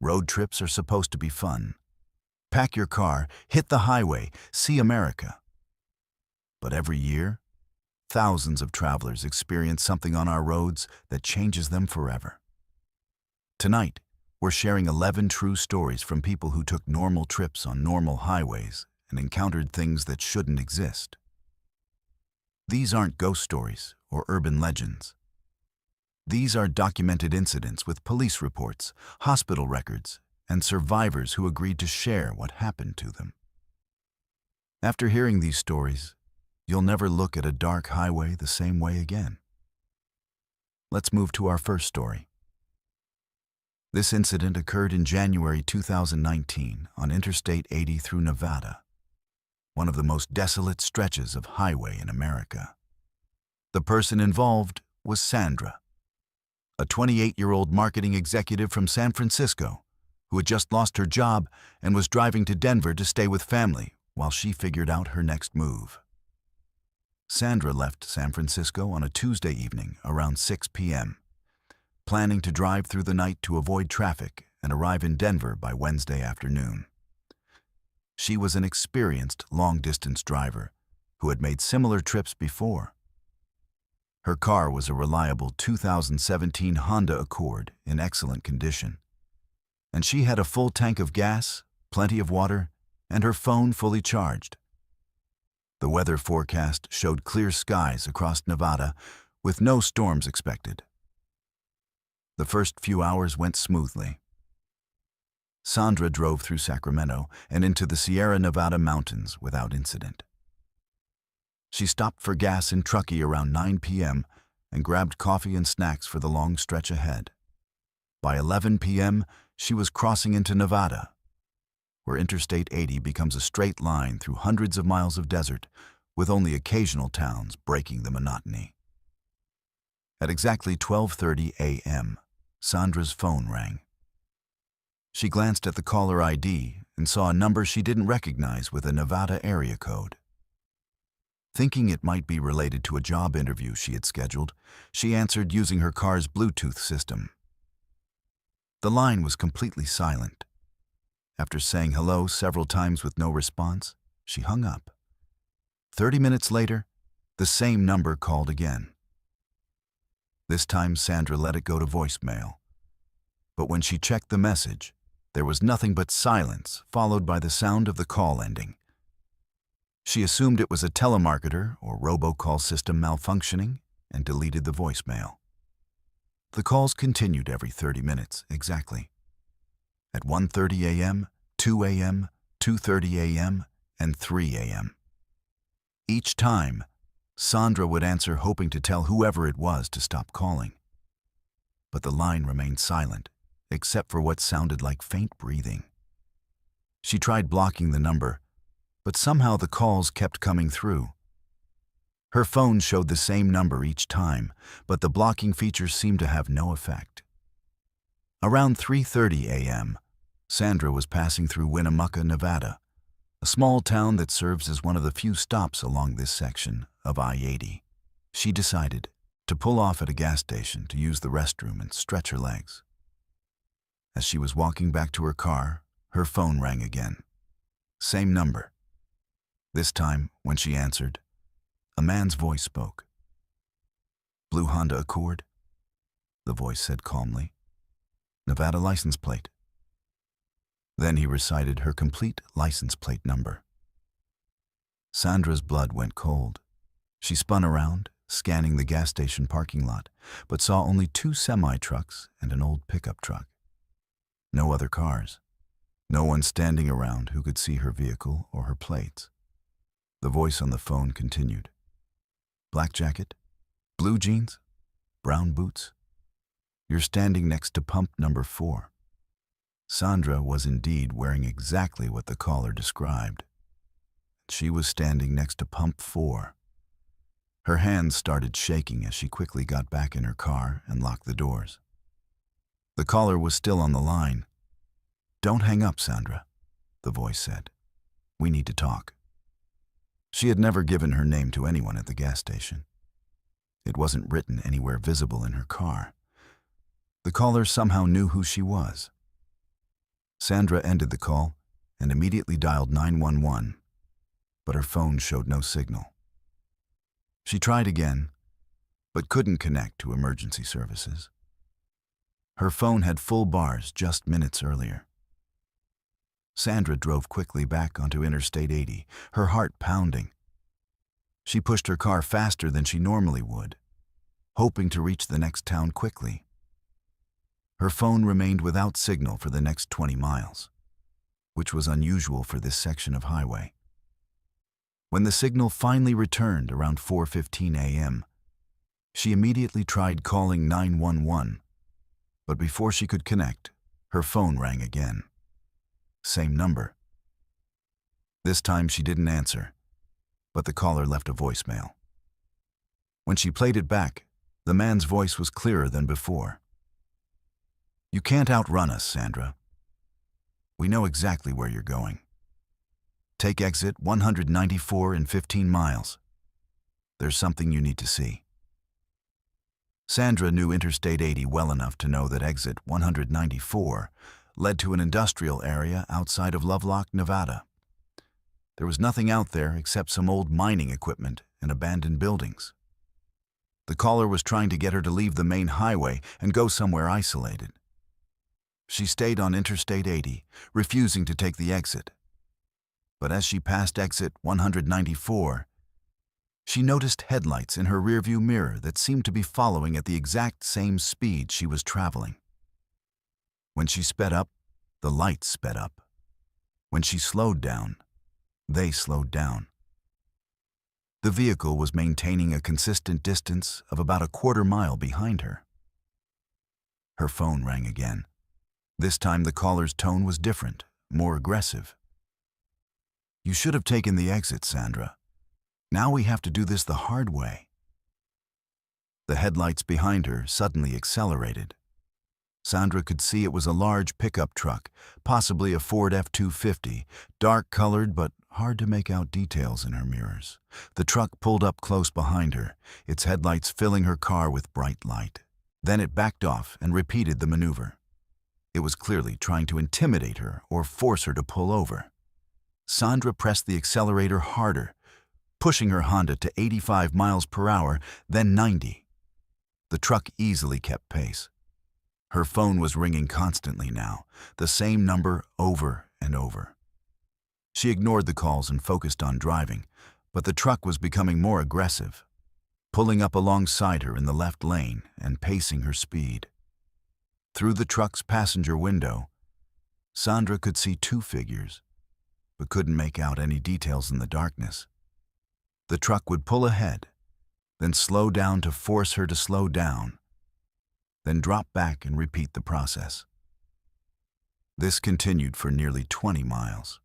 Road trips are supposed to be fun. Pack your car, hit the highway, see America. But every year, thousands of travelers experience something on our roads that changes them forever. Tonight, we're sharing 11 true stories from people who took normal trips on normal highways and encountered things that shouldn't exist. These aren't ghost stories or urban legends. These are documented incidents with police reports, hospital records, and survivors who agreed to share what happened to them. After hearing these stories, you'll never look at a dark highway the same way again. Let's move to our first story. This incident occurred in January 2019 on Interstate 80 through Nevada, one of the most desolate stretches of highway in America. The person involved was Sandra, a 28-year-old marketing executive from San Francisco who had just lost her job and was driving to Denver to stay with family while she figured out her next move. Sandra left San Francisco on a Tuesday evening around 6 p.m., planning to drive through the night to avoid traffic and arrive in Denver by Wednesday afternoon. She was an experienced long-distance driver who had made similar trips before. Her car was a reliable 2017 Honda Accord in excellent condition, and she had a full tank of gas, plenty of water, and her phone fully charged. The weather forecast showed clear skies across Nevada with no storms expected. The first few hours went smoothly. Sandra drove through Sacramento and into the Sierra Nevada mountains without incident. She stopped for gas in Truckee around 9 p.m. and grabbed coffee and snacks for the long stretch ahead. By 11 p.m., she was crossing into Nevada, where Interstate 80 becomes a straight line through hundreds of miles of desert, with only occasional towns breaking the monotony. At exactly 12:30 a.m., Sandra's phone rang. She glanced at the caller ID and saw a number she didn't recognize with a Nevada area code. Thinking it might be related to a job interview she had scheduled, she answered using her car's Bluetooth system. The line was completely silent. After saying hello several times with no response, she hung up. 30 minutes later, the same number called again. This time, Sandra let it go to voicemail. But when she checked the message, there was nothing but silence, followed by the sound of the call ending. She assumed it was a telemarketer or robocall system malfunctioning and deleted the voicemail. The calls continued every 30 minutes exactly. At 1:30 a.m., 2 a.m., 2:30 a.m., and 3 a.m. Each time, Sandra would answer hoping to tell whoever it was to stop calling. But the line remained silent, except for what sounded like faint breathing. She tried blocking the number, but somehow the calls kept coming through. Her phone showed the same number each time, but the blocking feature seemed to have no effect. Around 3:30 a.m., Sandra was passing through Winnemucca, Nevada, a small town that serves as one of the few stops along this section of I-80. She decided to pull off at a gas station to use the restroom and stretch her legs. As she was walking back to her car, her phone rang again. Same number. This time, when she answered, a man's voice spoke. "Blue Honda Accord?" the voice said calmly. "Nevada license plate." Then he recited her complete license plate number. Sandra's blood went cold. She spun around, scanning the gas station parking lot, but saw only 2 semi-trucks and an old pickup truck. No other cars. No one standing around who could see her vehicle or her plates. The voice on the phone continued. "Black jacket? Blue jeans? Brown boots? You're standing next to pump number 4. Sandra was indeed wearing exactly what the caller described. She was standing next to pump 4. Her hands started shaking as she quickly got back in her car and locked the doors. The caller was still on the line. "Don't hang up, Sandra," the voice said. "We need to talk." She had never given her name to anyone at the gas station. It wasn't written anywhere visible in her car. The caller somehow knew who she was. Sandra ended the call and immediately dialed 911, but her phone showed no signal. She tried again, but couldn't connect to emergency services. Her phone had full bars just minutes earlier. Sandra drove quickly back onto Interstate 80, her heart pounding. She pushed her car faster than she normally would, hoping to reach the next town quickly. Her phone remained without signal for the next 20 miles, which was unusual for this section of highway. When the signal finally returned around 4:15 a.m., she immediately tried calling 911, but before she could connect, her phone rang again. Same number. This time she didn't answer, but the caller left a voicemail. When she played it back, the man's voice was clearer than before. "You can't outrun us, Sandra. We know exactly where you're going. Take exit 194 in 15 miles. There's something you need to see." Sandra knew Interstate 80 well enough to know that exit 194 led to an industrial area outside of Lovelock, Nevada. There was nothing out there except some old mining equipment and abandoned buildings. The caller was trying to get her to leave the main highway and go somewhere isolated. She stayed on Interstate 80, refusing to take the exit. But as she passed exit 194, she noticed headlights in her rearview mirror that seemed to be following at the exact same speed she was traveling. When she sped up, the lights sped up. When she slowed down, they slowed down. The vehicle was maintaining a consistent distance of about a quarter mile behind her. Her phone rang again. This time the caller's tone was different, more aggressive. "You should have taken the exit, Sandra. Now we have to do this the hard way." The headlights behind her suddenly accelerated. Sandra could see it was a large pickup truck, possibly a Ford F-250, dark-colored but hard to make out details in her mirrors. The truck pulled up close behind her, its headlights filling her car with bright light. Then it backed off and repeated the maneuver. It was clearly trying to intimidate her or force her to pull over. Sandra pressed the accelerator harder, pushing her Honda to 85 miles per hour, then 90. The truck easily kept pace. Her phone was ringing constantly now, the same number over and over. She ignored the calls and focused on driving, but the truck was becoming more aggressive, pulling up alongside her in the left lane and pacing her speed. Through the truck's passenger window, Sandra could see two figures, but couldn't make out any details in the darkness. The truck would pull ahead, then slow down to force her to slow down, then drop back and repeat the process. This continued for nearly 20 miles.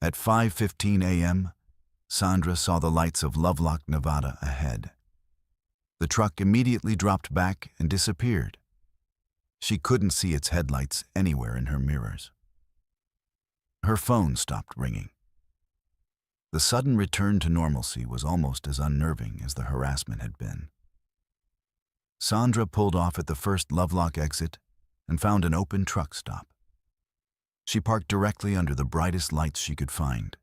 At 5:15 a.m., Sandra saw the lights of Lovelock, Nevada ahead. The truck immediately dropped back and disappeared. She couldn't see its headlights anywhere in her mirrors. Her phone stopped ringing. The sudden return to normalcy was almost as unnerving as the harassment had been. Sandra pulled off at the first Lovelock exit and found an open truck stop. She parked directly under the brightest lights she could find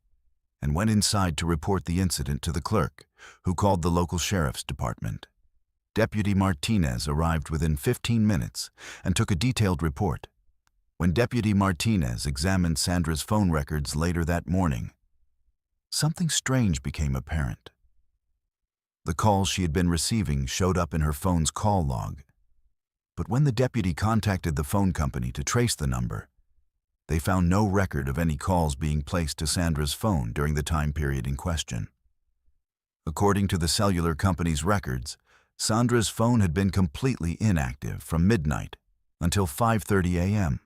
and went inside to report the incident to the clerk, who called the local sheriff's department. Deputy Martinez arrived within 15 minutes and took a detailed report. When Deputy Martinez examined Sandra's phone records later that morning, something strange became apparent. The calls she had been receiving showed up in her phone's call log. But when the deputy contacted the phone company to trace the number, they found no record of any calls being placed to Sandra's phone during the time period in question. According to the cellular company's records, Sandra's phone had been completely inactive from midnight until 5:30 a.m.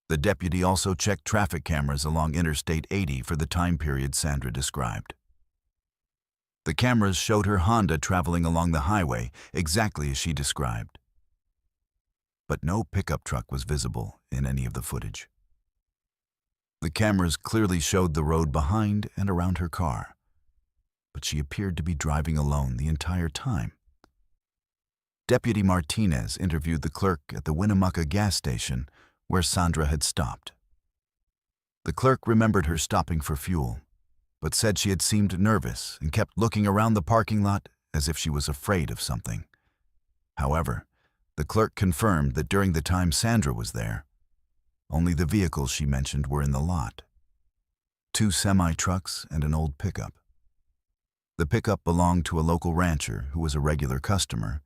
The deputy also checked traffic cameras along Interstate 80 for the time period Sandra described. The cameras showed her Honda traveling along the highway exactly as she described. But no pickup truck was visible in any of the footage. The cameras clearly showed the road behind and around her car, but she appeared to be driving alone the entire time. Deputy Martinez interviewed the clerk at the Winnemucca gas station where Sandra had stopped. The clerk remembered her stopping for fuel, but said she had seemed nervous and kept looking around the parking lot as if she was afraid of something. However, the clerk confirmed that during the time Sandra was there, only the vehicles she mentioned were in the lot. 2 semi-trucks and an old pickup. The pickup belonged to a local rancher who was a regular customer,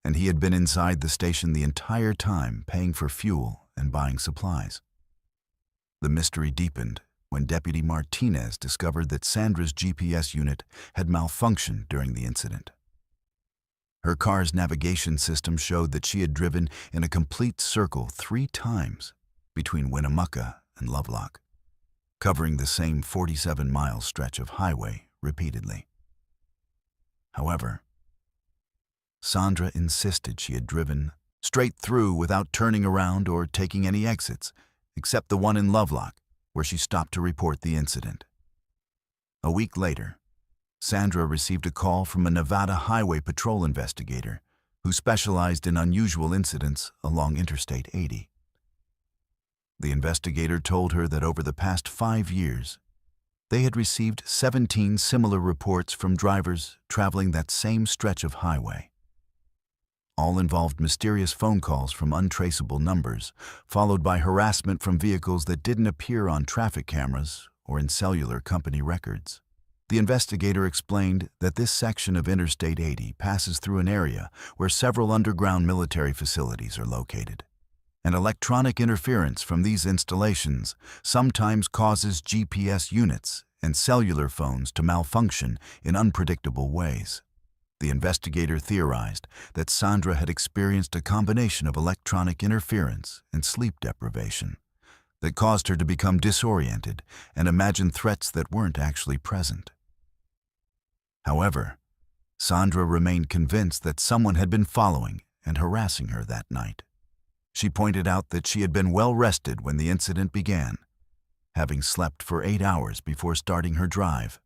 and he had been inside the station the entire time paying for fuel and buying supplies. The mystery deepened when Deputy Martinez discovered that Sandra's GPS unit had malfunctioned during the incident. Her car's navigation system showed that she had driven in a complete circle 3 times between Winnemucca and Lovelock, covering the same 47-mile stretch of highway repeatedly. However, Sandra insisted she had driven straight through without turning around or taking any exits, except the one in Lovelock, where she stopped to report the incident. A week later, Sandra received a call from a Nevada Highway Patrol investigator who specialized in unusual incidents along Interstate 80. The investigator told her that over the past 5 years, they had received 17 similar reports from drivers traveling that same stretch of highway. All involved mysterious phone calls from untraceable numbers, followed by harassment from vehicles that didn't appear on traffic cameras or in cellular company records. The investigator explained that this section of Interstate 80 passes through an area where several underground military facilities are located, and electronic interference from these installations sometimes causes GPS units and cellular phones to malfunction in unpredictable ways. The investigator theorized that Sandra had experienced a combination of electronic interference and sleep deprivation that caused her to become disoriented and imagine threats that weren't actually present. However, Sandra remained convinced that someone had been following and harassing her that night. She pointed out that she had been well rested when the incident began, having slept for 8 hours before starting her drive.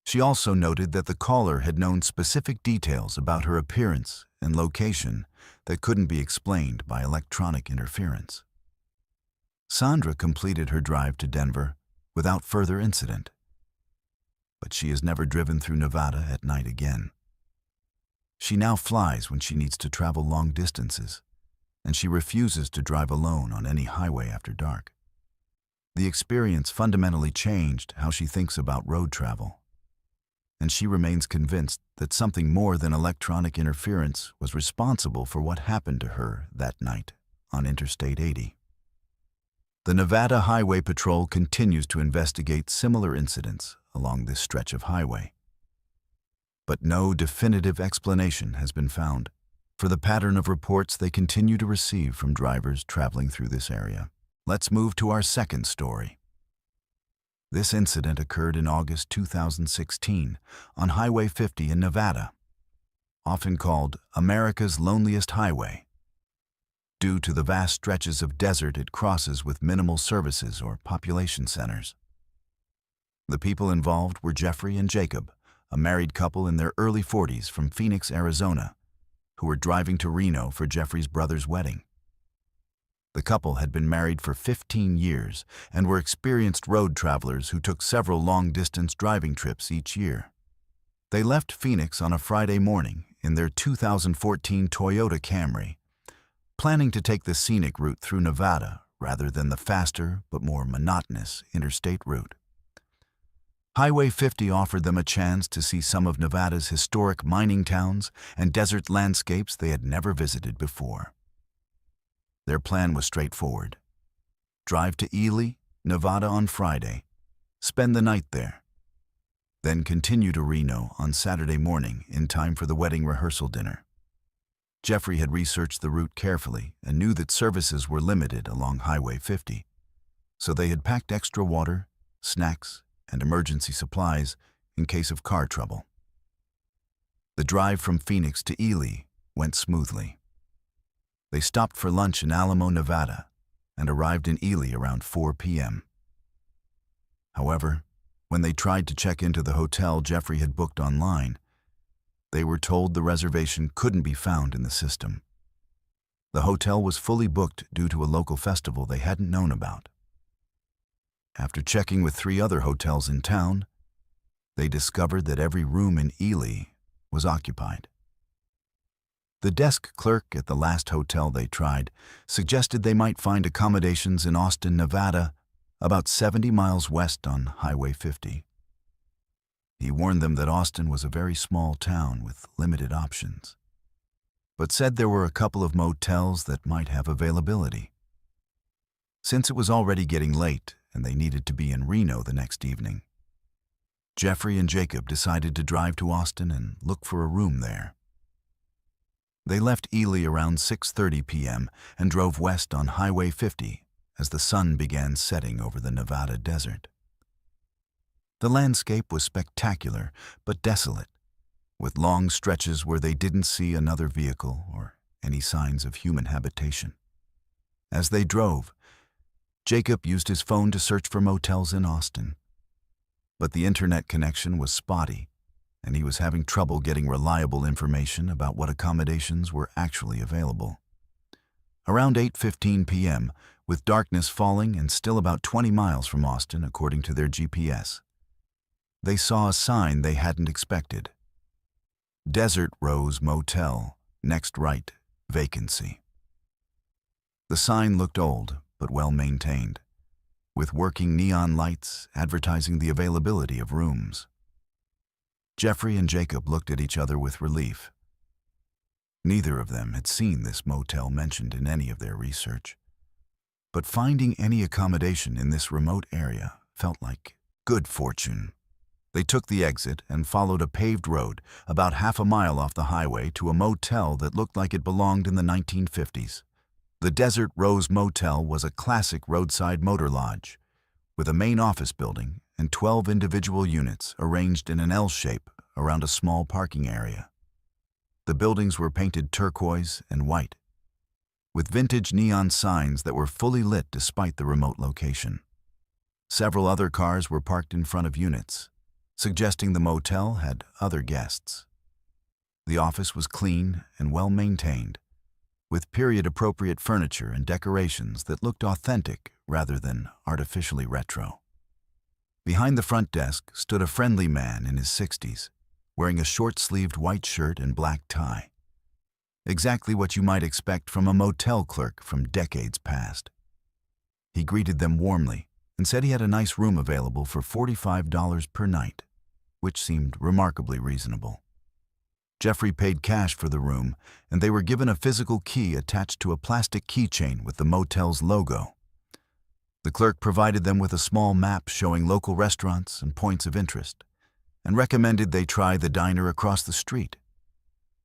She also noted that the caller had known specific details about her appearance and location that couldn't be explained by electronic interference. Sandra completed her drive to Denver without further incident, but she has never driven through Nevada at night again. She now flies when she needs to travel long distances, and she refuses to drive alone on any highway after dark. The experience fundamentally changed how she thinks about road travel, and she remains convinced that something more than electronic interference was responsible for what happened to her that night on Interstate 80. The Nevada Highway Patrol continues to investigate similar incidents along this stretch of highway, but no definitive explanation has been found for the pattern of reports they continue to receive from drivers traveling through this area. Let's move to our second story. This incident occurred in August 2016 on Highway 50 in Nevada, often called America's loneliest highway, due to the vast stretches of desert it crosses with minimal services or population centers. The people involved were Jeffrey and Jacob, a married couple in their early 40s from Phoenix, Arizona, who were driving to Reno for Jeffrey's brother's wedding. The couple had been married for 15 years and were experienced road travelers who took several long-distance driving trips each year. They left Phoenix on a Friday morning in their 2014 Toyota Camry, planning to take the scenic route through Nevada rather than the faster but more monotonous interstate route. Highway 50 offered them a chance to see some of Nevada's historic mining towns and desert landscapes they had never visited before. Their plan was straightforward. Drive to Ely, Nevada on Friday, spend the night there, then continue to Reno on Saturday morning in time for the wedding rehearsal dinner. Jeffrey had researched the route carefully and knew that services were limited along Highway 50, so they had packed extra water, snacks, and emergency supplies in case of car trouble. The drive from Phoenix to Ely went smoothly. They stopped for lunch in Alamo, Nevada, and arrived in Ely around 4 p.m. However, when they tried to check into the hotel Jeffrey had booked online, they were told the reservation couldn't be found in the system. The hotel was fully booked due to a local festival they hadn't known about. After checking with 3 other hotels in town, they discovered that every room in Ely was occupied. The desk clerk at the last hotel they tried suggested they might find accommodations in Austin, Nevada, about 70 miles west on Highway 50. He warned them that Austin was a very small town with limited options, but said there were a couple of motels that might have availability. Since it was already getting late and they needed to be in Reno the next evening, Jeffrey and Jacob decided to drive to Austin and look for a room there. They left Ely around 6:30 p.m. and drove west on Highway 50 as the sun began setting over the Nevada desert. The landscape was spectacular but desolate, with long stretches where they didn't see another vehicle or any signs of human habitation. As they drove, Jacob used his phone to search for motels in Austin. But the internet connection was spotty, and he was having trouble getting reliable information about what accommodations were actually available. Around 8:15 p.m., with darkness falling and still about 20 miles from Austin according to their GPS, they saw a sign they hadn't expected. Desert Rose Motel, next right, vacancy. The sign looked old, but well maintained, with working neon lights advertising the availability of rooms. Jeffrey and Jacob looked at each other with relief. Neither of them had seen this motel mentioned in any of their research, but finding any accommodation in this remote area felt like good fortune. They took the exit and followed a paved road about half a mile off the highway to a motel that looked like it belonged in the 1950s. The Desert Rose Motel was a classic roadside motor lodge, with a main office building and 12 individual units arranged in an L shape around a small parking area. The buildings were painted turquoise and white, with vintage neon signs that were fully lit despite the remote location. Several other cars were parked in front of units, suggesting the motel had other guests. The office was clean and well maintained, with period-appropriate furniture and decorations that looked authentic rather than artificially retro. Behind the front desk stood a friendly man in his 60s, wearing a short-sleeved white shirt and black tie. Exactly what you might expect from a motel clerk from decades past. He greeted them warmly and said he had a nice room available for $45 per night, which seemed remarkably reasonable. Jeffrey paid cash for the room, and they were given a physical key attached to a plastic keychain with the motel's logo. The clerk provided them with a small map showing local restaurants and points of interest, and recommended they try the diner across the street,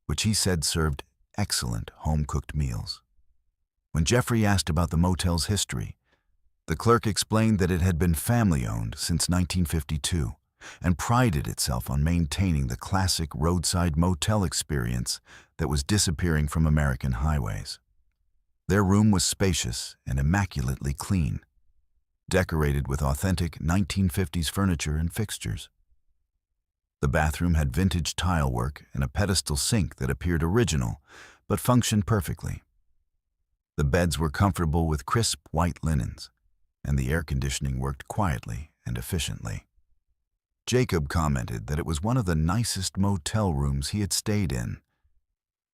which he said served excellent home-cooked meals. When Jeffrey asked about the motel's history, the clerk explained that it had been family-owned since 1952 and prided itself on maintaining the classic roadside motel experience that was disappearing from American highways. Their room was spacious and immaculately clean, decorated with authentic 1950s furniture and fixtures. The bathroom had vintage tile work and a pedestal sink that appeared original but functioned perfectly. The beds were comfortable with crisp white linens, and the air conditioning worked quietly and efficiently. Jacob commented that it was one of the nicest motel rooms he had stayed in,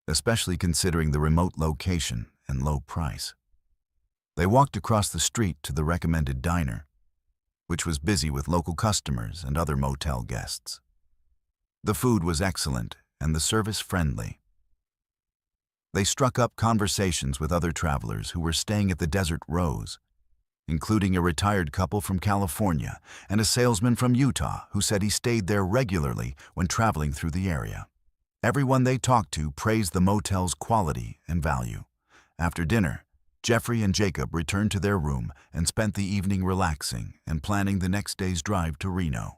especially considering the remote location and low price. They walked across the street to the recommended diner, which was busy with local customers and other motel guests. The food was excellent and the service friendly. They struck up conversations with other travelers who were staying at the Desert Rose, including a retired couple from California and a salesman from Utah who said he stayed there regularly when traveling through the area. Everyone they talked to praised the motel's quality and value. After dinner, Jeffrey and Jacob returned to their room and spent the evening relaxing and planning the next day's drive to Reno.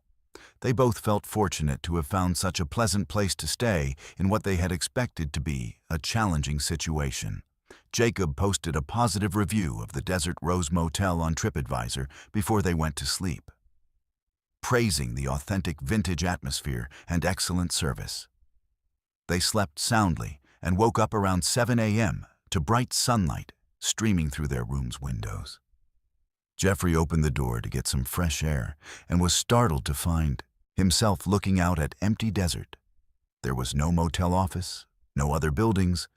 They both felt fortunate to have found such a pleasant place to stay in what they had expected to be a challenging situation. Jacob posted a positive review of the Desert Rose Motel on TripAdvisor before they went to sleep, praising the authentic vintage atmosphere and excellent service. They slept soundly and woke up around 7 a.m. to bright sunlight streaming through their room's windows. Jeffrey opened the door to get some fresh air and was startled to find himself looking out at empty desert. There was no motel office, no other buildings,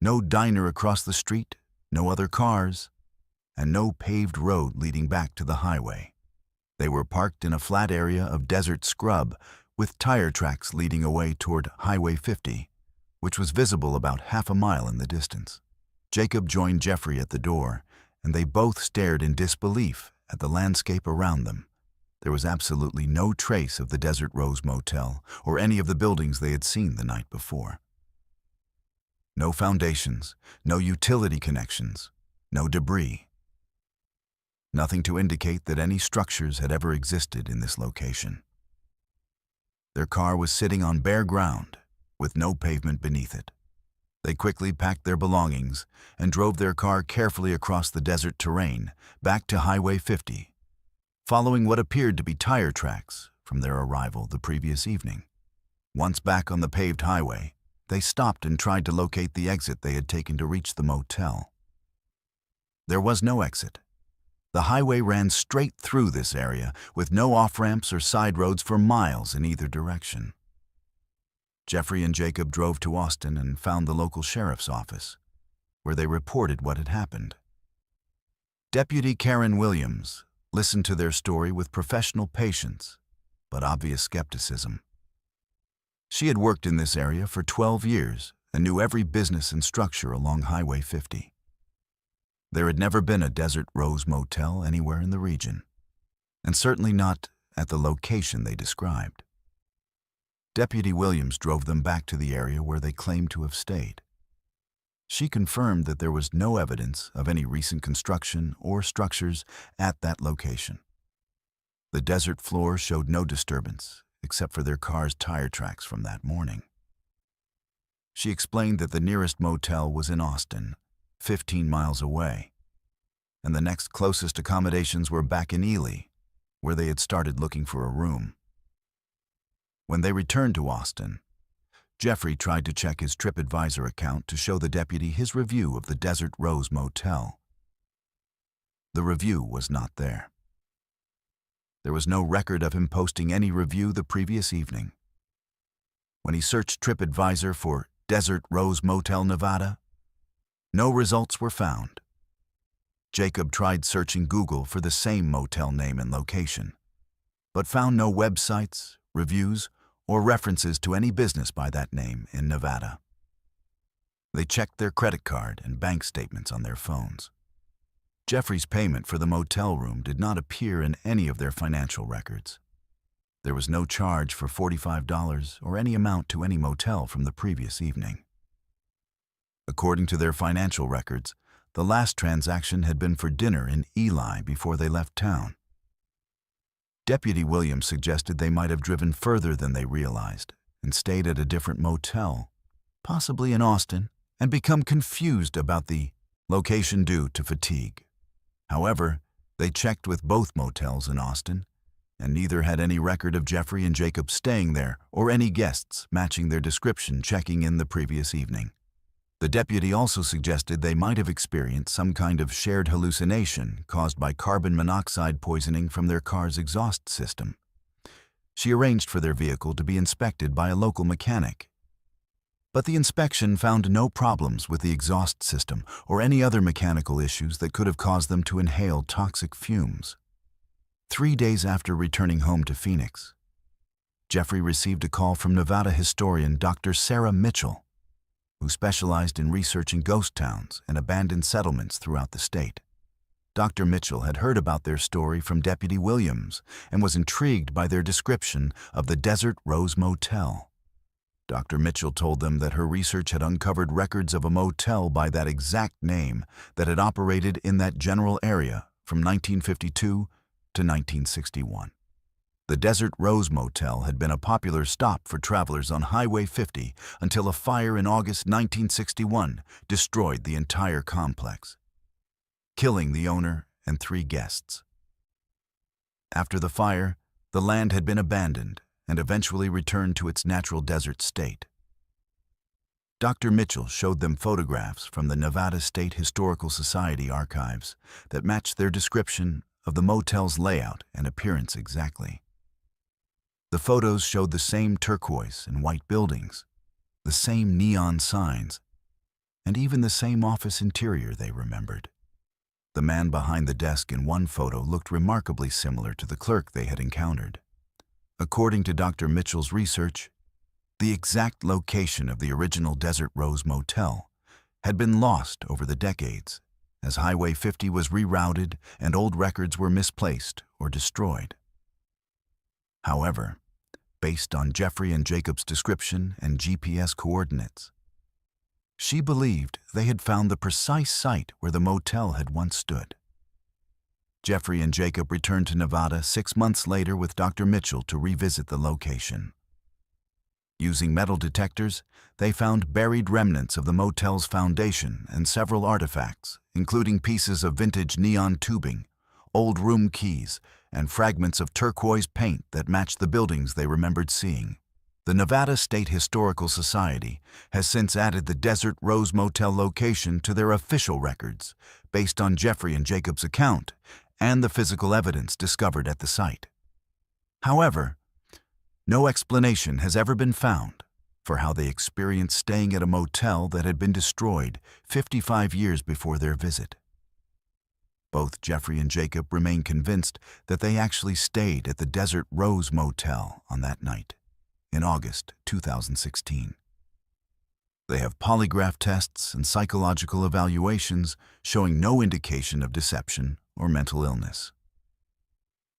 no diner across the street, no other cars, and no paved road leading back to the highway. They were parked in a flat area of desert scrub with tire tracks leading away toward Highway 50, which was visible about half a mile in the distance. Jacob joined Jeffrey at the door, and they both stared in disbelief at the landscape around them. There was absolutely no trace of the Desert Rose Motel or any of the buildings they had seen the night before. No foundations, no utility connections, no debris. Nothing to indicate that any structures had ever existed in this location. Their car was sitting on bare ground, with no pavement beneath it. They quickly packed their belongings and drove their car carefully across the desert terrain back to Highway 50, following what appeared to be tire tracks from their arrival the previous evening. Once back on the paved highway, they stopped and tried to locate the exit they had taken to reach the motel. There was no exit. The highway ran straight through this area with no off-ramps or side roads for miles in either direction. Jeffrey and Jacob drove to Austin and found the local sheriff's office, where they reported what had happened. Deputy Karen Williams listened to their story with professional patience, but obvious skepticism. She had worked in this area for 12 years and knew every business and structure along Highway 50. There had never been a Desert Rose Motel anywhere in the region, and certainly not at the location they described. Deputy Williams drove them back to the area where they claimed to have stayed. She confirmed that there was no evidence of any recent construction or structures at that location. The desert floor showed no disturbance except for their car's tire tracks from that morning. She explained that the nearest motel was in Austin, 15 miles away, and the next closest accommodations were back in Ely, where they had started looking for a room. When they returned to Austin, Jeffrey tried to check his TripAdvisor account to show the deputy his review of the Desert Rose Motel. The review was not there. There was no record of him posting any review the previous evening. When he searched TripAdvisor for Desert Rose Motel, Nevada, no results were found. Jacob tried searching Google for the same motel name and location, but found no websites, reviews, or references to any business by that name in Nevada. They checked their credit card and bank statements on their phones. Jeffrey's payment for the motel room did not appear in any of their financial records. There was no charge for $45 or any amount to any motel from the previous evening. According to their financial records, the last transaction had been for dinner in Ely before they left town. Deputy Williams suggested they might have driven further than they realized and stayed at a different motel, possibly in Austin, and become confused about the location due to fatigue. However, they checked with both motels in Austin, and neither had any record of Jeffrey and Jacob staying there or any guests matching their description checking in the previous evening. The deputy also suggested they might have experienced some kind of shared hallucination caused by carbon monoxide poisoning from their car's exhaust system. She arranged for their vehicle to be inspected by a local mechanic. But the inspection found no problems with the exhaust system or any other mechanical issues that could have caused them to inhale toxic fumes. 3 days after returning home to Phoenix, Jeffrey received a call from Nevada historian Dr. Sarah Mitchell, who specialized in researching ghost towns and abandoned settlements throughout the state. Dr. Mitchell had heard about their story from Deputy Williams and was intrigued by their description of the Desert Rose Motel. Dr. Mitchell told them that her research had uncovered records of a motel by that exact name that had operated in that general area from 1952 to 1961. The Desert Rose Motel had been a popular stop for travelers on Highway 50 until a fire in August 1961 destroyed the entire complex, killing the owner and 3 guests. After the fire, the land had been abandoned and eventually returned to its natural desert state. Dr. Mitchell showed them photographs from the Nevada State Historical Society archives that matched their description of the motel's layout and appearance exactly. The photos showed the same turquoise and white buildings, the same neon signs, and even the same office interior they remembered. The man behind the desk in one photo looked remarkably similar to the clerk they had encountered. According to Dr. Mitchell's research, the exact location of the original Desert Rose Motel had been lost over the decades as Highway 50 was rerouted and old records were misplaced or destroyed. However, based on Jeffrey and Jacob's description and GPS coordinates, she believed they had found the precise site where the motel had once stood. Jeffrey and Jacob returned to Nevada 6 months later with Dr. Mitchell to revisit the location. Using metal detectors, they found buried remnants of the motel's foundation and several artifacts, including pieces of vintage neon tubing, old room keys, and fragments of turquoise paint that matched the buildings they remembered seeing. The Nevada State Historical Society has since added the Desert Rose Motel location to their official records, based on Jeffrey and Jacob's account and the physical evidence discovered at the site. However, no explanation has ever been found for how they experienced staying at a motel that had been destroyed 55 years before their visit. Both Jeffrey and Jacob remain convinced that they actually stayed at the Desert Rose Motel on that night, in August 2016. They have polygraph tests and psychological evaluations showing no indication of deception or mental illness.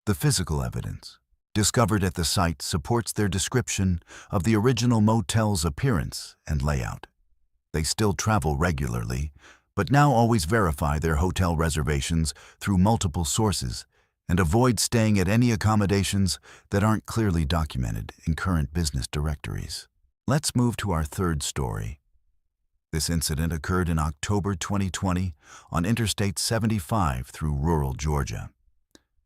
The physical evidence discovered at the site supports their description of the original motel's appearance and layout. They still travel regularly, but now always verify their hotel reservations through multiple sources and avoid staying at any accommodations that aren't clearly documented in current business directories. Let's move to our third story. This incident occurred in October 2020 on Interstate 75 through rural Georgia,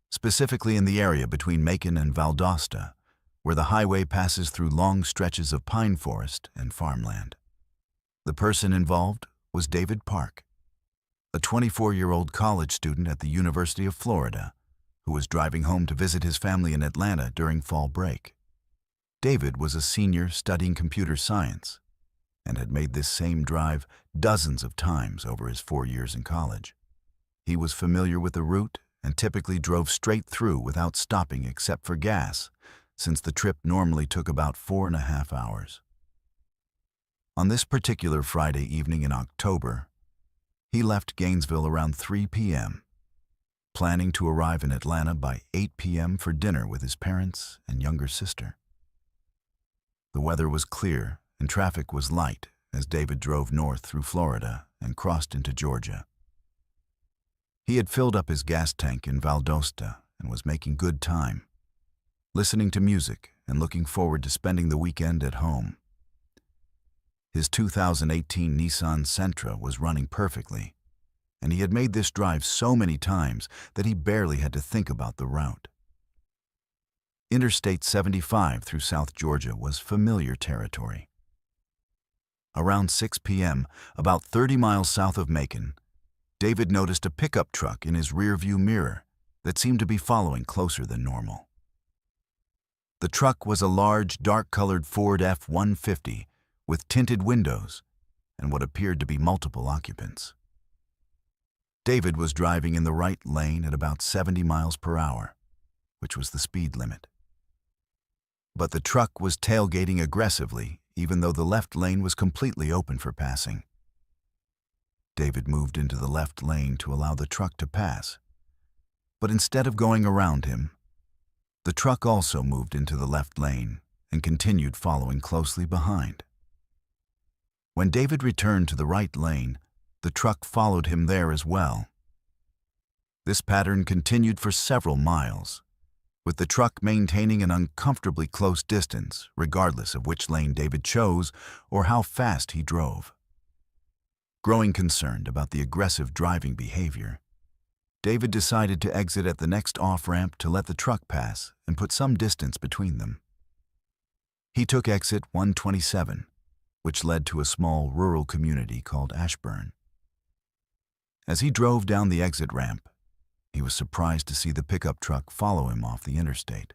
specifically in the area between Macon and Valdosta, where the highway passes through long stretches of pine forest and farmland. The person involved was David Park, a 24-year-old college student at the University of Florida, who was driving home to visit his family in Atlanta during fall break. David was a senior studying computer science and had made this same drive dozens of times over his 4 years in college. He was familiar with the route and typically drove straight through without stopping except for gas, since the trip normally took about 4.5 hours. On this particular Friday evening in October, he left Gainesville around 3 p.m., planning to arrive in Atlanta by 8 p.m. for dinner with his parents and younger sister. The weather was clear and traffic was light as David drove north through Florida and crossed into Georgia. He had filled up his gas tank in Valdosta and was making good time, listening to music and looking forward to spending the weekend at home. His 2018 Nissan Sentra was running perfectly, and he had made this drive so many times that he barely had to think about the route. Interstate 75 through South Georgia was familiar territory. Around 6 p.m., about 30 miles south of Macon, David noticed a pickup truck in his rearview mirror that seemed to be following closer than normal. The truck was a large, dark-colored Ford F-150 with tinted windows and what appeared to be multiple occupants. David was driving in the right lane at about 70 miles per hour, which was the speed limit. But the truck was tailgating aggressively, even though the left lane was completely open for passing. David moved into the left lane to allow the truck to pass, but instead of going around him, the truck also moved into the left lane and continued following closely behind. When David returned to the right lane, the truck followed him there as well. This pattern continued for several miles, with the truck maintaining an uncomfortably close distance, regardless of which lane David chose or how fast he drove. Growing concerned about the aggressive driving behavior, David decided to exit at the next off-ramp to let the truck pass and put some distance between them. He took exit 127, which led to a small rural community called Ashburn. As he drove down the exit ramp, he was surprised to see the pickup truck follow him off the interstate.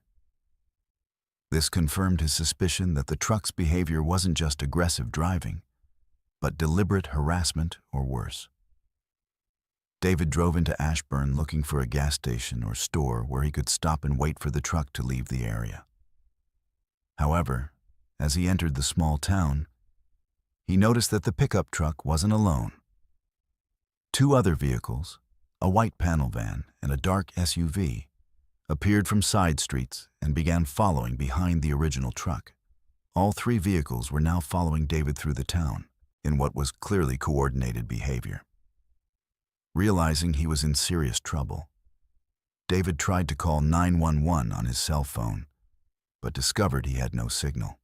This confirmed his suspicion that the truck's behavior wasn't just aggressive driving, but deliberate harassment or worse. David drove into Ashburn looking for a gas station or store where he could stop and wait for the truck to leave the area. However, as he entered the small town, he noticed that the pickup truck wasn't alone. Two other vehicles, a white panel van and a dark SUV, appeared from side streets and began following behind the original truck. All three vehicles were now following David through the town in what was clearly coordinated behavior. Realizing he was in serious trouble, David tried to call 911 on his cell phone, but discovered he had no signal.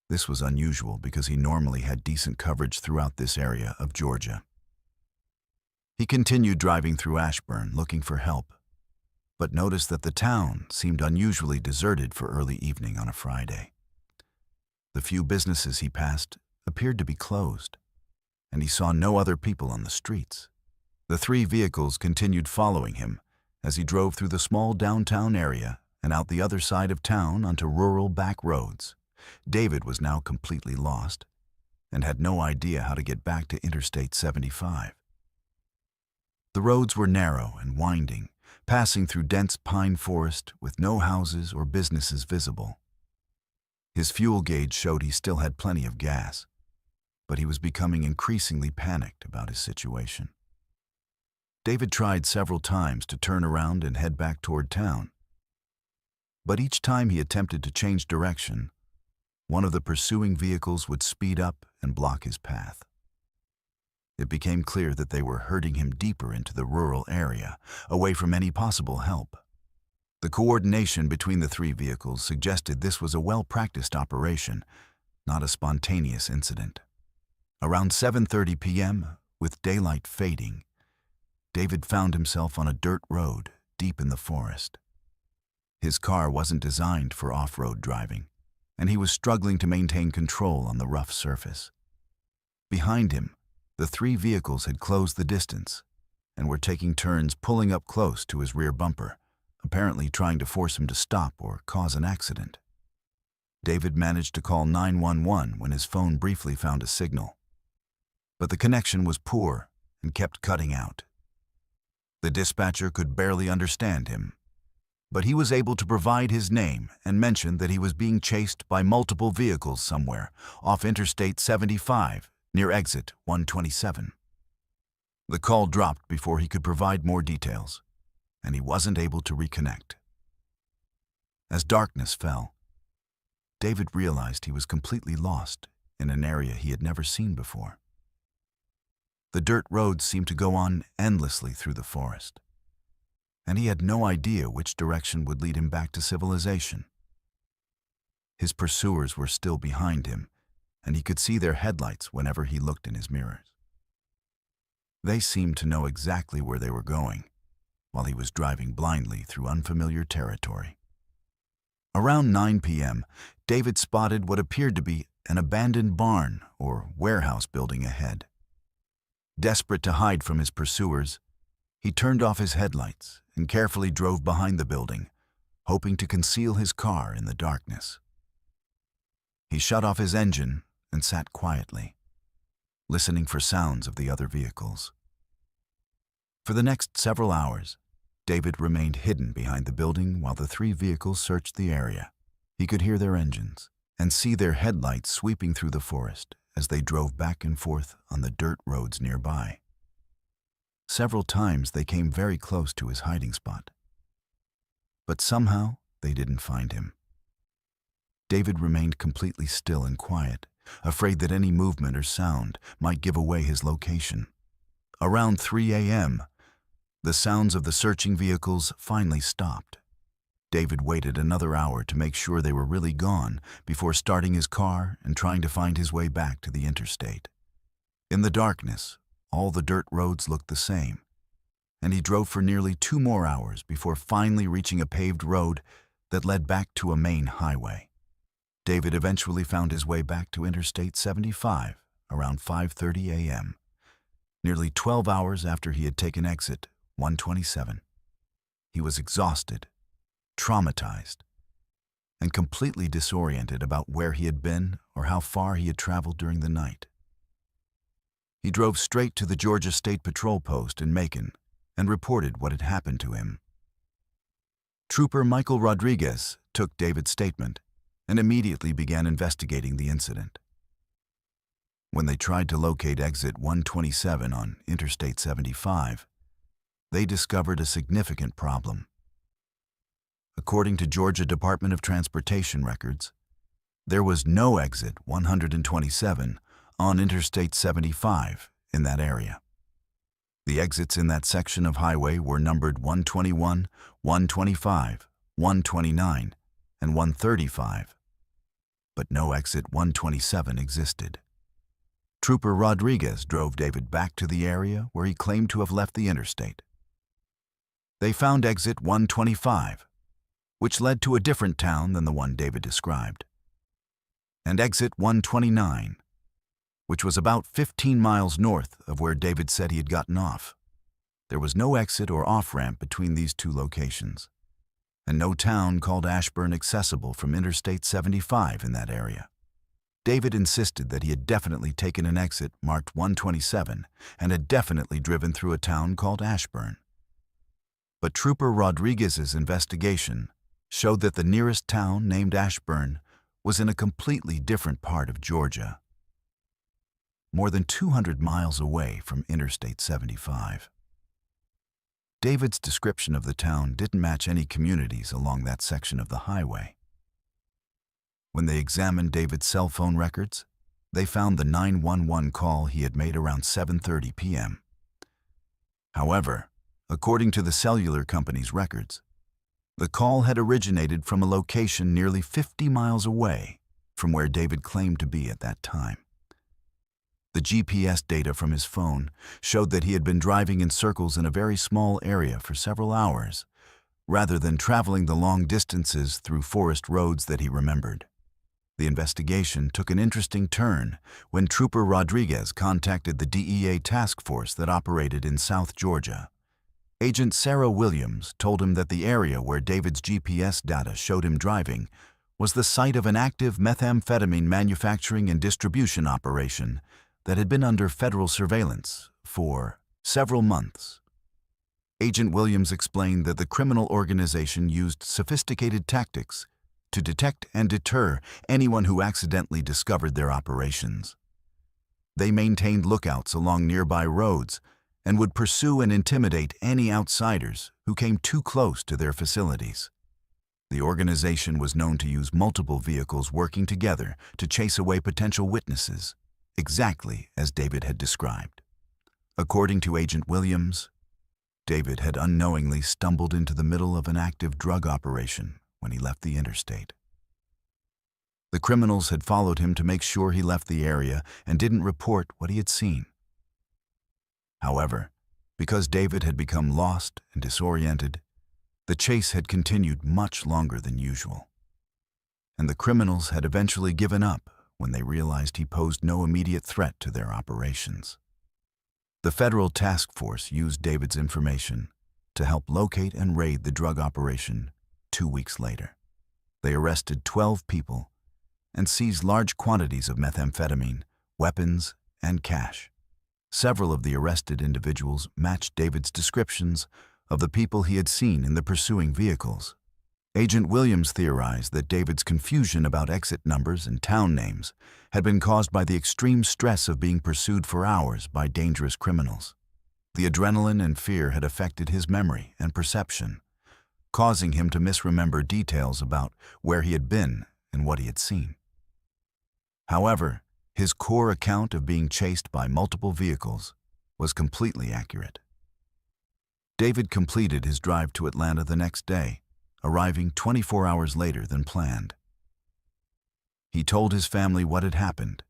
This was unusual because he normally had decent coverage throughout this area of Georgia. He continued driving through Ashburn looking for help, but noticed that the town seemed unusually deserted for early evening on a Friday. The few businesses he passed appeared to be closed, and he saw no other people on the streets. The three vehicles continued following him as he drove through the small downtown area and out the other side of town onto rural back roads. David was now completely lost and had no idea how to get back to Interstate 75. The roads were narrow and winding, passing through dense pine forest with no houses or businesses visible. His fuel gauge showed he still had plenty of gas, but he was becoming increasingly panicked about his situation. David tried several times to turn around and head back toward town, but each time he attempted to change direction, one of the pursuing vehicles would speed up and block his path. It became clear that they were herding him deeper into the rural area, away from any possible help. The coordination between the three vehicles suggested this was a well-practiced operation, not a spontaneous incident. Around 7:30 p.m., with daylight fading, David found himself on a dirt road deep in the forest. His car wasn't designed for off-road driving, and he was struggling to maintain control on the rough surface. Behind him, the three vehicles had closed the distance and were taking turns pulling up close to his rear bumper, apparently trying to force him to stop or cause an accident. David managed to call 911 when his phone briefly found a signal, but the connection was poor and kept cutting out. The dispatcher could barely understand him, but he was able to provide his name and mentioned that he was being chased by multiple vehicles somewhere off Interstate 75 near exit 127. The call dropped before he could provide more details, and he wasn't able to reconnect. As darkness fell, David realized he was completely lost in an area he had never seen before. The dirt roads seemed to go on endlessly through the forest, and he had no idea which direction would lead him back to civilization. His pursuers were still behind him, and he could see their headlights whenever he looked in his mirrors. They seemed to know exactly where they were going, while he was driving blindly through unfamiliar territory. Around 9 p.m., David spotted what appeared to be an abandoned barn or warehouse building ahead. Desperate to hide from his pursuers, he turned off his headlights and carefully drove behind the building, hoping to conceal his car in the darkness. He shut off his engine and sat quietly, listening for sounds of the other vehicles. For the next several hours, David remained hidden behind the building while the three vehicles searched the area. He could hear their engines and see their headlights sweeping through the forest as they drove back and forth on the dirt roads nearby. Several times they came very close to his hiding spot, but somehow they didn't find him. David remained completely still and quiet, afraid that any movement or sound might give away his location. Around 3 a.m., the sounds of the searching vehicles finally stopped. David waited another hour to make sure they were really gone before starting his car and trying to find his way back to the interstate. In the darkness, all the dirt roads looked the same, and he drove for nearly 2 more hours before finally reaching a paved road that led back to a main highway. David eventually found his way back to Interstate 75 around 5:30 a.m., nearly 12 hours after he had taken exit 127. He was exhausted, traumatized, and completely disoriented about where he had been or how far he had traveled during the night. He drove straight to the Georgia State Patrol post in Macon and reported what had happened to him. Trooper Michael Rodriguez took David's statement and immediately began investigating the incident. When they tried to locate exit 127 on Interstate 75, they discovered a significant problem. According to Georgia Department of Transportation records, there was no exit 127 on Interstate 75 in that area. The exits in that section of highway were numbered 121, 125, 129, and 135, but no exit 127 existed. Trooper Rodriguez drove David back to the area where he claimed to have left the interstate. They found exit 125, which led to a different town than the one David described, and exit 129, which was about 15 miles north of where David said he had gotten off. There was no exit or off-ramp between these two locations, and no town called Ashburn accessible from Interstate 75 in that area. David insisted that he had definitely taken an exit marked 127 and had definitely driven through a town called Ashburn. But Trooper Rodriguez's investigation showed that the nearest town named Ashburn was in a completely different part of Georgia, more than 200 miles away from Interstate 75. David's description of the town didn't match any communities along that section of the highway. When they examined David's cell phone records, they found the 911 call he had made around 7:30 p.m. However, according to the cellular company's records, the call had originated from a location nearly 50 miles away from where David claimed to be at that time. The GPS data from his phone showed that he had been driving in circles in a very small area for several hours, rather than traveling the long distances through forest roads that he remembered. The investigation took an interesting turn when Trooper Rodriguez contacted the DEA task force that operated in South Georgia. Agent Sarah Williams told him that the area where David's GPS data showed him driving was the site of an active methamphetamine manufacturing and distribution operation that had been under federal surveillance for several months. Agent Williams explained that the criminal organization used sophisticated tactics to detect and deter anyone who accidentally discovered their operations. They maintained lookouts along nearby roads and would pursue and intimidate any outsiders who came too close to their facilities. The organization was known to use multiple vehicles working together to chase away potential witnesses, exactly as David had described. According to Agent Williams, David had unknowingly stumbled into the middle of an active drug operation when he left the interstate. The criminals had followed him to make sure he left the area and didn't report what he had seen. However, because David had become lost and disoriented, the chase had continued much longer than usual, and the criminals had eventually given up when they realized he posed no immediate threat to their operations. The federal task force used David's information to help locate and raid the drug operation 2 weeks later. They arrested 12 people and seized large quantities of methamphetamine, weapons, and cash. Several of the arrested individuals matched David's descriptions of the people he had seen in the pursuing vehicles. Agent Williams theorized that David's confusion about exit numbers and town names had been caused by the extreme stress of being pursued for hours by dangerous criminals. The adrenaline and fear had affected his memory and perception, causing him to misremember details about where he had been and what he had seen. However, his core account of being chased by multiple vehicles was completely accurate. David completed his drive to Atlanta the next day, arriving 24 hours later than planned. He told his family what had happened,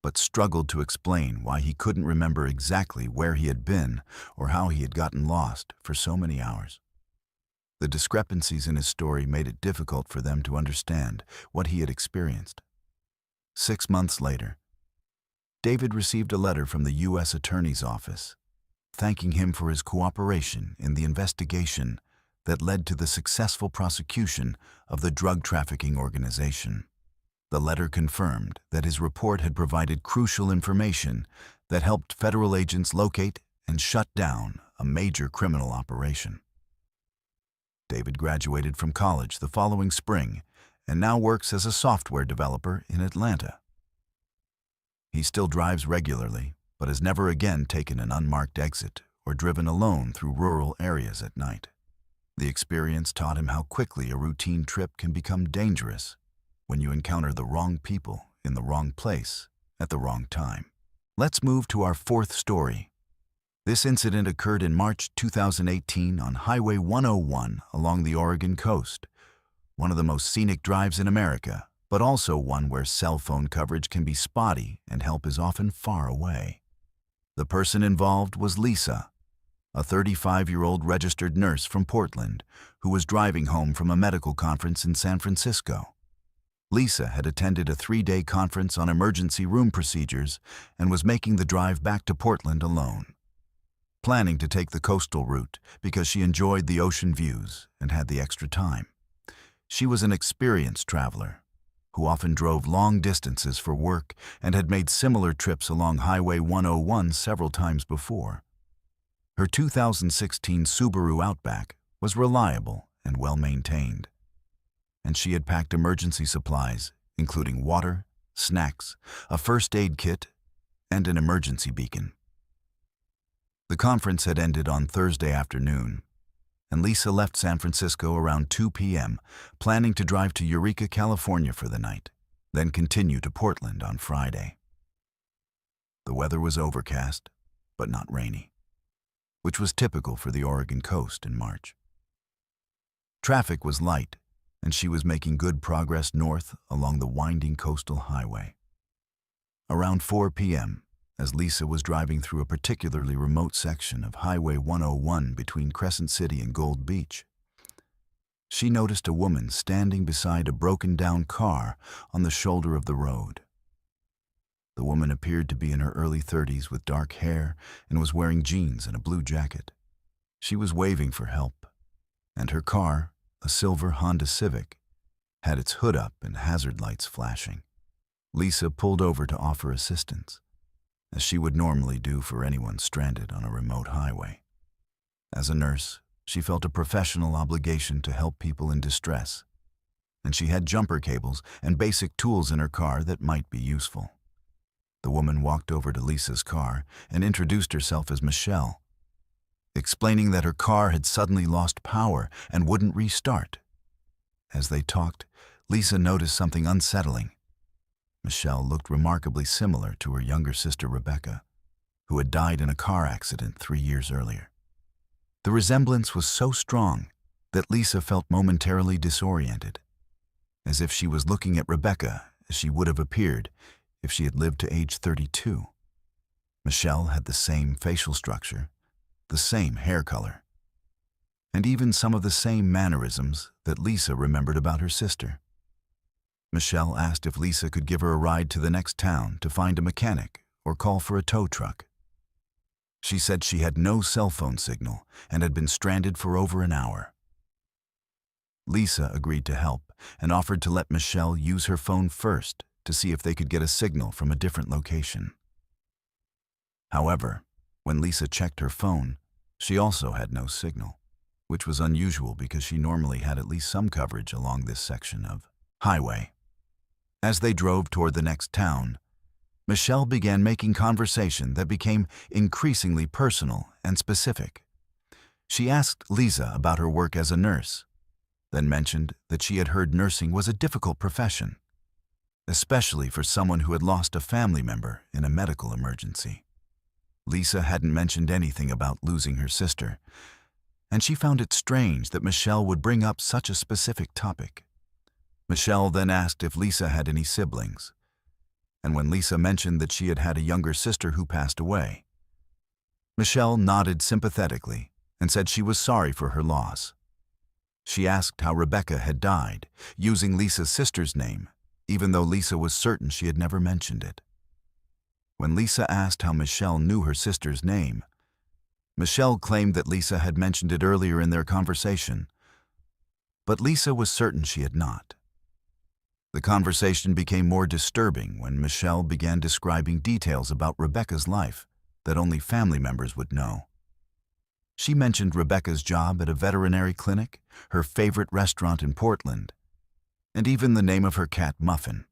but struggled to explain why he couldn't remember exactly where he had been or how he had gotten lost for so many hours. The discrepancies in his story made it difficult for them to understand what he had experienced. 6 months later, David received a letter from the U.S. Attorney's Office, thanking him for his cooperation in the investigation that led to the successful prosecution of the drug trafficking organization. The letter confirmed that his report had provided crucial information that helped federal agents locate and shut down a major criminal operation. David graduated from college the following spring and now works as a software developer in Atlanta. He still drives regularly, but has never again taken an unmarked exit or driven alone through rural areas at night. The experience taught him how quickly a routine trip can become dangerous when you encounter the wrong people in the wrong place at the wrong time. Let's move to our fourth story. This incident occurred in March 2018 on Highway 101 along the Oregon coast, one of the most scenic drives in America, but also one where cell phone coverage can be spotty and help is often far away. The person involved was Lisa, a 35-year-old registered nurse from Portland who was driving home from a medical conference in San Francisco. Lisa had attended a 3-day conference on emergency room procedures and was making the drive back to Portland alone, planning to take the coastal route because she enjoyed the ocean views and had the extra time. She was an experienced traveler who often drove long distances for work and had made similar trips along Highway 101 several times before. Her 2016 Subaru Outback was reliable and well-maintained, and she had packed emergency supplies, including water, snacks, a first aid kit, and an emergency beacon. The conference had ended on Thursday afternoon, and Lisa left San Francisco around 2 p.m., planning to drive to Eureka, California for the night, then continue to Portland on Friday. The weather was overcast, but not rainy, which was typical for the Oregon coast in March. Traffic was light, and she was making good progress north along the winding coastal highway. Around 4 p.m., as Lisa was driving through a particularly remote section of Highway 101 between Crescent City and Gold Beach, she noticed a woman standing beside a broken-down car on the shoulder of the road. The woman appeared to be in her early 30s with dark hair and was wearing jeans and a blue jacket. She was waving for help, and her car, a silver Honda Civic, had its hood up and hazard lights flashing. Lisa pulled over to offer assistance, as she would normally do for anyone stranded on a remote highway. As a nurse, she felt a professional obligation to help people in distress, and she had jumper cables and basic tools in her car that might be useful. The woman walked over to Lisa's car and introduced herself as Michelle, explaining that her car had suddenly lost power and wouldn't restart. As they talked, Lisa noticed something unsettling. Michelle looked remarkably similar to her younger sister Rebecca, who had died in a car accident 3 years earlier. The resemblance was so strong that Lisa felt momentarily disoriented, as if she was looking at Rebecca as she would have appeared if she had lived to age 32. Michelle had the same facial structure, the same hair color, and even some of the same mannerisms that Lisa remembered about her sister. Michelle asked if Lisa could give her a ride to the next town to find a mechanic or call for a tow truck. She said she had no cell phone signal and had been stranded for over an hour. Lisa agreed to help and offered to let Michelle use her phone first to see if they could get a signal from a different location. However, when Lisa checked her phone, she also had no signal, which was unusual because she normally had at least some coverage along this section of highway. As they drove toward the next town, Michelle began making conversation that became increasingly personal and specific. She asked Lisa about her work as a nurse, then mentioned that she had heard nursing was a difficult profession, especially for someone who had lost a family member in a medical emergency. Lisa hadn't mentioned anything about losing her sister, and she found it strange that Michelle would bring up such a specific topic. Michelle then asked if Lisa had any siblings, and when Lisa mentioned that she had had a younger sister who passed away, Michelle nodded sympathetically and said she was sorry for her loss. She asked how Rebecca had died, using Lisa's sister's name, even though Lisa was certain she had never mentioned it. When Lisa asked how Michelle knew her sister's name, Michelle claimed that Lisa had mentioned it earlier in their conversation, but Lisa was certain she had not. The conversation became more disturbing when Michelle began describing details about Rebecca's life that only family members would know. She mentioned Rebecca's job at a veterinary clinic, her favorite restaurant in Portland, and even the name of her cat, Muffin.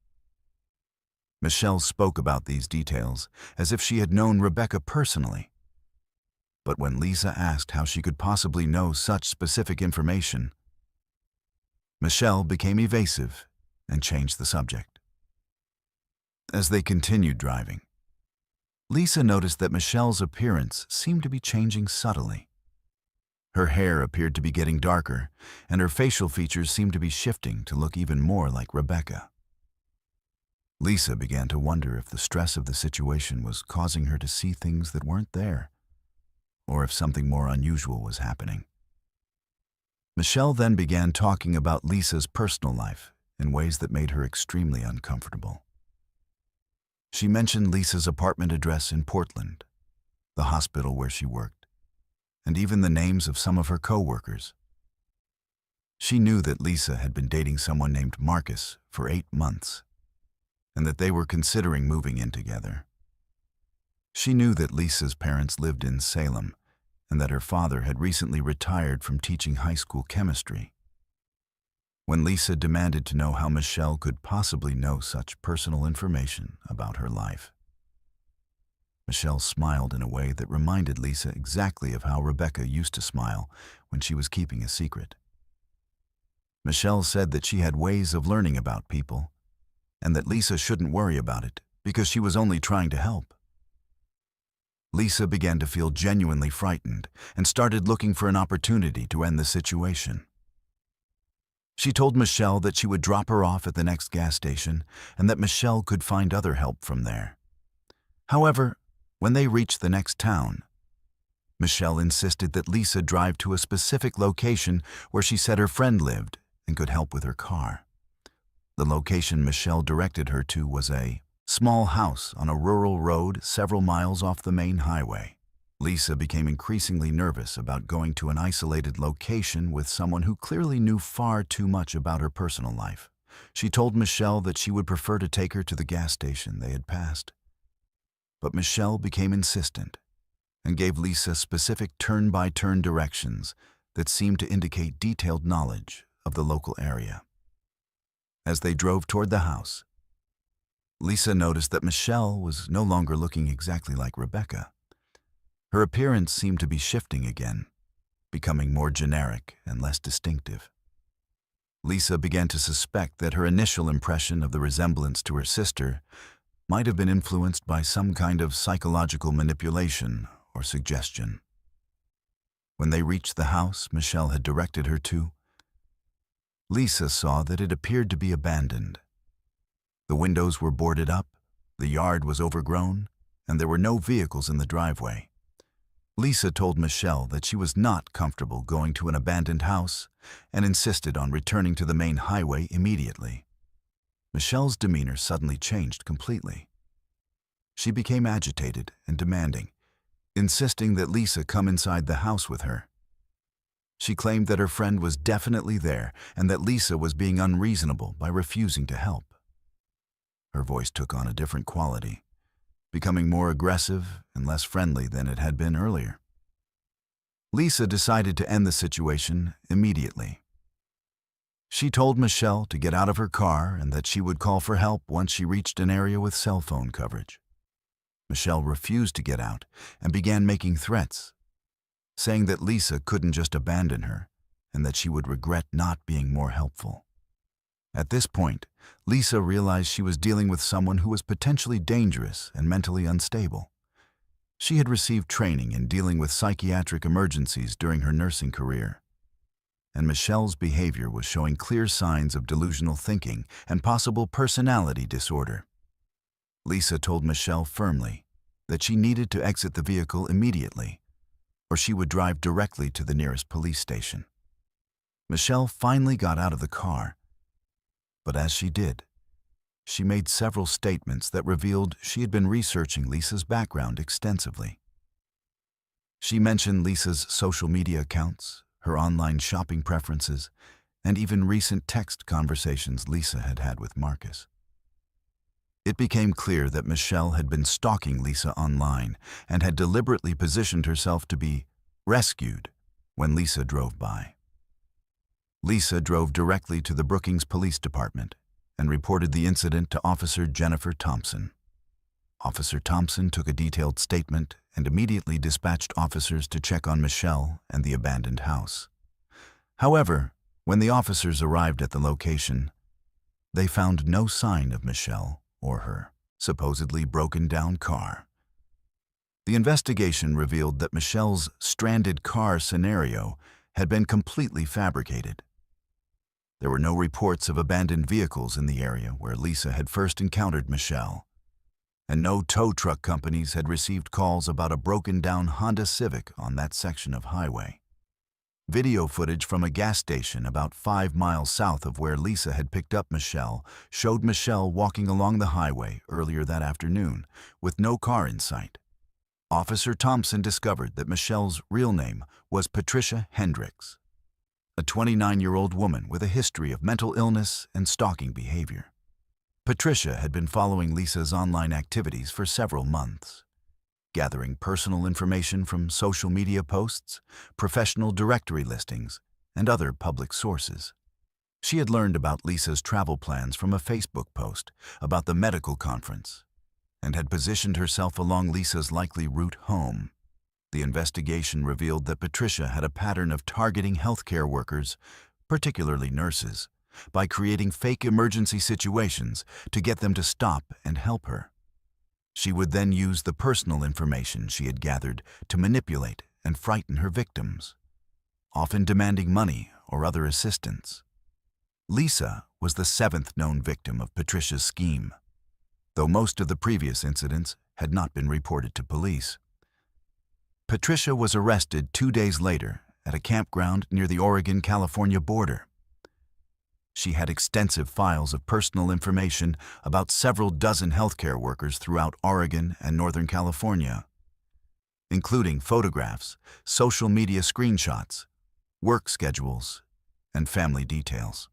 Michelle spoke about these details as if she had known Rebecca personally. But when Lisa asked how she could possibly know such specific information, Michelle became evasive and changed the subject. As they continued driving, Lisa noticed that Michelle's appearance seemed to be changing subtly. Her hair appeared to be getting darker, and her facial features seemed to be shifting to look even more like Rebecca. Lisa began to wonder if the stress of the situation was causing her to see things that weren't there, or if something more unusual was happening. Michelle then began talking about Lisa's personal life in ways that made her extremely uncomfortable. She mentioned Lisa's apartment address in Portland, the hospital where she worked, and even the names of some of her co-workers. She knew that Lisa had been dating someone named Marcus for 8 months, and that they were considering moving in together. She knew that Lisa's parents lived in Salem, and that her father had recently retired from teaching high school chemistry. When Lisa demanded to know how Michelle could possibly know such personal information about her life, Michelle smiled in a way that reminded Lisa exactly of how Rebecca used to smile when she was keeping a secret. Michelle said that she had ways of learning about people, and that Lisa shouldn't worry about it because she was only trying to help. Lisa began to feel genuinely frightened and started looking for an opportunity to end the situation. She told Michelle that she would drop her off at the next gas station and that Michelle could find other help from there. However, when they reached the next town, Michelle insisted that Lisa drive to a specific location where she said her friend lived and could help with her car. The location Michelle directed her to was a small house on a rural road several miles off the main highway. Lisa became increasingly nervous about going to an isolated location with someone who clearly knew far too much about her personal life. She told Michelle that she would prefer to take her to the gas station they had passed. But Michelle became insistent and gave Lisa specific turn-by-turn directions that seemed to indicate detailed knowledge of the local area. As they drove toward the house, Lisa noticed that Michelle was no longer looking exactly like Rebecca. Her appearance seemed to be shifting again, becoming more generic and less distinctive. Lisa began to suspect that her initial impression of the resemblance to her sister might have been influenced by some kind of psychological manipulation or suggestion. When they reached the house Michelle had directed her to, Lisa saw that it appeared to be abandoned. The windows were boarded up, the yard was overgrown, and there were no vehicles in the driveway. Lisa told Michelle that she was not comfortable going to an abandoned house and insisted on returning to the main highway immediately. Michelle's demeanor suddenly changed completely. She became agitated and demanding, insisting that Lisa come inside the house with her. She claimed that her friend was definitely there and that Lisa was being unreasonable by refusing to help. Her voice took on a different quality, becoming more aggressive and less friendly than it had been earlier. Lisa decided to end the situation immediately. She told Michelle to get out of her car and that she would call for help once she reached an area with cell phone coverage. Michelle refused to get out and began making threats, saying that Lisa couldn't just abandon her and that she would regret not being more helpful. At this point, Lisa realized she was dealing with someone who was potentially dangerous and mentally unstable. She had received training in dealing with psychiatric emergencies during her nursing career, and Michelle's behavior was showing clear signs of delusional thinking and possible personality disorder. Lisa told Michelle firmly that she needed to exit the vehicle immediately, or she would drive directly to the nearest police station. Michelle finally got out of the car, but as she did, she made several statements that revealed she had been researching Lisa's background extensively. She mentioned Lisa's social media accounts, her online shopping preferences, and even recent text conversations Lisa had had with Marcus. It became clear that Michelle had been stalking Lisa online and had deliberately positioned herself to be rescued when Lisa drove by. Lisa drove directly to the Brookings Police Department and reported the incident to Officer Jennifer Thompson. Officer Thompson took a detailed statement and immediately dispatched officers to check on Michelle and the abandoned house. However, when the officers arrived at the location, they found no sign of Michelle or her supposedly broken-down car. The investigation revealed that Michelle's stranded car scenario had been completely fabricated. There were no reports of abandoned vehicles in the area where Lisa had first encountered Michelle, and no tow truck companies had received calls about a broken-down Honda Civic on that section of highway. Video footage from a gas station about 5 miles south of where Lisa had picked up Michelle showed Michelle walking along the highway earlier that afternoon, with no car in sight. Officer Thompson discovered that Michelle's real name was Patricia Hendricks, a 29-year-old woman with a history of mental illness and stalking behavior. Patricia had been following Lisa's online activities for several months, gathering personal information from social media posts, professional directory listings, and other public sources. She had learned about Lisa's travel plans from a Facebook post about the medical conference and had positioned herself along Lisa's likely route home. The investigation revealed that Patricia had a pattern of targeting healthcare workers, particularly nurses, by creating fake emergency situations to get them to stop and help her. She would then use the personal information she had gathered to manipulate and frighten her victims, often demanding money or other assistance. Lisa was the 7th known victim of Patricia's scheme, though most of the previous incidents had not been reported to police. Patricia was arrested 2 days later at a campground near the Oregon-California border. She had extensive files of personal information about several dozen healthcare workers throughout Oregon and Northern California, including photographs, social media screenshots, work schedules, and family details.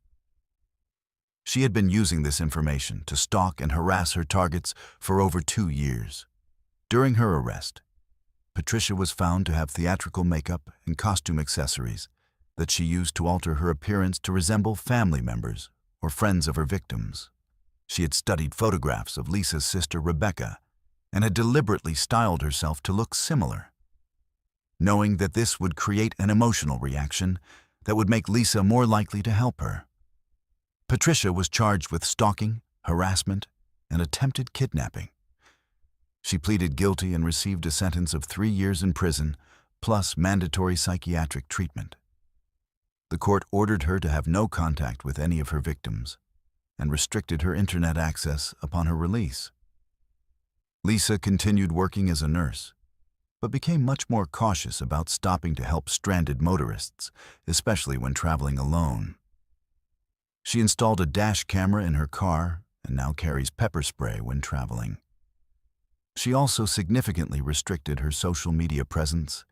She had been using this information to stalk and harass her targets for over 2 years. During her arrest, Patricia was found to have theatrical makeup and costume accessories that she used to alter her appearance to resemble family members or friends of her victims. She had studied photographs of Lisa's sister Rebecca and had deliberately styled herself to look similar, knowing that this would create an emotional reaction that would make Lisa more likely to help her. Patricia was charged with stalking, harassment, and attempted kidnapping. She pleaded guilty and received a sentence of 3 years in prison, plus mandatory psychiatric treatment. The court ordered her to have no contact with any of her victims and restricted her internet access upon her release. Lisa continued working as a nurse, but became much more cautious about stopping to help stranded motorists, especially when traveling alone. She installed a dash camera in her car and now carries pepper spray when traveling. She also significantly restricted her social media presence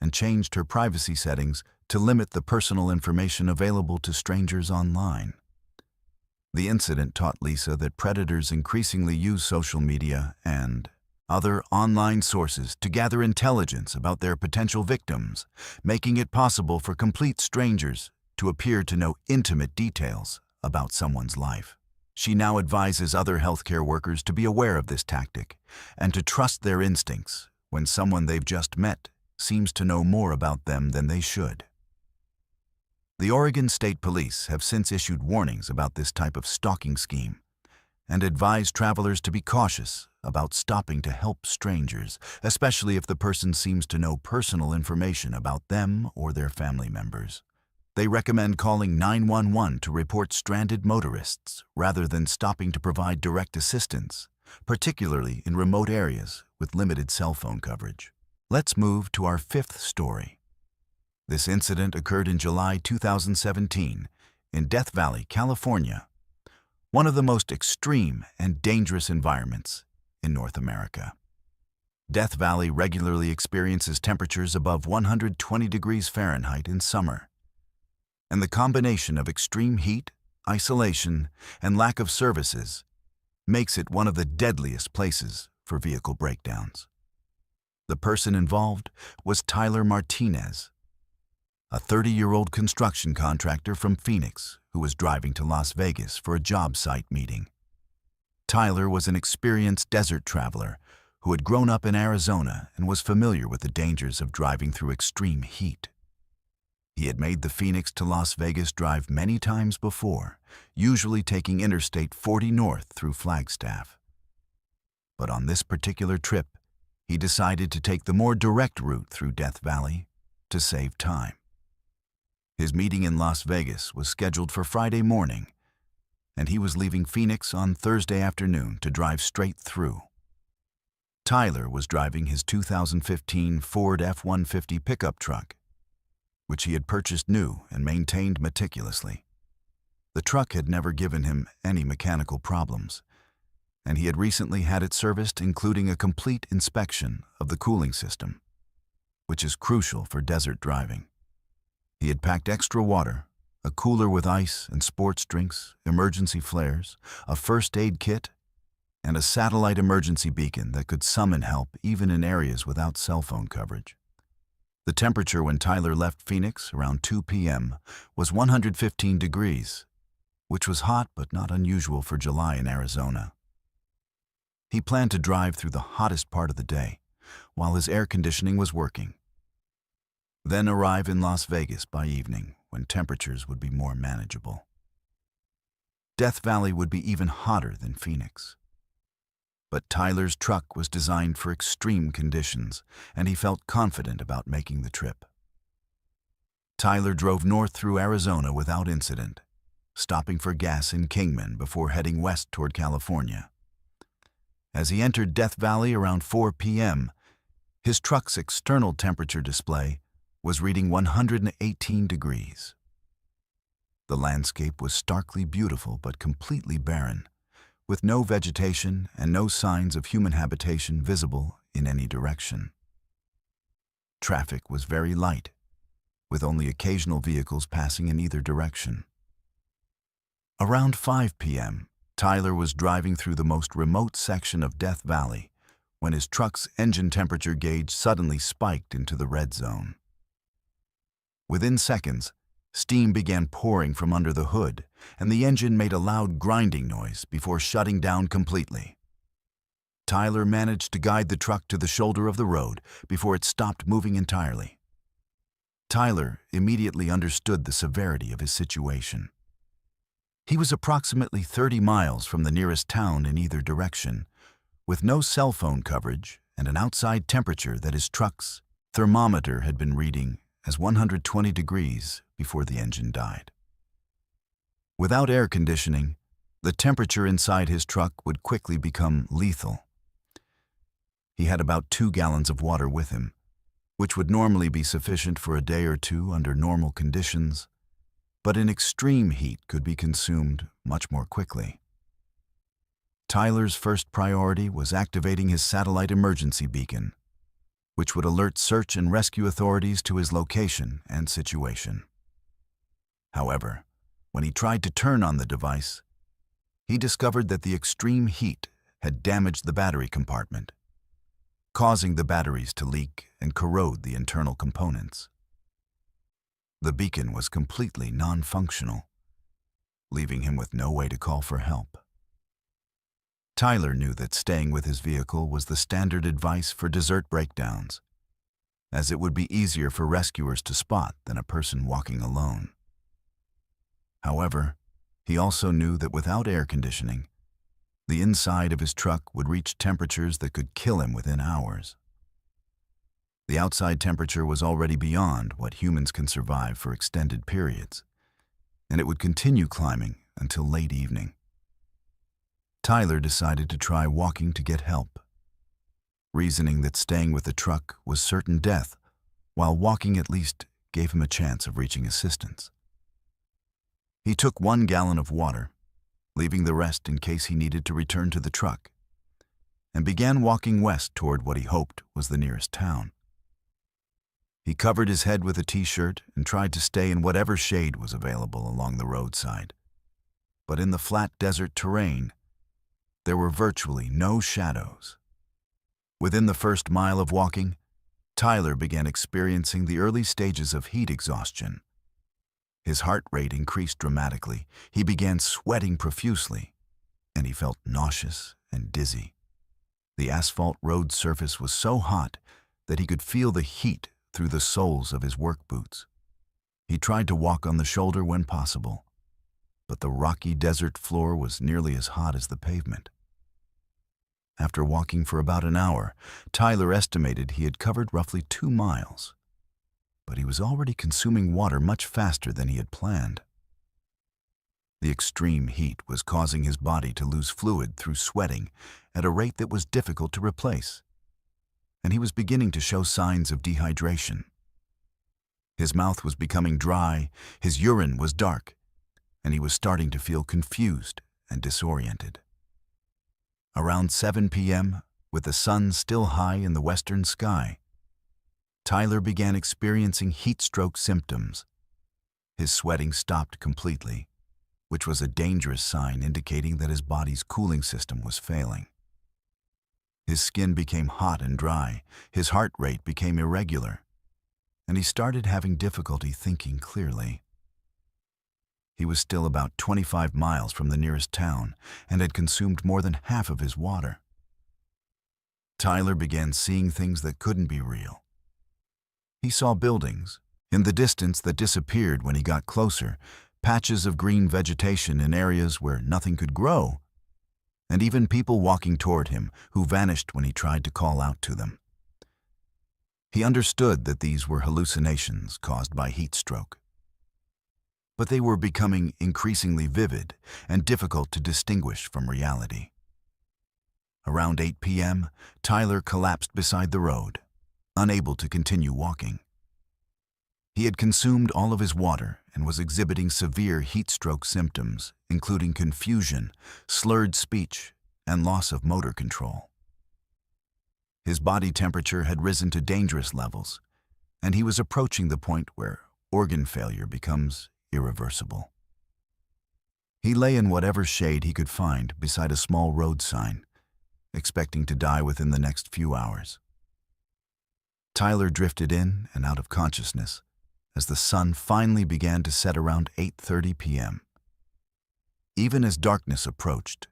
and changed her privacy settings to limit the personal information available to strangers online. The incident taught Lisa that predators increasingly use social media and other online sources to gather intelligence about their potential victims, making it possible for complete strangers to appear to know intimate details about someone's life. She now advises other healthcare workers to be aware of this tactic and to trust their instincts when someone they've just met seems to know more about them than they should. The Oregon State Police have since issued warnings about this type of stalking scheme and advise travelers to be cautious about stopping to help strangers, especially if the person seems to know personal information about them or their family members. They recommend calling 911 to report stranded motorists rather than stopping to provide direct assistance, particularly in remote areas with limited cell phone coverage. Let's move to our 5th story. This incident occurred in July 2017 in Death Valley, California, one of the most extreme and dangerous environments in North America. Death Valley regularly experiences temperatures above 120 degrees Fahrenheit in summer, and the combination of extreme heat, isolation, and lack of services makes it one of the deadliest places for vehicle breakdowns. The person involved was Tyler Martinez, a 30-year-old construction contractor from Phoenix who was driving to Las Vegas for a job site meeting. Tyler was an experienced desert traveler who had grown up in Arizona and was familiar with the dangers of driving through extreme heat. He had made the Phoenix to Las Vegas drive many times before, usually taking Interstate 40 north through Flagstaff. But on this particular trip, he decided to take the more direct route through Death Valley to save time. His meeting in Las Vegas was scheduled for Friday morning, and he was leaving Phoenix on Thursday afternoon to drive straight through. Tyler was driving his 2015 Ford F-150 pickup truck, which he had purchased new and maintained meticulously. The truck had never given him any mechanical problems, and he had recently had it serviced, including a complete inspection of the cooling system, which is crucial for desert driving. He had packed extra water, a cooler with ice and sports drinks, emergency flares, a first aid kit, and a satellite emergency beacon that could summon help even in areas without cell phone coverage. The temperature when Tyler left Phoenix around 2 p.m. was 115 degrees, which was hot but not unusual for July in Arizona. He planned to drive through the hottest part of the day, while his air conditioning was working, then arrive in Las Vegas by evening when temperatures would be more manageable. Death Valley would be even hotter than Phoenix. But Tyler's truck was designed for extreme conditions, and he felt confident about making the trip. Tyler drove north through Arizona without incident, stopping for gas in Kingman before heading west toward California. As he entered Death Valley around 4 p.m., his truck's external temperature display was reading 118 degrees. The landscape was starkly beautiful but completely barren, with no vegetation and no signs of human habitation visible in any direction. Traffic was very light, with only occasional vehicles passing in either direction. Around 5 p.m., Tyler was driving through the most remote section of Death Valley when his truck's engine temperature gauge suddenly spiked into the red zone. Within seconds, steam began pouring from under the hood, and the engine made a loud grinding noise before shutting down completely. Tyler managed to guide the truck to the shoulder of the road before it stopped moving entirely. Tyler immediately understood the severity of his situation. He was approximately 30 miles from the nearest town in either direction, with no cell phone coverage and an outside temperature that his truck's thermometer had been reading as 120 degrees before the engine died. Without air conditioning, the temperature inside his truck would quickly become lethal. He had about 2 gallons of water with him, which would normally be sufficient for a day or two under normal conditions, but in extreme heat could be consumed much more quickly. Tyler's first priority was activating his satellite emergency beacon, which would alert search and rescue authorities to his location and situation. However, when he tried to turn on the device, he discovered that the extreme heat had damaged the battery compartment, causing the batteries to leak and corrode the internal components. The beacon was completely non-functional, leaving him with no way to call for help. Tyler knew that staying with his vehicle was the standard advice for desert breakdowns, as it would be easier for rescuers to spot than a person walking alone. However, he also knew that without air conditioning, the inside of his truck would reach temperatures that could kill him within hours. The outside temperature was already beyond what humans can survive for extended periods, and it would continue climbing until late evening. Tyler decided to try walking to get help, reasoning that staying with the truck was certain death, while walking at least gave him a chance of reaching assistance. He took 1 gallon of water, leaving the rest in case he needed to return to the truck, and began walking west toward what he hoped was the nearest town. He covered his head with a t-shirt and tried to stay in whatever shade was available along the roadside. But in the flat desert terrain, there were virtually no shadows. Within the first mile of walking, Tyler began experiencing the early stages of heat exhaustion. His heart rate increased dramatically, he began sweating profusely, and he felt nauseous and dizzy. The asphalt road surface was so hot that he could feel the heat through the soles of his work boots. He tried to walk on the shoulder when possible, but the rocky desert floor was nearly as hot as the pavement. After walking for about an hour, Tyler estimated he had covered roughly 2 miles, but he was already consuming water much faster than he had planned. The extreme heat was causing his body to lose fluid through sweating at a rate that was difficult to replace, and he was beginning to show signs of dehydration. His mouth was becoming dry, his urine was dark, and he was starting to feel confused and disoriented. Around 7 p.m., with the sun still high in the western sky, Tyler began experiencing heat stroke symptoms. His sweating stopped completely, which was a dangerous sign indicating that his body's cooling system was failing. His skin became hot and dry, his heart rate became irregular, and he started having difficulty thinking clearly. He was still about 25 miles from the nearest town and had consumed more than half of his water. Tyler began seeing things that couldn't be real. He saw buildings in the distance that disappeared when he got closer, patches of green vegetation in areas where nothing could grow, and even people walking toward him who vanished when he tried to call out to them. He understood that these were hallucinations caused by heat stroke, but they were becoming increasingly vivid and difficult to distinguish from reality. Around 8 p.m., Tyler collapsed beside the road, unable to continue walking. He had consumed all of his water and was exhibiting severe heat stroke symptoms, including confusion, slurred speech, and loss of motor control. His body temperature had risen to dangerous levels, and he was approaching the point where organ failure becomes irreversible. He lay in whatever shade he could find beside a small road sign, expecting to die within the next few hours. Tyler drifted in and out of consciousness as the sun finally began to set around 8:30 p.m. Even as darkness approached,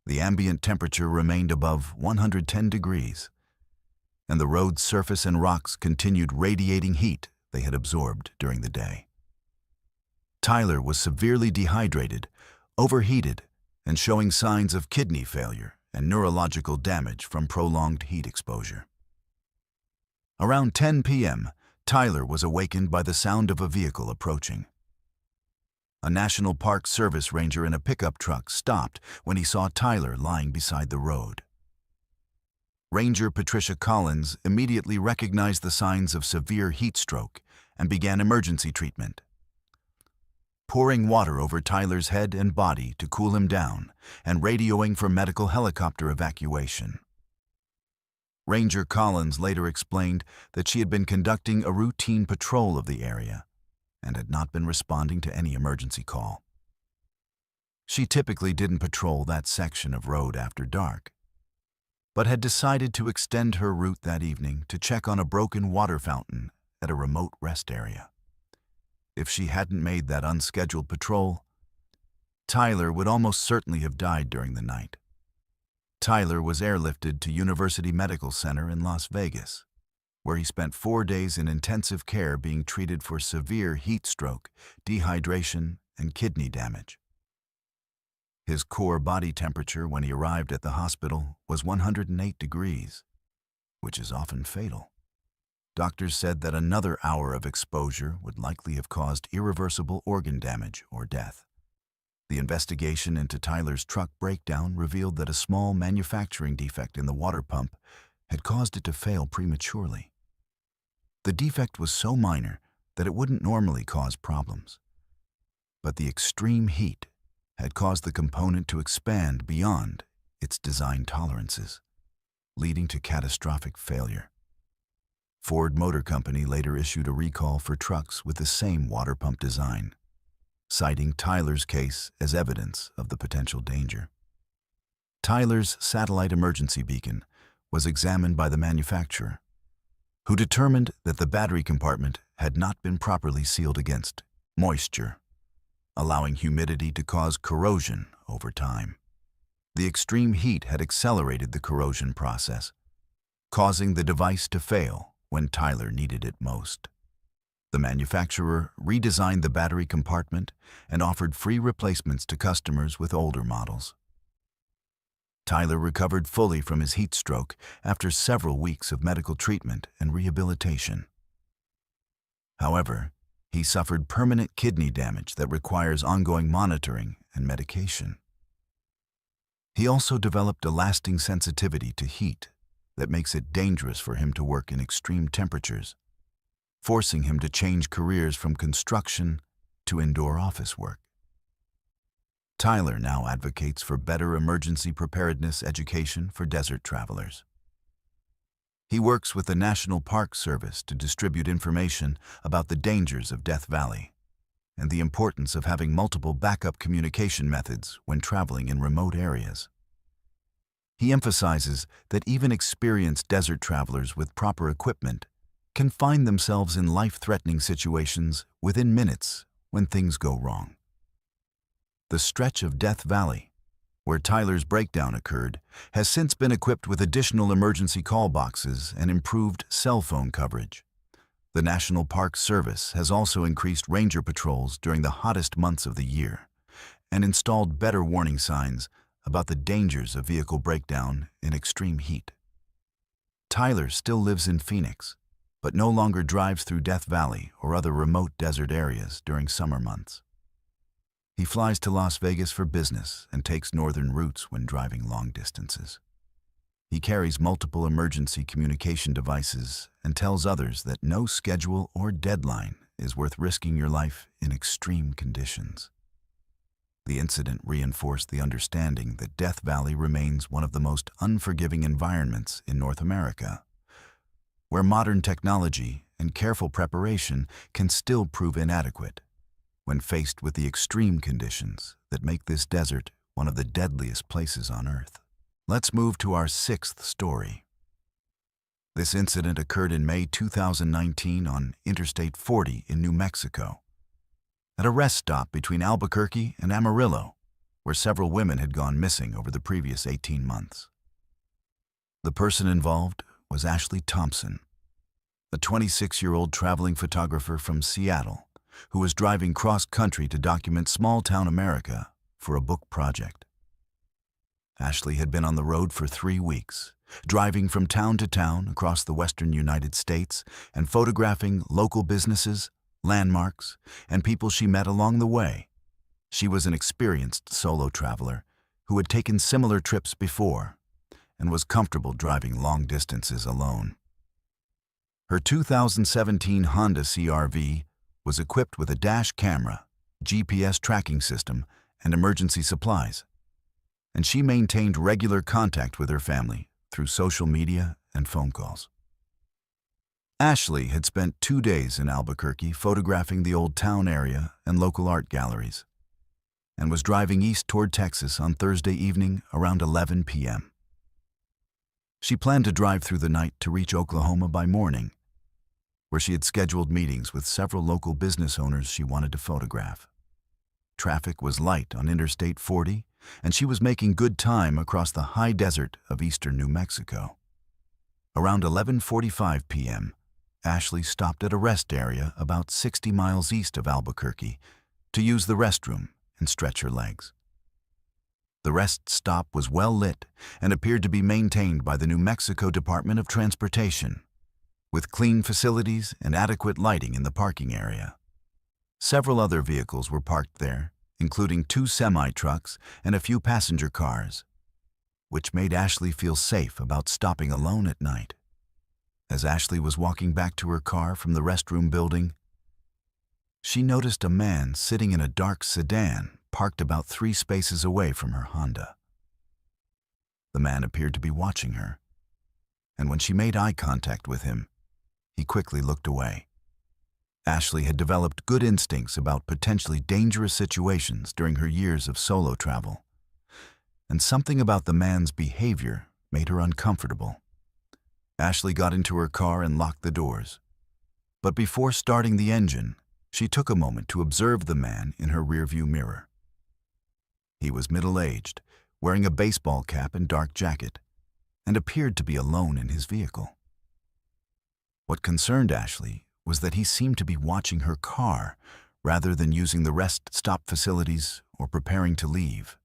the ambient temperature remained above 110 degrees, and the road's surface and rocks continued radiating heat they had absorbed during the day. Tyler was severely dehydrated, overheated, and showing signs of kidney failure and neurological damage from prolonged heat exposure. Around 10 p.m., Tyler was awakened by the sound of a vehicle approaching. A National Park Service ranger in a pickup truck stopped when he saw Tyler lying beside the road. Ranger Patricia Collins immediately recognized the signs of severe heat stroke and began emergency treatment. Pouring water over Tyler's head and body to cool him down and radioing for medical helicopter evacuation. Ranger Collins later explained that she had been conducting a routine patrol of the area and had not been responding to any emergency call. She typically didn't patrol that section of road after dark, but had decided to extend her route that evening to check on a broken water fountain at a remote rest area. If she hadn't made that unscheduled patrol, Tyler would almost certainly have died during the night. Tyler was airlifted to University Medical Center in Las Vegas, where he spent 4 days in intensive care being treated for severe heat stroke, dehydration, and kidney damage. His core body temperature when he arrived at the hospital was 108 degrees, which is often fatal. Doctors said that another hour of exposure would likely have caused irreversible organ damage or death. The investigation into Tyler's truck breakdown revealed that a small manufacturing defect in the water pump had caused it to fail prematurely. The defect was so minor that it wouldn't normally cause problems. But the extreme heat had caused the component to expand beyond its design tolerances, leading to catastrophic failure. Ford Motor Company later issued a recall for trucks with the same water pump design, citing Tyler's case as evidence of the potential danger. Tyler's satellite emergency beacon was examined by the manufacturer, who determined that the battery compartment had not been properly sealed against moisture, allowing humidity to cause corrosion over time. The extreme heat had accelerated the corrosion process, causing the device to fail when Tyler needed it most. The manufacturer redesigned the battery compartment and offered free replacements to customers with older models. Tyler recovered fully from his heat stroke after several weeks of medical treatment and rehabilitation. However, he suffered permanent kidney damage that requires ongoing monitoring and medication. He also developed a lasting sensitivity to heat that makes it dangerous for him to work in extreme temperatures, forcing him to change careers from construction to indoor office work. Tyler now advocates for better emergency preparedness education for desert travelers. He works with the National Park Service to distribute information about the dangers of Death Valley and the importance of having multiple backup communication methods when traveling in remote areas. He emphasizes that even experienced desert travelers with proper equipment can find themselves in life-threatening situations within minutes when things go wrong. The stretch of Death Valley, where Tyler's breakdown occurred, has since been equipped with additional emergency call boxes and improved cell phone coverage. The National Park Service has also increased ranger patrols during the hottest months of the year and installed better warning signs about the dangers of vehicle breakdown in extreme heat. Tyler still lives in Phoenix, but no longer drives through Death Valley or other remote desert areas during summer months. He flies to Las Vegas for business and takes northern routes when driving long distances. He carries multiple emergency communication devices and tells others that no schedule or deadline is worth risking your life in extreme conditions. The incident reinforced the understanding that Death Valley remains one of the most unforgiving environments in North America, where modern technology and careful preparation can still prove inadequate when faced with the extreme conditions that make this desert one of the deadliest places on Earth. Let's move to our sixth story. This incident occurred in May 2019 on Interstate 40 in New Mexico, at a rest stop between Albuquerque and Amarillo, where several women had gone missing over the previous 18 months. The person involved was Ashley Thompson, a 26-year-old traveling photographer from Seattle who was driving cross-country to document small-town America for a book project. Ashley had been on the road for 3 weeks, driving from town to town across the western United States and photographing local businesses, landmarks, and people she met along the way. She was an experienced solo traveler who had taken similar trips before and was comfortable driving long distances alone. Her 2017 Honda CR-V was equipped with a dash camera, GPS tracking system, and emergency supplies, and she maintained regular contact with her family through social media and phone calls. Ashley had spent 2 days in Albuquerque photographing the old town area and local art galleries, and was driving east toward Texas on Thursday evening around 11 p.m. She planned to drive through the night to reach Oklahoma by morning, where she had scheduled meetings with several local business owners she wanted to photograph. Traffic was light on Interstate 40, and she was making good time across the high desert of eastern New Mexico. Around 11:45 p.m., Ashley stopped at a rest area about 60 miles east of Albuquerque to use the restroom and stretch her legs. The rest stop was well lit and appeared to be maintained by the New Mexico Department of Transportation, with clean facilities and adequate lighting in the parking area. Several other vehicles were parked there, including 2 semi-trucks and a few passenger cars, which made Ashley feel safe about stopping alone at night. As Ashley was walking back to her car from the restroom building, she noticed a man sitting in a dark sedan parked about 3 spaces away from her Honda. The man appeared to be watching her, and when she made eye contact with him, he quickly looked away. Ashley had developed good instincts about potentially dangerous situations during her years of solo travel, and something about the man's behavior made her uncomfortable. Ashley got into her car and locked the doors, but before starting the engine, she took a moment to observe the man in her rearview mirror. He was middle-aged, wearing a baseball cap and dark jacket, and appeared to be alone in his vehicle. What concerned Ashley was that he seemed to be watching her car rather than using the rest stop facilities or preparing to leave.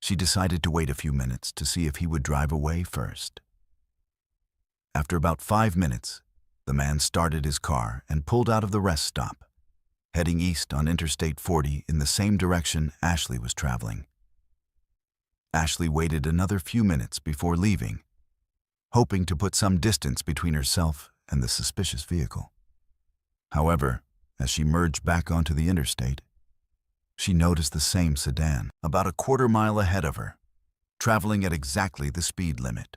She decided to wait a few minutes to see if he would drive away first. After about 5 minutes, the man started his car and pulled out of the rest stop, heading east on Interstate 40 in the same direction Ashley was traveling. Ashley waited another few minutes before leaving, hoping to put some distance between herself and the suspicious vehicle. However, as she merged back onto the interstate, she noticed the same sedan about a quarter-mile ahead of her, traveling at exactly the speed limit.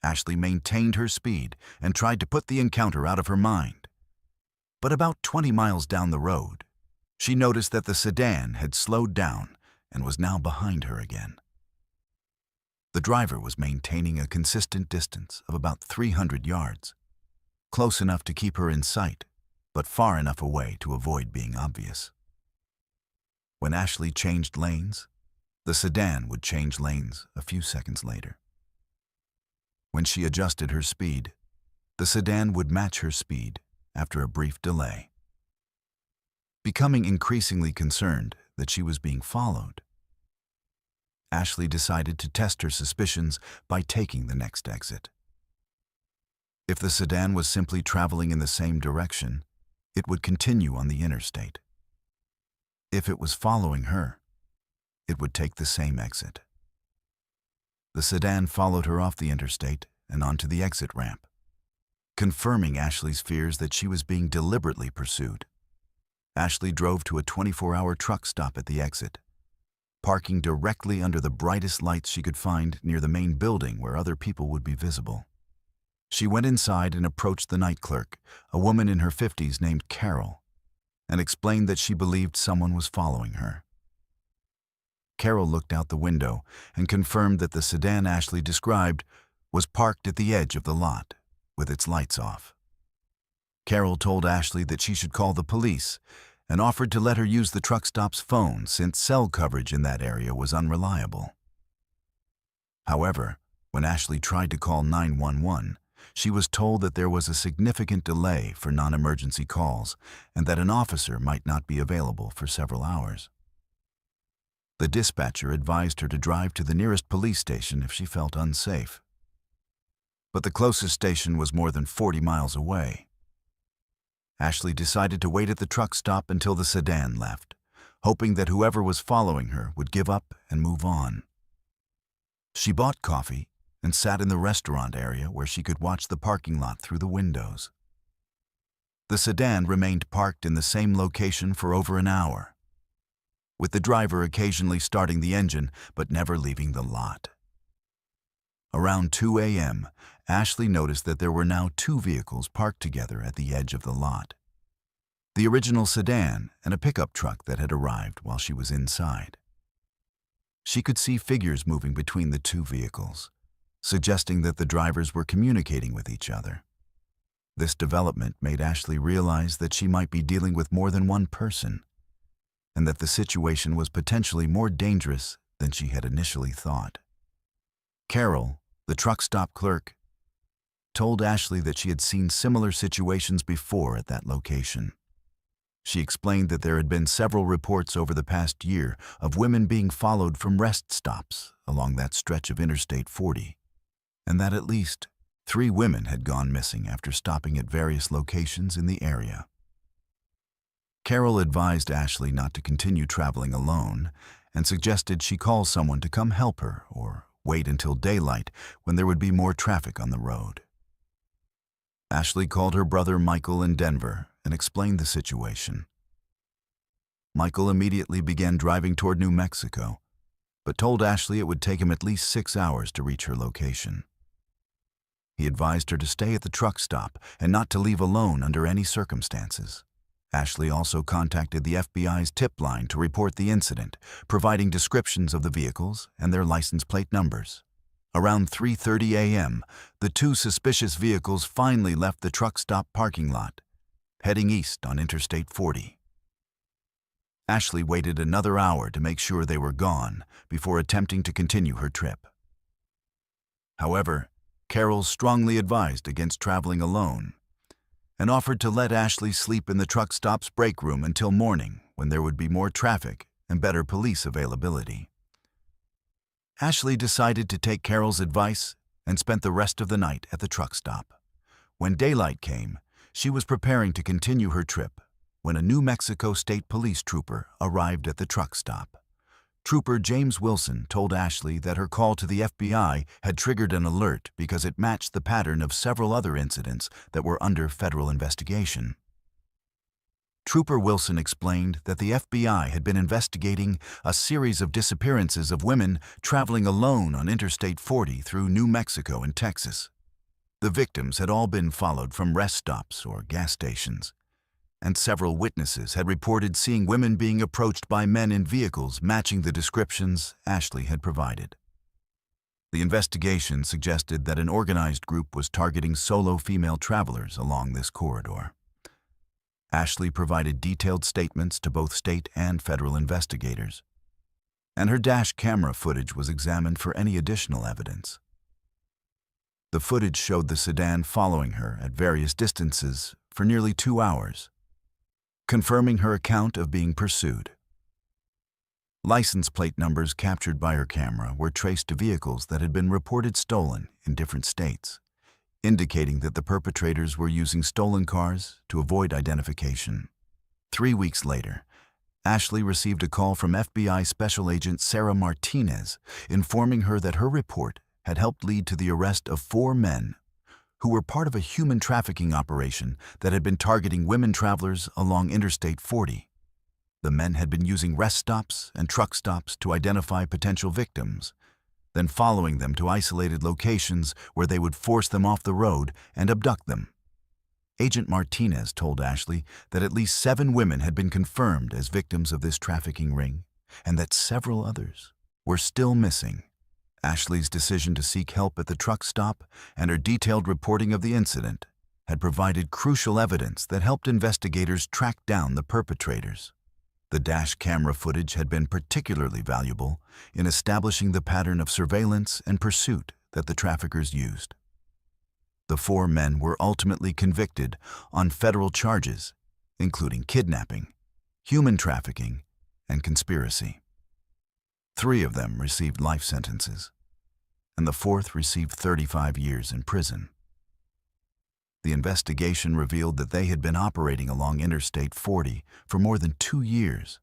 Ashley maintained her speed and tried to put the encounter out of her mind. But about 20 miles down the road, she noticed that the sedan had slowed down and was now behind her again. The driver was maintaining a consistent distance of about 300 yards, close enough to keep her in sight, but far enough away to avoid being obvious. When Ashley changed lanes, the sedan would change lanes a few seconds later. When she adjusted her speed, the sedan would match her speed after a brief delay. Becoming increasingly concerned that she was being followed, Ashley decided to test her suspicions by taking the next exit. If the sedan was simply traveling in the same direction, it would continue on the interstate. If it was following her, it would take the same exit. The sedan followed her off the interstate and onto the exit ramp, confirming Ashley's fears that she was being deliberately pursued. Ashley drove to a 24-hour truck stop at the exit, parking directly under the brightest lights she could find near the main building where other people would be visible. She went inside and approached the night clerk, a woman in her 50s named Carol, and explained that she believed someone was following her. Carol looked out the window and confirmed that the sedan Ashley described was parked at the edge of the lot, with its lights off. Carol told Ashley that she should call the police and offered to let her use the truck stop's phone since cell coverage in that area was unreliable. However, when Ashley tried to call 911, she was told that there was a significant delay for non-emergency calls and that an officer might not be available for several hours. The dispatcher advised her to drive to the nearest police station if she felt unsafe. But the closest station was more than 40 miles away. Ashley decided to wait at the truck stop until the sedan left, hoping that whoever was following her would give up and move on. She bought coffee and sat in the restaurant area where she could watch the parking lot through the windows. The sedan remained parked in the same location for over an hour, with the driver occasionally starting the engine but never leaving the lot. Around 2 a.m., Ashley noticed that there were now 2 vehicles parked together at the edge of the lot: the original sedan and a pickup truck that had arrived while she was inside. She could see figures moving between the 2 vehicles, suggesting that the drivers were communicating with each other. This development made Ashley realize that she might be dealing with more than one person, and that the situation was potentially more dangerous than she had initially thought. Carol, the truck stop clerk, told Ashley that she had seen similar situations before at that location. She explained that there had been several reports over the past year of women being followed from rest stops along that stretch of Interstate 40, and that at least 3 women had gone missing after stopping at various locations in the area. Carol advised Ashley not to continue traveling alone and suggested she call someone to come help her or wait until daylight when there would be more traffic on the road. Ashley called her brother Michael in Denver and explained the situation. Michael immediately began driving toward New Mexico, but told Ashley it would take him at least 6 hours to reach her location. He advised her to stay at the truck stop and not to leave alone under any circumstances. Ashley also contacted the FBI's tip line to report the incident, providing descriptions of the vehicles and their license plate numbers. Around 3:30 a.m., the two suspicious vehicles finally left the truck stop parking lot, heading east on Interstate 40. Ashley waited another hour to make sure they were gone before attempting to continue her trip. However, Carol strongly advised against traveling alone and offered to let Ashley sleep in the truck stop's break room until morning, when there would be more traffic and better police availability. Ashley decided to take Carol's advice and spent the rest of the night at the truck stop. When daylight came, she was preparing to continue her trip when a New Mexico State Police trooper arrived at the truck stop. Trooper James Wilson told Ashley that her call to the FBI had triggered an alert because it matched the pattern of several other incidents that were under federal investigation. Trooper Wilson explained that the FBI had been investigating a series of disappearances of women traveling alone on Interstate 40 through New Mexico and Texas. The victims had all been followed from rest stops or gas stations, and several witnesses had reported seeing women being approached by men in vehicles matching the descriptions Ashley had provided. The investigation suggested that an organized group was targeting solo female travelers along this corridor. Ashley provided detailed statements to both state and federal investigators, and her dash camera footage was examined for any additional evidence. The footage showed the sedan following her at various distances for nearly 2 hours, confirming her account of being pursued. License plate numbers captured by her camera were traced to vehicles that had been reported stolen in different states, indicating that the perpetrators were using stolen cars to avoid identification. 3 weeks later, Ashley received a call from FBI Special Agent Sarah Martinez, informing her that her report had helped lead to the arrest of 4 men who were part of a human trafficking operation that had been targeting women travelers along Interstate 40. The men had been using rest stops and truck stops to identify potential victims, then following them to isolated locations where they would force them off the road and abduct them. Agent Martinez told Ashley that at least 7 women had been confirmed as victims of this trafficking ring, and that several others were still missing. Ashley's decision to seek help at the truck stop and her detailed reporting of the incident had provided crucial evidence that helped investigators track down the perpetrators. The dash camera footage had been particularly valuable in establishing the pattern of surveillance and pursuit that the traffickers used. The 4 men were ultimately convicted on federal charges, including kidnapping, human trafficking, and conspiracy. 3 of them received life sentences, and the 4th received 35 years in prison. The investigation revealed that they had been operating along Interstate 40 for more than 2 years,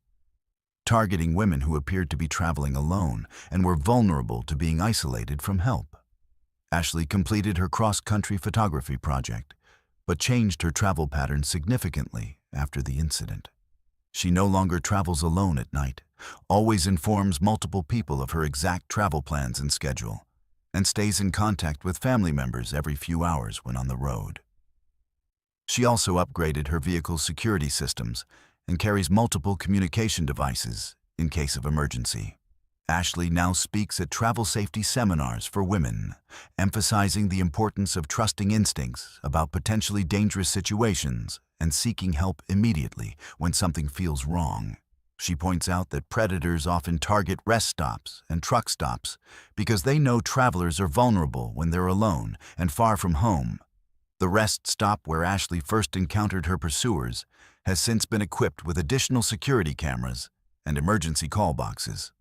targeting women who appeared to be traveling alone and were vulnerable to being isolated from help. Ashley completed her cross-country photography project, but changed her travel patterns significantly after the incident. She no longer travels alone at night, always informs multiple people of her exact travel plans and schedule, and stays in contact with family members every few hours when on the road. She also upgraded her vehicle's security systems and carries multiple communication devices in case of emergency. Ashley now speaks at travel safety seminars for women, emphasizing the importance of trusting instincts about potentially dangerous situations and seeking help immediately when something feels wrong. She points out that predators often target rest stops and truck stops because they know travelers are vulnerable when they're alone and far from home. The rest stop where Ashley first encountered her pursuers has since been equipped with additional security cameras and emergency call boxes.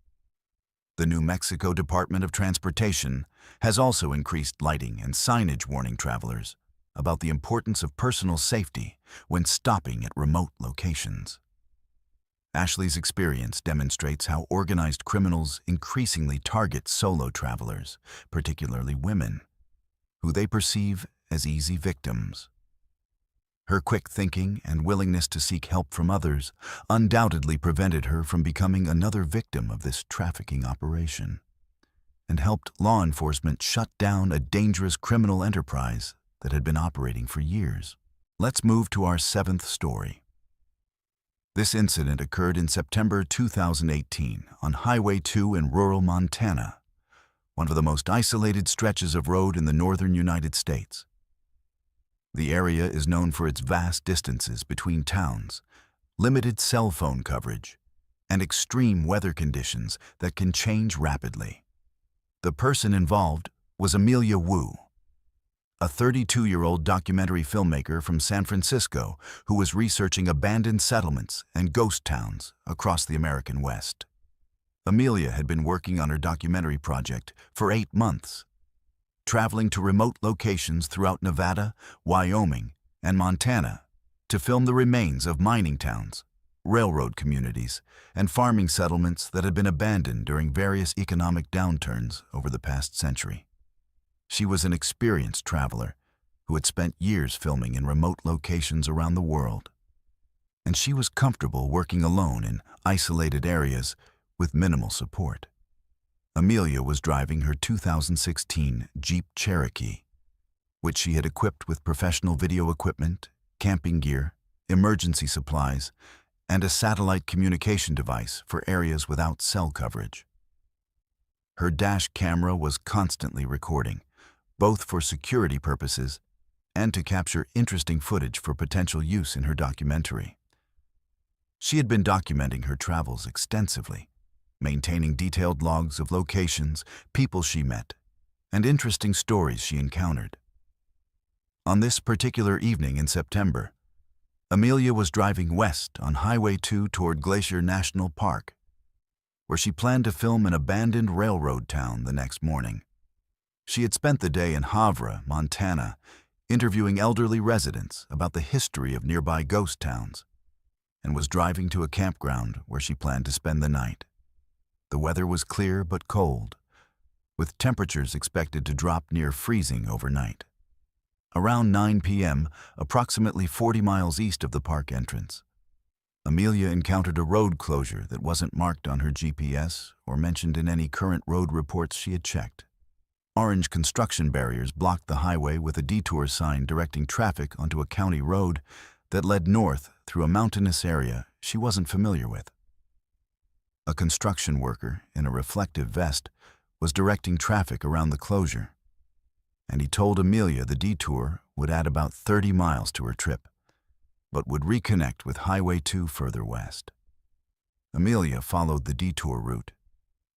The New Mexico Department of Transportation has also increased lighting and signage warning travelers about the importance of personal safety when stopping at remote locations. Ashley's experience demonstrates how organized criminals increasingly target solo travelers, particularly women, who they perceive as easy victims. Her quick thinking and willingness to seek help from others undoubtedly prevented her from becoming another victim of this trafficking operation, and helped law enforcement shut down a dangerous criminal enterprise that had been operating for years. Let's move to our seventh story. This incident occurred in September 2018 on Highway 2 in rural Montana, one of the most isolated stretches of road in the northern United States. The area is known for its vast distances between towns, limited cell phone coverage, and extreme weather conditions that can change rapidly. The person involved was Amelia Wu, a 32-year-old documentary filmmaker from San Francisco who was researching abandoned settlements and ghost towns across the American West. Amelia had been working on her documentary project for 8 months, traveling to remote locations throughout Nevada, Wyoming, and Montana to film the remains of mining towns, railroad communities, and farming settlements that had been abandoned during various economic downturns over the past century. She was an experienced traveler who had spent years filming in remote locations around the world, and she was comfortable working alone in isolated areas with minimal support. Amelia was driving her 2016 Jeep Cherokee, which she had equipped with professional video equipment, camping gear, emergency supplies, and a satellite communication device for areas without cell coverage. Her dash camera was constantly recording, both for security purposes and to capture interesting footage for potential use in her documentary. She had been documenting her travels extensively, maintaining detailed logs of locations, people she met, and interesting stories she encountered. On this particular evening in September, Amelia was driving west on Highway 2 toward Glacier National Park, where she planned to film an abandoned railroad town the next morning. She had spent the day in Havre, Montana, interviewing elderly residents about the history of nearby ghost towns, and was driving to a campground where she planned to spend the night. The weather was clear but cold, with temperatures expected to drop near freezing overnight. Around 9 p.m., approximately 40 miles east of the park entrance, Amelia encountered a road closure that wasn't marked on her GPS or mentioned in any current road reports she had checked. Orange construction barriers blocked the highway with a detour sign directing traffic onto a county road that led north through a mountainous area she wasn't familiar with. A construction worker in a reflective vest was directing traffic around the closure, and he told Amelia the detour would add about 30 miles to her trip, but would reconnect with Highway 2 further west. Amelia followed the detour route,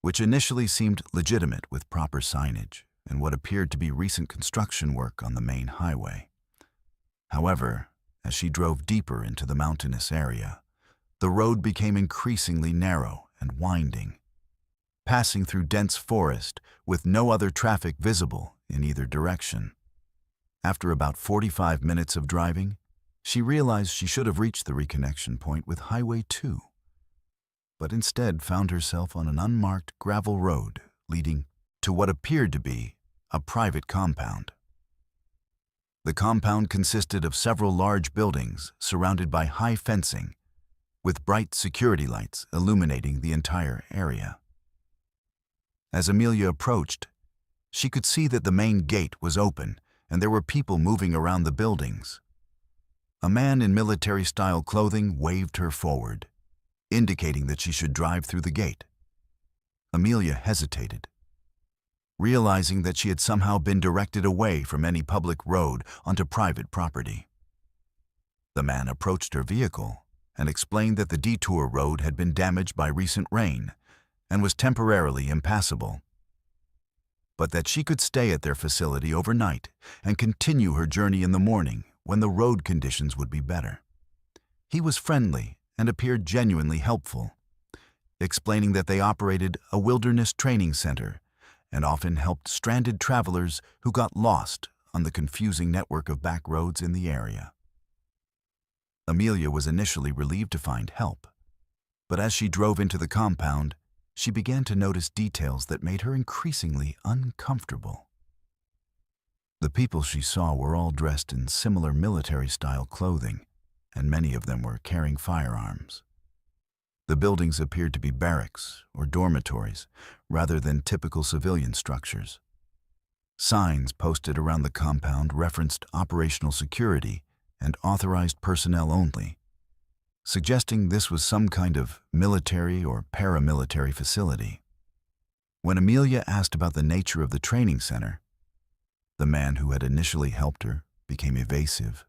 which initially seemed legitimate with proper signage and what appeared to be recent construction work on the main highway. However, as she drove deeper into the mountainous area, the road became increasingly narrow and winding, passing through dense forest with no other traffic visible in either direction. After about 45 minutes of driving, she realized she should have reached the reconnection point with Highway 2, but instead found herself on an unmarked gravel road leading to what appeared to be a private compound. The compound consisted of several large buildings surrounded by high fencing, with bright security lights illuminating the entire area. As Amelia approached, she could see that the main gate was open and there were people moving around the buildings. A man in military-style clothing waved her forward, indicating that she should drive through the gate. Amelia hesitated, realizing that she had somehow been directed away from any public road onto private property. The man approached her vehicle and explained that the detour road had been damaged by recent rain and was temporarily impassable, but that she could stay at their facility overnight and continue her journey in the morning when the road conditions would be better. He was friendly and appeared genuinely helpful, explaining that they operated a wilderness training center and often helped stranded travelers who got lost on the confusing network of back roads in the area. Amelia was initially relieved to find help, but as she drove into the compound, she began to notice details that made her increasingly uncomfortable. The people she saw were all dressed in similar military-style clothing, and many of them were carrying firearms. The buildings appeared to be barracks or dormitories rather than typical civilian structures. Signs posted around the compound referenced operational security and authorized personnel only, suggesting this was some kind of military or paramilitary facility. When Amelia asked about the nature of the training center, the man who had initially helped her became evasive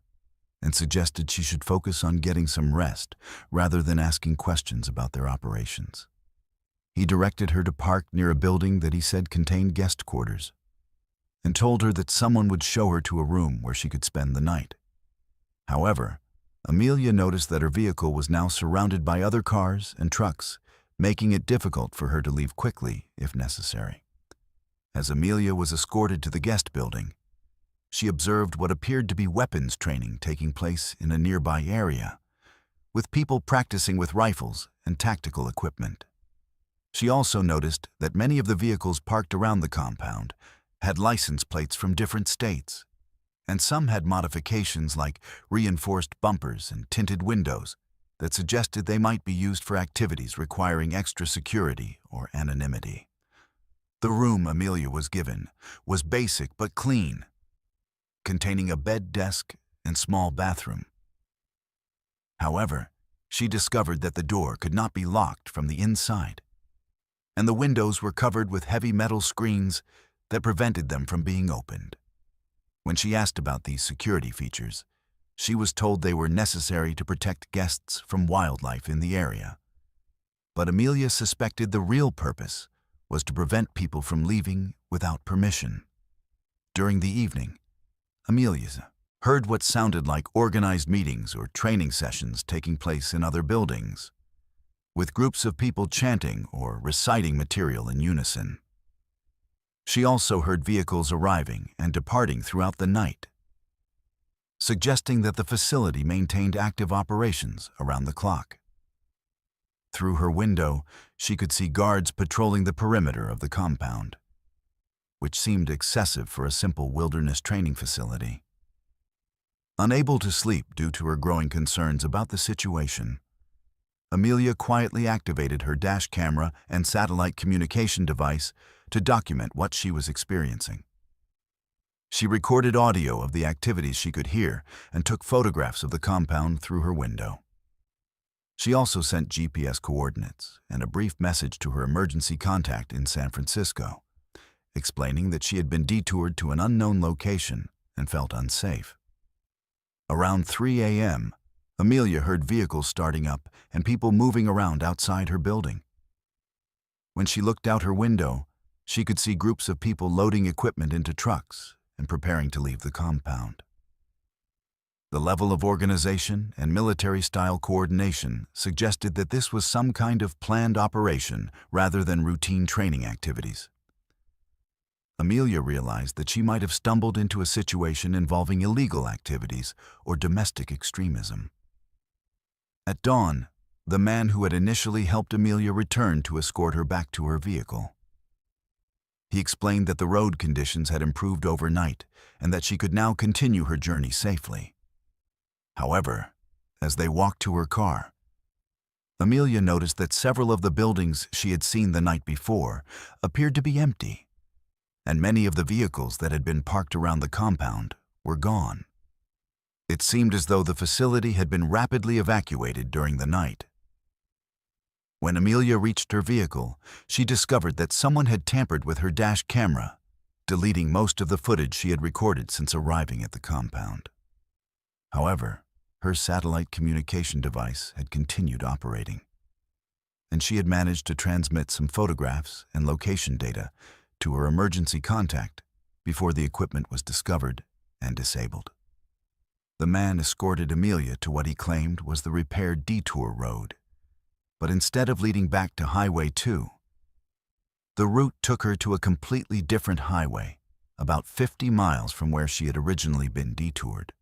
and suggested she should focus on getting some rest rather than asking questions about their operations. He directed her to park near a building that he said contained guest quarters and told her that someone would show her to a room where she could spend the night. However, Amelia noticed that her vehicle was now surrounded by other cars and trucks, making it difficult for her to leave quickly if necessary. As Amelia was escorted to the guest building, she observed what appeared to be weapons training taking place in a nearby area, with people practicing with rifles and tactical equipment. She also noticed that many of the vehicles parked around the compound had license plates from different states, and some had modifications like reinforced bumpers and tinted windows that suggested they might be used for activities requiring extra security or anonymity. The room Amelia was given was basic but clean, containing a bed, desk, and small bathroom. However, she discovered that the door could not be locked from the inside, and the windows were covered with heavy metal screens that prevented them from being opened. When she asked about these security features, she was told they were necessary to protect guests from wildlife in the area. But Amelia suspected the real purpose was to prevent people from leaving without permission. During the evening, Amelia heard what sounded like organized meetings or training sessions taking place in other buildings, with groups of people chanting or reciting material in unison. She also heard vehicles arriving and departing throughout the night, suggesting that the facility maintained active operations around the clock. Through her window, she could see guards patrolling the perimeter of the compound, which seemed excessive for a simple wilderness training facility. Unable to sleep due to her growing concerns about the situation, Amelia quietly activated her dash camera and satellite communication device to document what she was experiencing. She recorded audio of the activities she could hear and took photographs of the compound through her window. She also sent GPS coordinates and a brief message to her emergency contact in San Francisco, explaining that she had been detoured to an unknown location and felt unsafe. Around 3 a.m., Amelia heard vehicles starting up and people moving around outside her building. When she looked out her window, she could see groups of people loading equipment into trucks and preparing to leave the compound. The level of organization and military-style coordination suggested that this was some kind of planned operation rather than routine training activities. Amelia realized that she might have stumbled into a situation involving illegal activities or domestic extremism. At dawn, the man who had initially helped Amelia returned to escort her back to her vehicle. He explained that the road conditions had improved overnight and that she could now continue her journey safely. However, as they walked to her car, Amelia noticed that several of the buildings she had seen the night before appeared to be empty, and many of the vehicles that had been parked around the compound were gone. It seemed as though the facility had been rapidly evacuated during the night. When Amelia reached her vehicle, she discovered that someone had tampered with her dash camera, deleting most of the footage she had recorded since arriving at the compound. However, her satellite communication device had continued operating, and she had managed to transmit some photographs and location data to her emergency contact before the equipment was discovered and disabled. The man escorted Amelia to what he claimed was the repaired detour road, but instead of leading back to Highway 2, the route took her to a completely different highway, about 50 miles from where she had originally been detoured.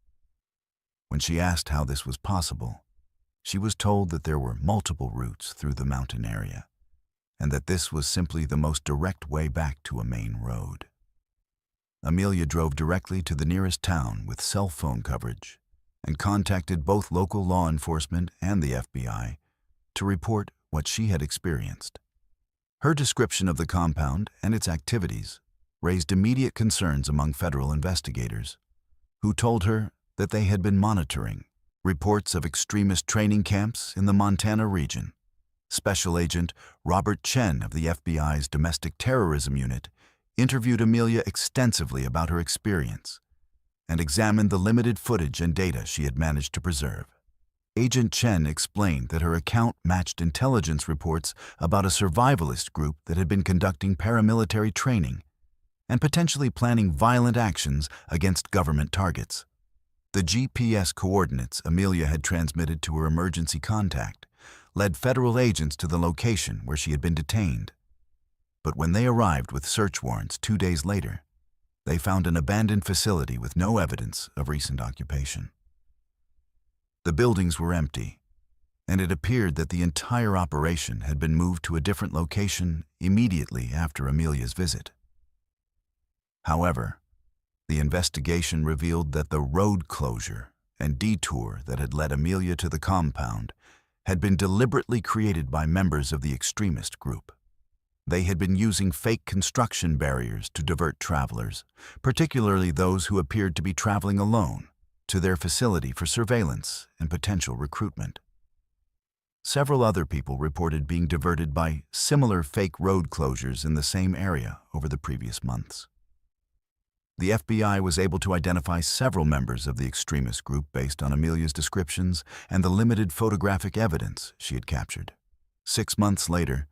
When she asked how this was possible, she was told that there were multiple routes through the mountain area, and that this was simply the most direct way back to a main road. Amelia drove directly to the nearest town with cell phone coverage and contacted both local law enforcement and the FBI to report what she had experienced. Her description of the compound and its activities raised immediate concerns among federal investigators, who told her that they had been monitoring reports of extremist training camps in the Montana region. Special Agent Robert Chen of the FBI's Domestic Terrorism Unit interviewed Amelia extensively about her experience and examined the limited footage and data she had managed to preserve. Agent Chen explained that her account matched intelligence reports about a survivalist group that had been conducting paramilitary training and potentially planning violent actions against government targets. The GPS coordinates Amelia had transmitted to her emergency contact led federal agents to the location where she had been detained. But when they arrived with search warrants 2 days later, they found an abandoned facility with no evidence of recent occupation. The buildings were empty, and it appeared that the entire operation had been moved to a different location immediately after Amelia's visit. However, the investigation revealed that the road closure and detour that had led Amelia to the compound had been deliberately created by members of the extremist group. They had been using fake construction barriers to divert travelers, particularly those who appeared to be traveling alone, to their facility for surveillance and potential recruitment. Several other people reported being diverted by similar fake road closures in the same area over the previous months. The FBI was able to identify several members of the extremist group based on Amelia's descriptions and the limited photographic evidence she had captured. 6 months later,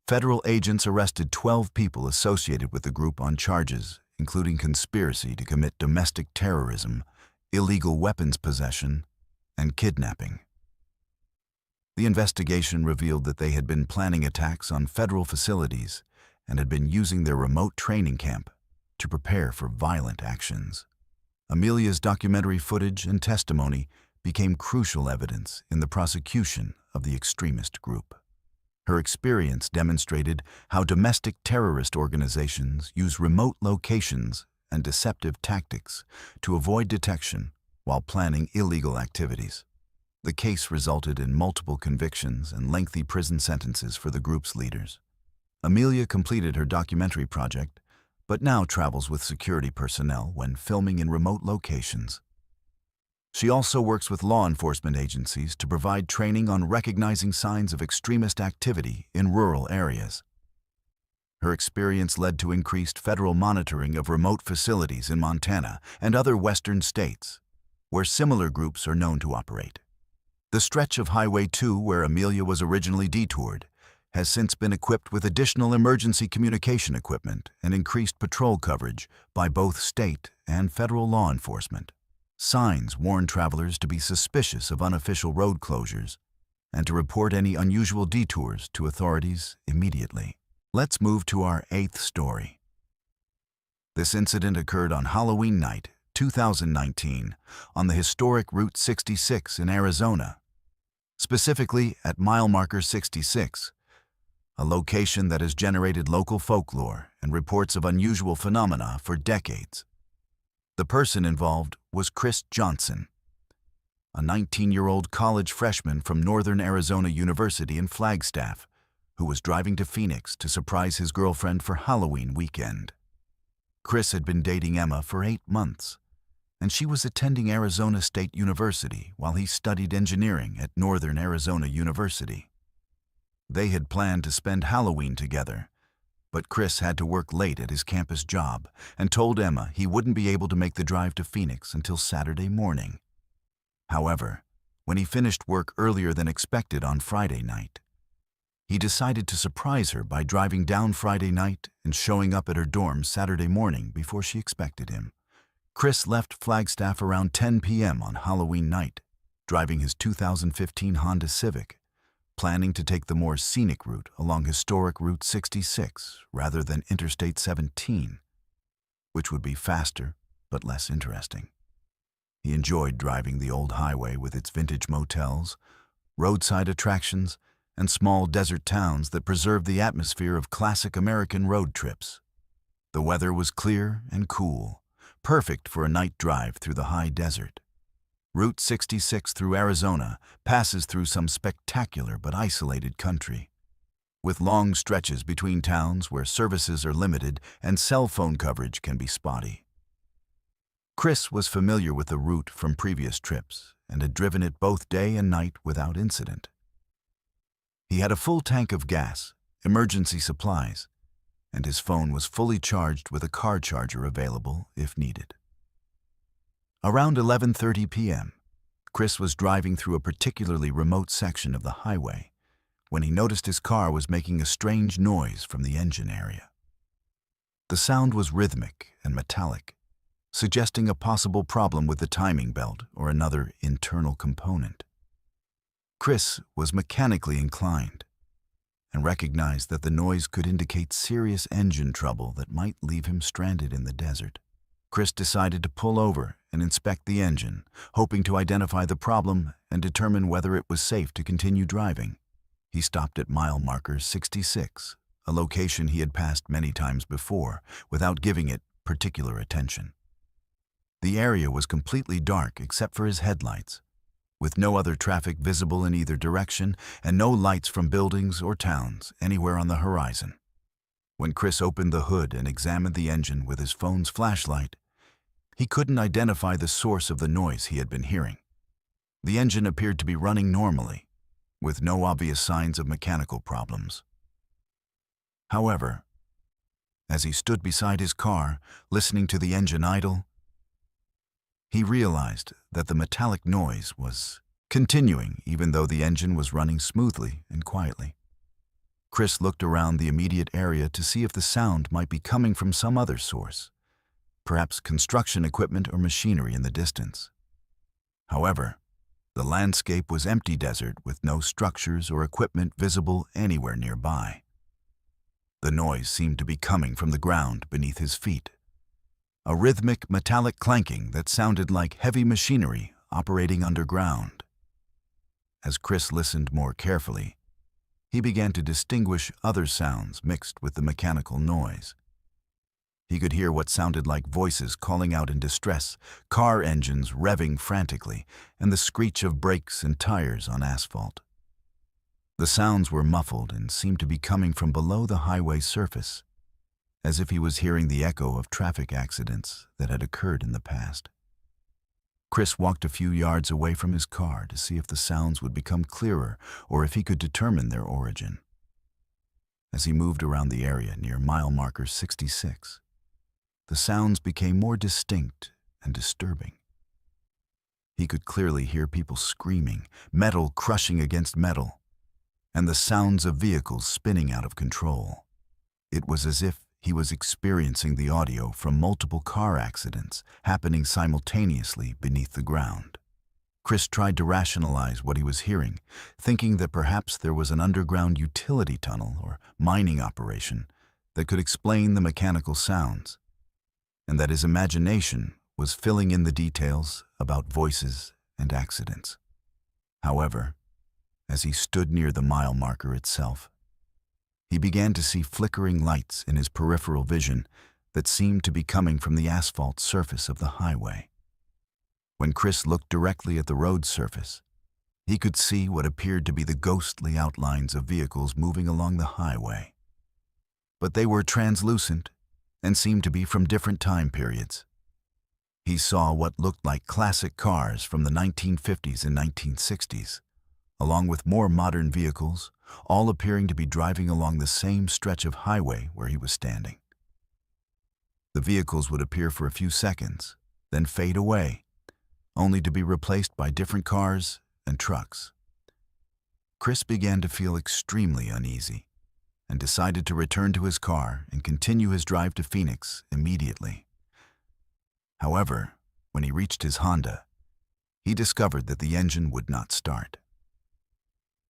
federal agents arrested 12 people associated with the group on charges including conspiracy to commit domestic terrorism, illegal weapons possession, and kidnapping. The investigation revealed that they had been planning attacks on federal facilities and had been using their remote training camp to prepare for violent actions. Amelia's documentary footage and testimony became crucial evidence in the prosecution of the extremist group. Her experience demonstrated how domestic terrorist organizations use remote locations and deceptive tactics to avoid detection while planning illegal activities. The case resulted in multiple convictions and lengthy prison sentences for the group's leaders. Amelia completed her documentary project, but now travels with security personnel when filming in remote locations. She also works with law enforcement agencies to provide training on recognizing signs of extremist activity in rural areas. Her experience led to increased federal monitoring of remote facilities in Montana and other western states, where similar groups are known to operate. The stretch of Highway 2 where Amelia was originally detoured has since been equipped with additional emergency communication equipment and increased patrol coverage by both state and federal law enforcement. Signs warn travelers to be suspicious of unofficial road closures and to report any unusual detours to authorities immediately. Let's move to our 8th story. This incident occurred on Halloween night, 2019, on the historic Route 66 in Arizona, specifically at mile marker 66, a location that has generated local folklore and reports of unusual phenomena for decades. The person involved was Chris Johnson, a 19-year-old college freshman from Northern Arizona University in Flagstaff, who was driving to Phoenix to surprise his girlfriend for Halloween weekend. Chris had been dating Emma for 8 months, and she was attending Arizona State University while he studied engineering at Northern Arizona University. They had planned to spend Halloween together, but Chris had to work late at his campus job and told Emma he wouldn't be able to make the drive to Phoenix until Saturday morning. However, when he finished work earlier than expected on Friday night, he decided to surprise her by driving down Friday night and showing up at her dorm Saturday morning before she expected him. Chris left Flagstaff around 10 p.m. on Halloween night, driving his 2015 Honda Civic, planning to take the more scenic route along historic Route 66 rather than Interstate 17, which would be faster but less interesting. He enjoyed driving the old highway with its vintage motels, roadside attractions, and small desert towns that preserved the atmosphere of classic American road trips. The weather was clear and cool, perfect for a night drive through the high desert. Route 66 through Arizona passes through some spectacular but isolated country, with long stretches between towns where services are limited and cell phone coverage can be spotty. Chris was familiar with the route from previous trips and had driven it both day and night without incident. He had a full tank of gas, emergency supplies, and his phone was fully charged with a car charger available if needed. Around 11:30 p.m., Chris was driving through a particularly remote section of the highway when he noticed his car was making a strange noise from the engine area. The sound was rhythmic and metallic, suggesting a possible problem with the timing belt or another internal component. Chris was mechanically inclined and recognized that the noise could indicate serious engine trouble that might leave him stranded in the desert. Chris decided to pull over and inspect the engine, hoping to identify the problem and determine whether it was safe to continue driving. He stopped at mile marker 66, a location he had passed many times before, without giving it particular attention. The area was completely dark except for his headlights, with no other traffic visible in either direction and no lights from buildings or towns anywhere on the horizon. When Chris opened the hood and examined the engine with his phone's flashlight, he couldn't identify the source of the noise he had been hearing. The engine appeared to be running normally, with no obvious signs of mechanical problems. However, as he stood beside his car, listening to the engine idle, he realized that the metallic noise was continuing even though the engine was running smoothly and quietly. Chris looked around the immediate area to see if the sound might be coming from some other source, perhaps construction equipment or machinery in the distance. However, the landscape was empty desert with no structures or equipment visible anywhere nearby. The noise seemed to be coming from the ground beneath his feet, a rhythmic metallic clanking that sounded like heavy machinery operating underground. As Chris listened more carefully, he began to distinguish other sounds mixed with the mechanical noise. He could hear what sounded like voices calling out in distress, car engines revving frantically, and the screech of brakes and tires on asphalt. The sounds were muffled and seemed to be coming from below the highway surface, as if he was hearing the echo of traffic accidents that had occurred in the past. Chris walked a few yards away from his car to see if the sounds would become clearer or if he could determine their origin. As he moved around the area near mile marker 66, the sounds became more distinct and disturbing. He could clearly hear people screaming, metal crushing against metal, and the sounds of vehicles spinning out of control. It was as if he was experiencing the audio from multiple car accidents happening simultaneously beneath the ground. Chris tried to rationalize what he was hearing, thinking that perhaps there was an underground utility tunnel or mining operation that could explain the mechanical sounds, and that his imagination was filling in the details about voices and accidents. However, as he stood near the mile marker itself, he began to see flickering lights in his peripheral vision that seemed to be coming from the asphalt surface of the highway. When Chris looked directly at the road surface, he could see what appeared to be the ghostly outlines of vehicles moving along the highway. But they were translucent and seemed to be from different time periods. He saw what looked like classic cars from the 1950s and 1960s, along with more modern vehicles, all appearing to be driving along the same stretch of highway where he was standing. The vehicles would appear for a few seconds, then fade away, only to be replaced by different cars and trucks. Chris began to feel extremely uneasy and decided to return to his car and continue his drive to Phoenix immediately. However, when he reached his Honda, he discovered that the engine would not start.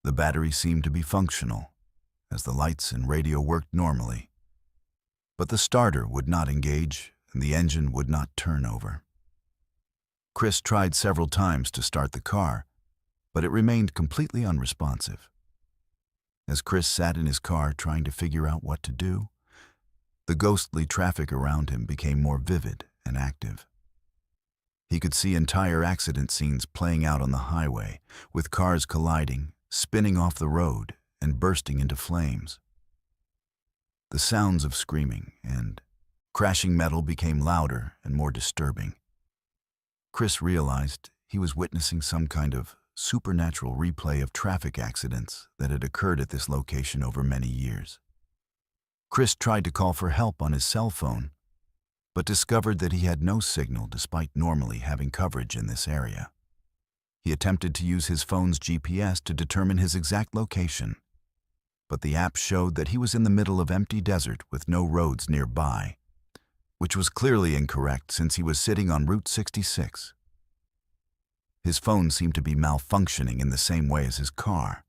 The battery seemed to be functional, as the lights and radio worked normally, but the starter would not engage and the engine would not turn over. Chris tried several times to start the car, but it remained completely unresponsive. As Chris sat in his car trying to figure out what to do, The ghostly traffic around him became more vivid and active. He could see entire accident scenes playing out on the highway, with cars colliding, spinning off the road, and bursting into flames. The sounds of screaming and crashing metal became louder and more disturbing. Chris realized he was witnessing some kind of supernatural replay of traffic accidents that had occurred at this location over many years. Chris tried to call for help on his cell phone, but discovered that he had no signal despite normally having coverage in this area. He attempted to use his phone's GPS to determine his exact location, but the app showed that he was in the middle of empty desert with no roads nearby, which was clearly incorrect since he was sitting on Route 66. His phone seemed to be malfunctioning in the same way as his car.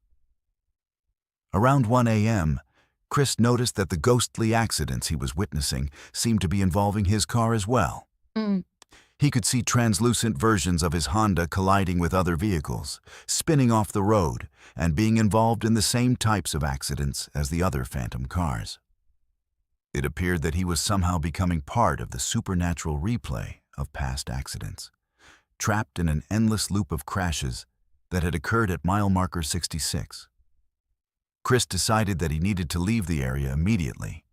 Around 1 a.m., Chris noticed that the ghostly accidents he was witnessing seemed to be involving his car as well. He could see translucent versions of his Honda colliding with other vehicles, spinning off the road, and being involved in the same types of accidents as the other phantom cars. It appeared that he was somehow becoming part of the supernatural replay of past accidents, trapped in an endless loop of crashes that had occurred at mile marker 66. Chris decided that he needed to leave the area immediately,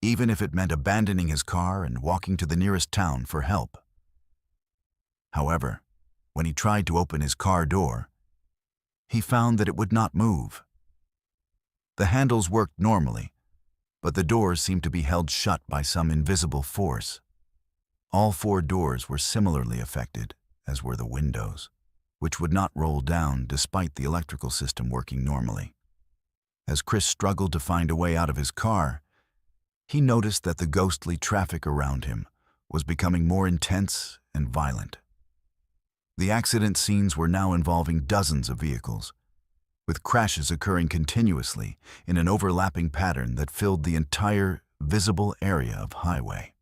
even if it meant abandoning his car and walking to the nearest town for help. However, when he tried to open his car door, he found that it would not move. The handles worked normally, but the doors seemed to be held shut by some invisible force. All 4 doors were similarly affected, as were the windows, which would not roll down despite the electrical system working normally. As Chris struggled to find a way out of his car, he noticed that the ghostly traffic around him was becoming more intense and violent. The accident scenes were now involving dozens of vehicles, with crashes occurring continuously in an overlapping pattern that filled the entire visible area of highway.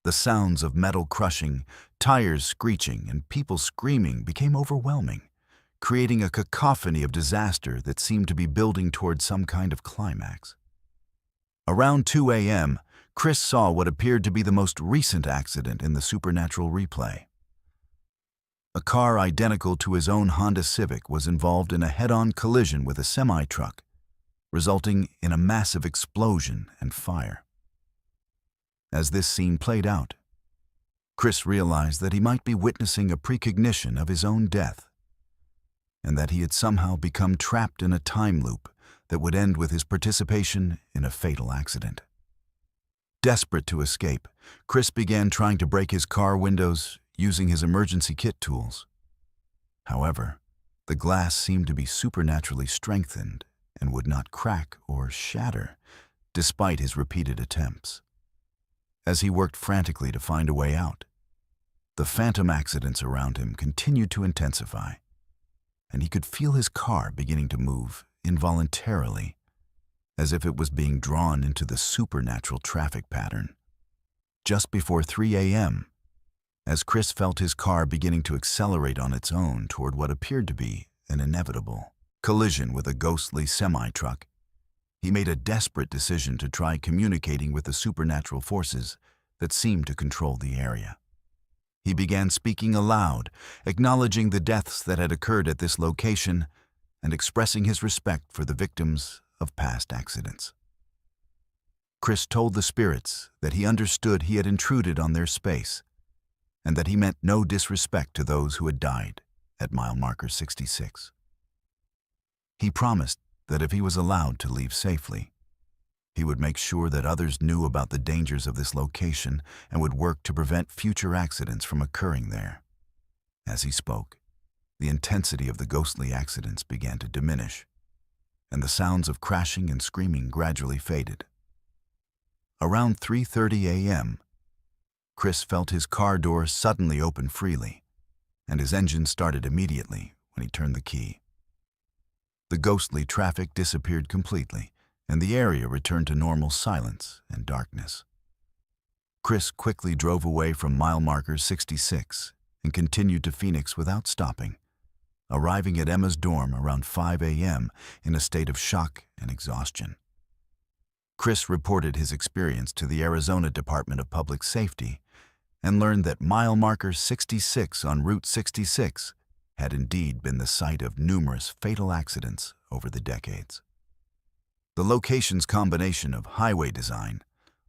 The sounds of metal crushing, tires screeching, and people screaming became overwhelming, creating a cacophony of disaster that seemed to be building toward some kind of climax. Around 2 a.m., Chris saw what appeared to be the most recent accident in the supernatural replay. A car identical to his own Honda Civic was involved in a head-on collision with a semi-truck, resulting in a massive explosion and fire. As this scene played out, Chris realized that he might be witnessing a precognition of his own death, and that he had somehow become trapped in a time loop that would end with his participation in a fatal accident. Desperate to escape, Chris began trying to break his car windows using his emergency kit tools. However, the glass seemed to be supernaturally strengthened and would not crack or shatter, despite his repeated attempts. As he worked frantically to find a way out, the phantom accidents around him continued to intensify, and he could feel his car beginning to move involuntarily, as if it was being drawn into the supernatural traffic pattern. Just before 3 a.m., as Chris felt his car beginning to accelerate on its own toward what appeared to be an inevitable collision with a ghostly semi-truck, he made a desperate decision to try communicating with the supernatural forces that seemed to control the area. He began speaking aloud, acknowledging the deaths that had occurred at this location and expressing his respect for the victims of past accidents. Chris told the spirits that he understood he had intruded on their space and that he meant no disrespect to those who had died at mile marker 66. He promised that if he was allowed to leave safely, he would make sure that others knew about the dangers of this location and would work to prevent future accidents from occurring there. As he spoke, the intensity of the ghostly accidents began to diminish, and the sounds of crashing and screaming gradually faded. Around 3:30 a.m., Chris felt his car door suddenly open freely, and his engine started immediately when he turned the key. The ghostly traffic disappeared completely, and the area returned to normal silence and darkness. Chris quickly drove away from mile marker 66 and continued to Phoenix without stopping, arriving at Emma's dorm around 5 a.m. in a state of shock and exhaustion. Chris reported his experience to the Arizona Department of Public Safety and learned that mile marker 66 on Route 66 had indeed been the site of numerous fatal accidents over the decades. The location's combination of highway design,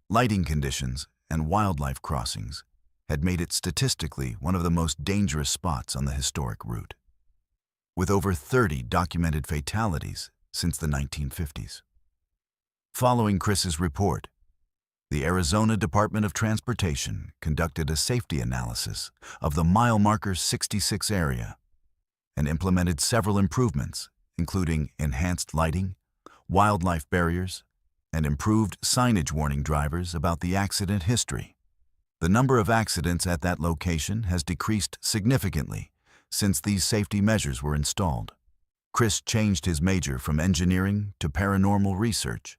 lighting conditions, and wildlife crossings had made it statistically one of the most dangerous spots on the historic route, with over 30 documented fatalities since the 1950s. Following Chris's report, the Arizona Department of Transportation conducted a safety analysis of the mile marker 66 area and implemented several improvements, including enhanced lighting, wildlife barriers, and improved signage warning drivers about the accident history. The number of accidents at that location has decreased significantly since these safety measures were installed. Chris changed his major from engineering to paranormal research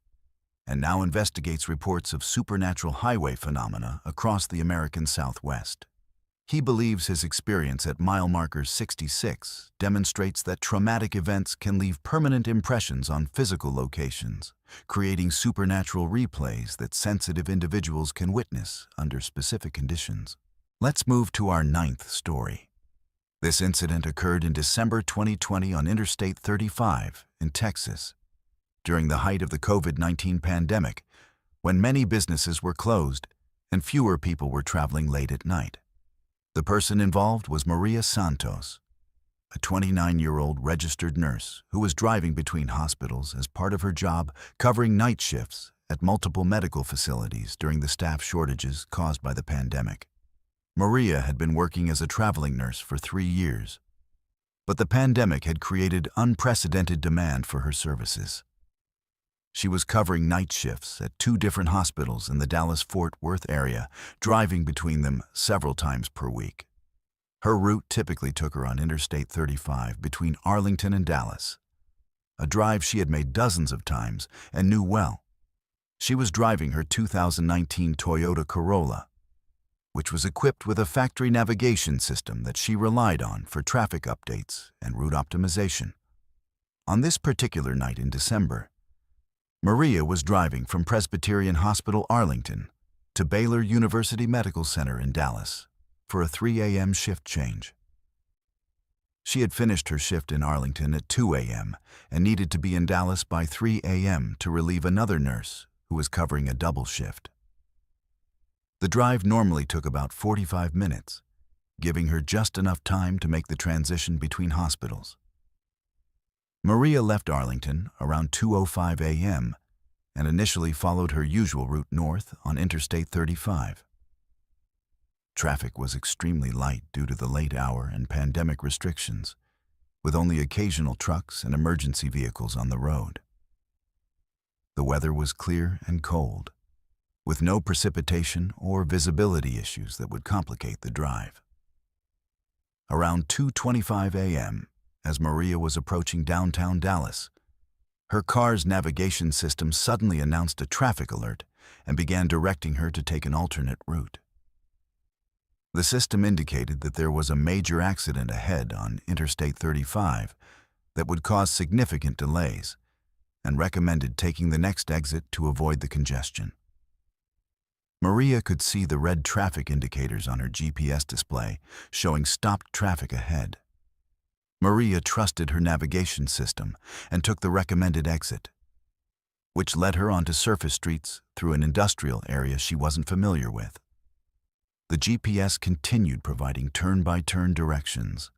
and now investigates reports of supernatural highway phenomena across the American Southwest. He believes his experience at mile marker 66 demonstrates that traumatic events can leave permanent impressions on physical locations, creating supernatural replays that sensitive individuals can witness under specific conditions. Let's move to our 9th story. This incident occurred in December 2020 on Interstate 35 in Texas, during the height of the COVID-19 pandemic, when many businesses were closed and fewer people were traveling late at night. The person involved was Maria Santos, a 29-year-old registered nurse who was driving between hospitals as part of her job covering night shifts at multiple medical facilities during the staff shortages caused by the pandemic. Maria had been working as a traveling nurse for 3 years, but the pandemic had created unprecedented demand for her services. She was covering night shifts at 2 different hospitals in the Dallas-Fort Worth area, driving between them several times per week. Her route typically took her on Interstate 35 between Arlington and Dallas, a drive she had made dozens of times and knew well. She was driving her 2019 Toyota Corolla, which was equipped with a factory navigation system that she relied on for traffic updates and route optimization. On this particular night in December, Maria was driving from Presbyterian Hospital Arlington to Baylor University Medical Center in Dallas for a 3 a.m. shift change. She had finished her shift in Arlington at 2 a.m. and needed to be in Dallas by 3 a.m. to relieve another nurse who was covering a double shift. The drive normally took about 45 minutes, giving her just enough time to make the transition between hospitals. Maria left Arlington around 2:05 a.m. and initially followed her usual route north on Interstate 35. Traffic was extremely light due to the late hour and pandemic restrictions, with only occasional trucks and emergency vehicles on the road. The weather was clear and cold, with no precipitation or visibility issues that would complicate the drive. Around 2:25 a.m., as Maria was approaching downtown Dallas, her car's navigation system suddenly announced a traffic alert and began directing her to take an alternate route. The system indicated that there was a major accident ahead on Interstate 35 that would cause significant delays and recommended taking the next exit to avoid the congestion. Maria could see the red traffic indicators on her GPS display showing stopped traffic ahead. Maria trusted her navigation system and took the recommended exit, which led her onto surface streets through an industrial area she wasn't familiar with. The GPS continued providing turn-by-turn directions,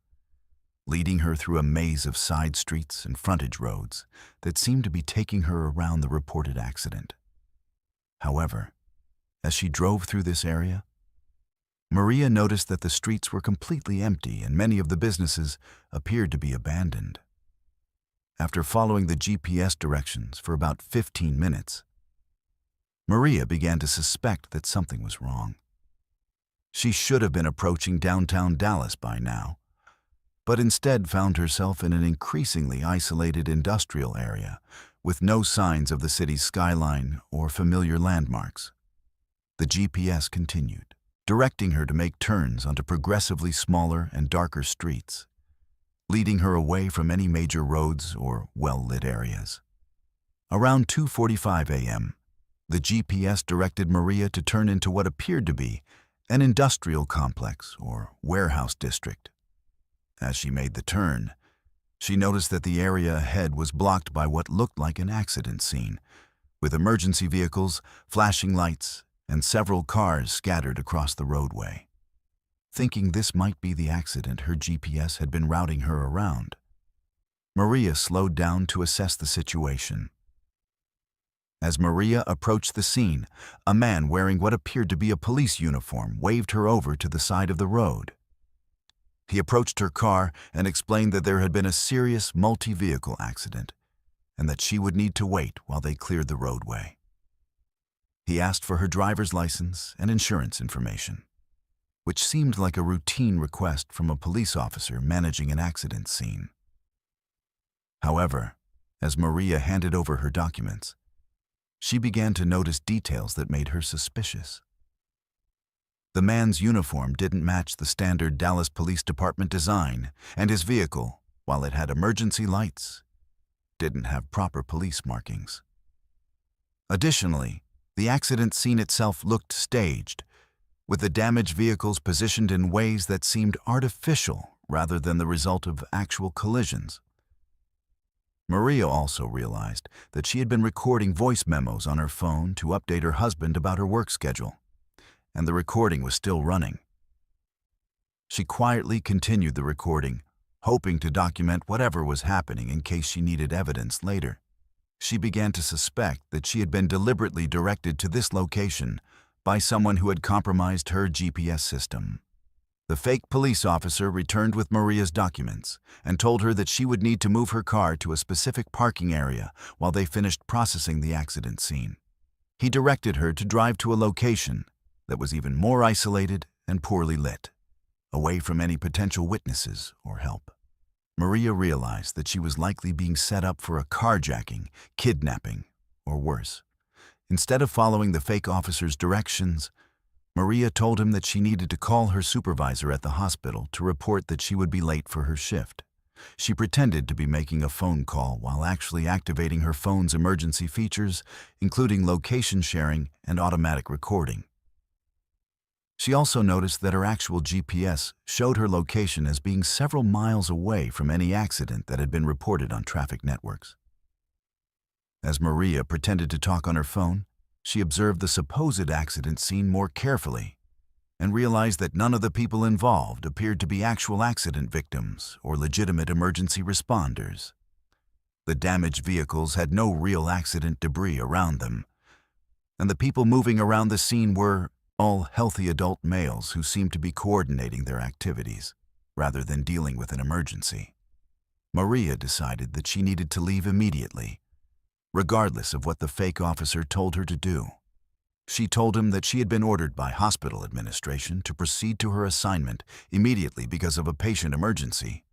leading her through a maze of side streets and frontage roads that seemed to be taking her around the reported accident. However, as she drove through this area, Maria noticed that the streets were completely empty and many of the businesses appeared to be abandoned. After following the GPS directions for about 15 minutes, Maria began to suspect that something was wrong. She should have been approaching downtown Dallas by now, but instead found herself in an increasingly isolated industrial area with no signs of the city's skyline or familiar landmarks. The GPS continued, directing her to make turns onto progressively smaller and darker streets, leading her away from any major roads or well-lit areas. Around 2:45 a.m., The GPS directed Maria to turn into what appeared to be an industrial complex or warehouse district. As she made the turn, she noticed that the area ahead was blocked by what looked like an accident scene, with emergency vehicles, flashing lights, and several cars scattered across the roadway. Thinking this might be the accident her GPS had been routing her around, Maria slowed down to assess the situation. As Maria approached the scene, a man wearing what appeared to be a police uniform waved her over to the side of the road. He approached her car and explained that there had been a serious multi-vehicle accident and that she would need to wait while they cleared the roadway. He asked for her driver's license and insurance information, which seemed like a routine request from a police officer managing an accident scene. However, as Maria handed over her documents, she began to notice details that made her suspicious. The man's uniform didn't match the standard Dallas Police Department design, and his vehicle, while it had emergency lights, didn't have proper police markings. Additionally, the accident scene itself looked staged, with the damaged vehicles positioned in ways that seemed artificial rather than the result of actual collisions. Maria also realized that she had been recording voice memos on her phone to update her husband about her work schedule, and the recording was still running. She quietly continued the recording, hoping to document whatever was happening in case she needed evidence later. She began to suspect that she had been deliberately directed to this location by someone who had compromised her GPS system. The fake police officer returned with Maria's documents and told her that she would need to move her car to a specific parking area while they finished processing the accident scene. He directed her to drive to a location that was even more isolated and poorly lit, away from any potential witnesses or help. Maria realized that she was likely being set up for a carjacking, kidnapping, or worse. Instead of following the fake officer's directions, Maria told him that she needed to call her supervisor at the hospital to report that she would be late for her shift. She pretended to be making a phone call while actually activating her phone's emergency features, including location sharing and automatic recording. She also noticed that her actual GPS showed her location as being several miles away from any accident that had been reported on traffic networks. As Maria pretended to talk on her phone, she observed the supposed accident scene more carefully and realized that none of the people involved appeared to be actual accident victims or legitimate emergency responders. The damaged vehicles had no real accident debris around them, and the people moving around the scene were all healthy adult males who seemed to be coordinating their activities rather than dealing with an emergency. Maria decided that she needed to leave immediately, regardless of what the fake officer told her to do. She told him that she had been ordered by hospital administration to proceed to her assignment immediately because of a patient emergency,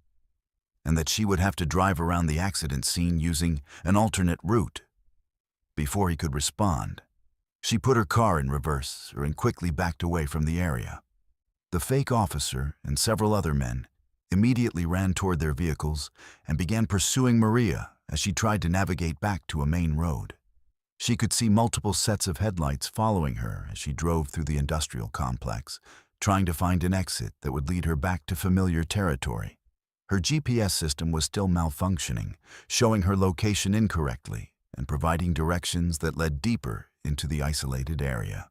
and that she would have to drive around the accident scene using an alternate route. Before he could respond, she put her car in reverse and quickly backed away from the area. The fake officer and several other men immediately ran toward their vehicles and began pursuing Maria as she tried to navigate back to a main road. She could see multiple sets of headlights following her as she drove through the industrial complex, trying to find an exit that would lead her back to familiar territory. Her GPS system was still malfunctioning, showing her location incorrectly and providing directions that led deeper into the isolated area.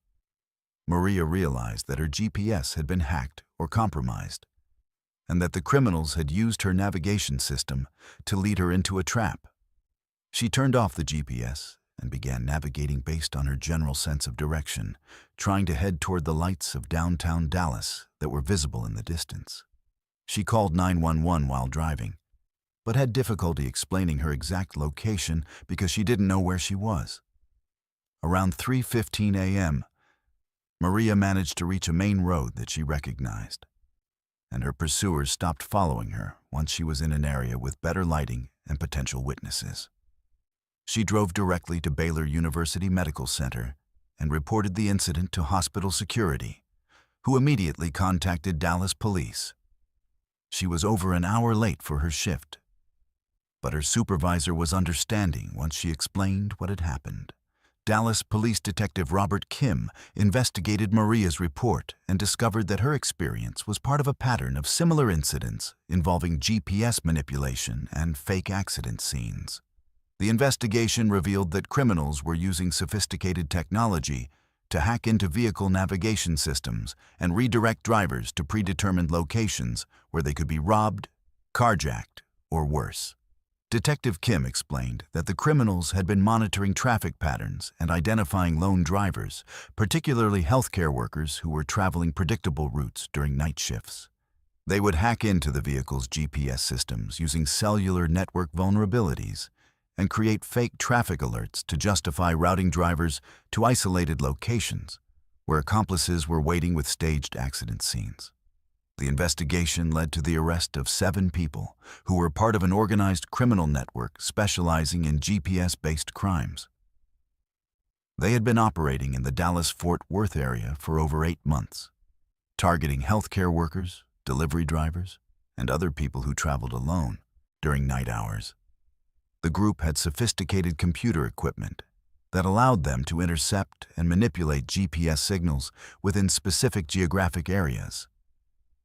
Maria realized that her GPS had been hacked or compromised, and that the criminals had used her navigation system to lead her into a trap. She turned off the GPS and began navigating based on her general sense of direction, trying to head toward the lights of downtown Dallas that were visible in the distance. She called 911 while driving, but had difficulty explaining her exact location because she didn't know where she was. Around 3:15 a.m., Maria managed to reach a main road that she recognized, and her pursuers stopped following her once she was in an area with better lighting and potential witnesses. She drove directly to Baylor University Medical Center and reported the incident to hospital security, who immediately contacted Dallas police. She was over an hour late for her shift, but her supervisor was understanding once she explained what had happened. Dallas Police Detective Robert Kim investigated Maria's report and discovered that her experience was part of a pattern of similar incidents involving GPS manipulation and fake accident scenes. The investigation revealed that criminals were using sophisticated technology to hack into vehicle navigation systems and redirect drivers to predetermined locations where they could be robbed, carjacked, or worse. Detective Kim explained that the criminals had been monitoring traffic patterns and identifying lone drivers, particularly healthcare workers who were traveling predictable routes during night shifts. They would hack into the vehicle's GPS systems using cellular network vulnerabilities and create fake traffic alerts to justify routing drivers to isolated locations where accomplices were waiting with staged accident scenes. The investigation led to the arrest of 7 people who were part of an organized criminal network specializing in GPS-based crimes. They had been operating in the Dallas-Fort Worth area for over 8 months, targeting healthcare workers, delivery drivers, and other people who traveled alone during night hours. The group had sophisticated computer equipment that allowed them to intercept and manipulate GPS signals within specific geographic areas.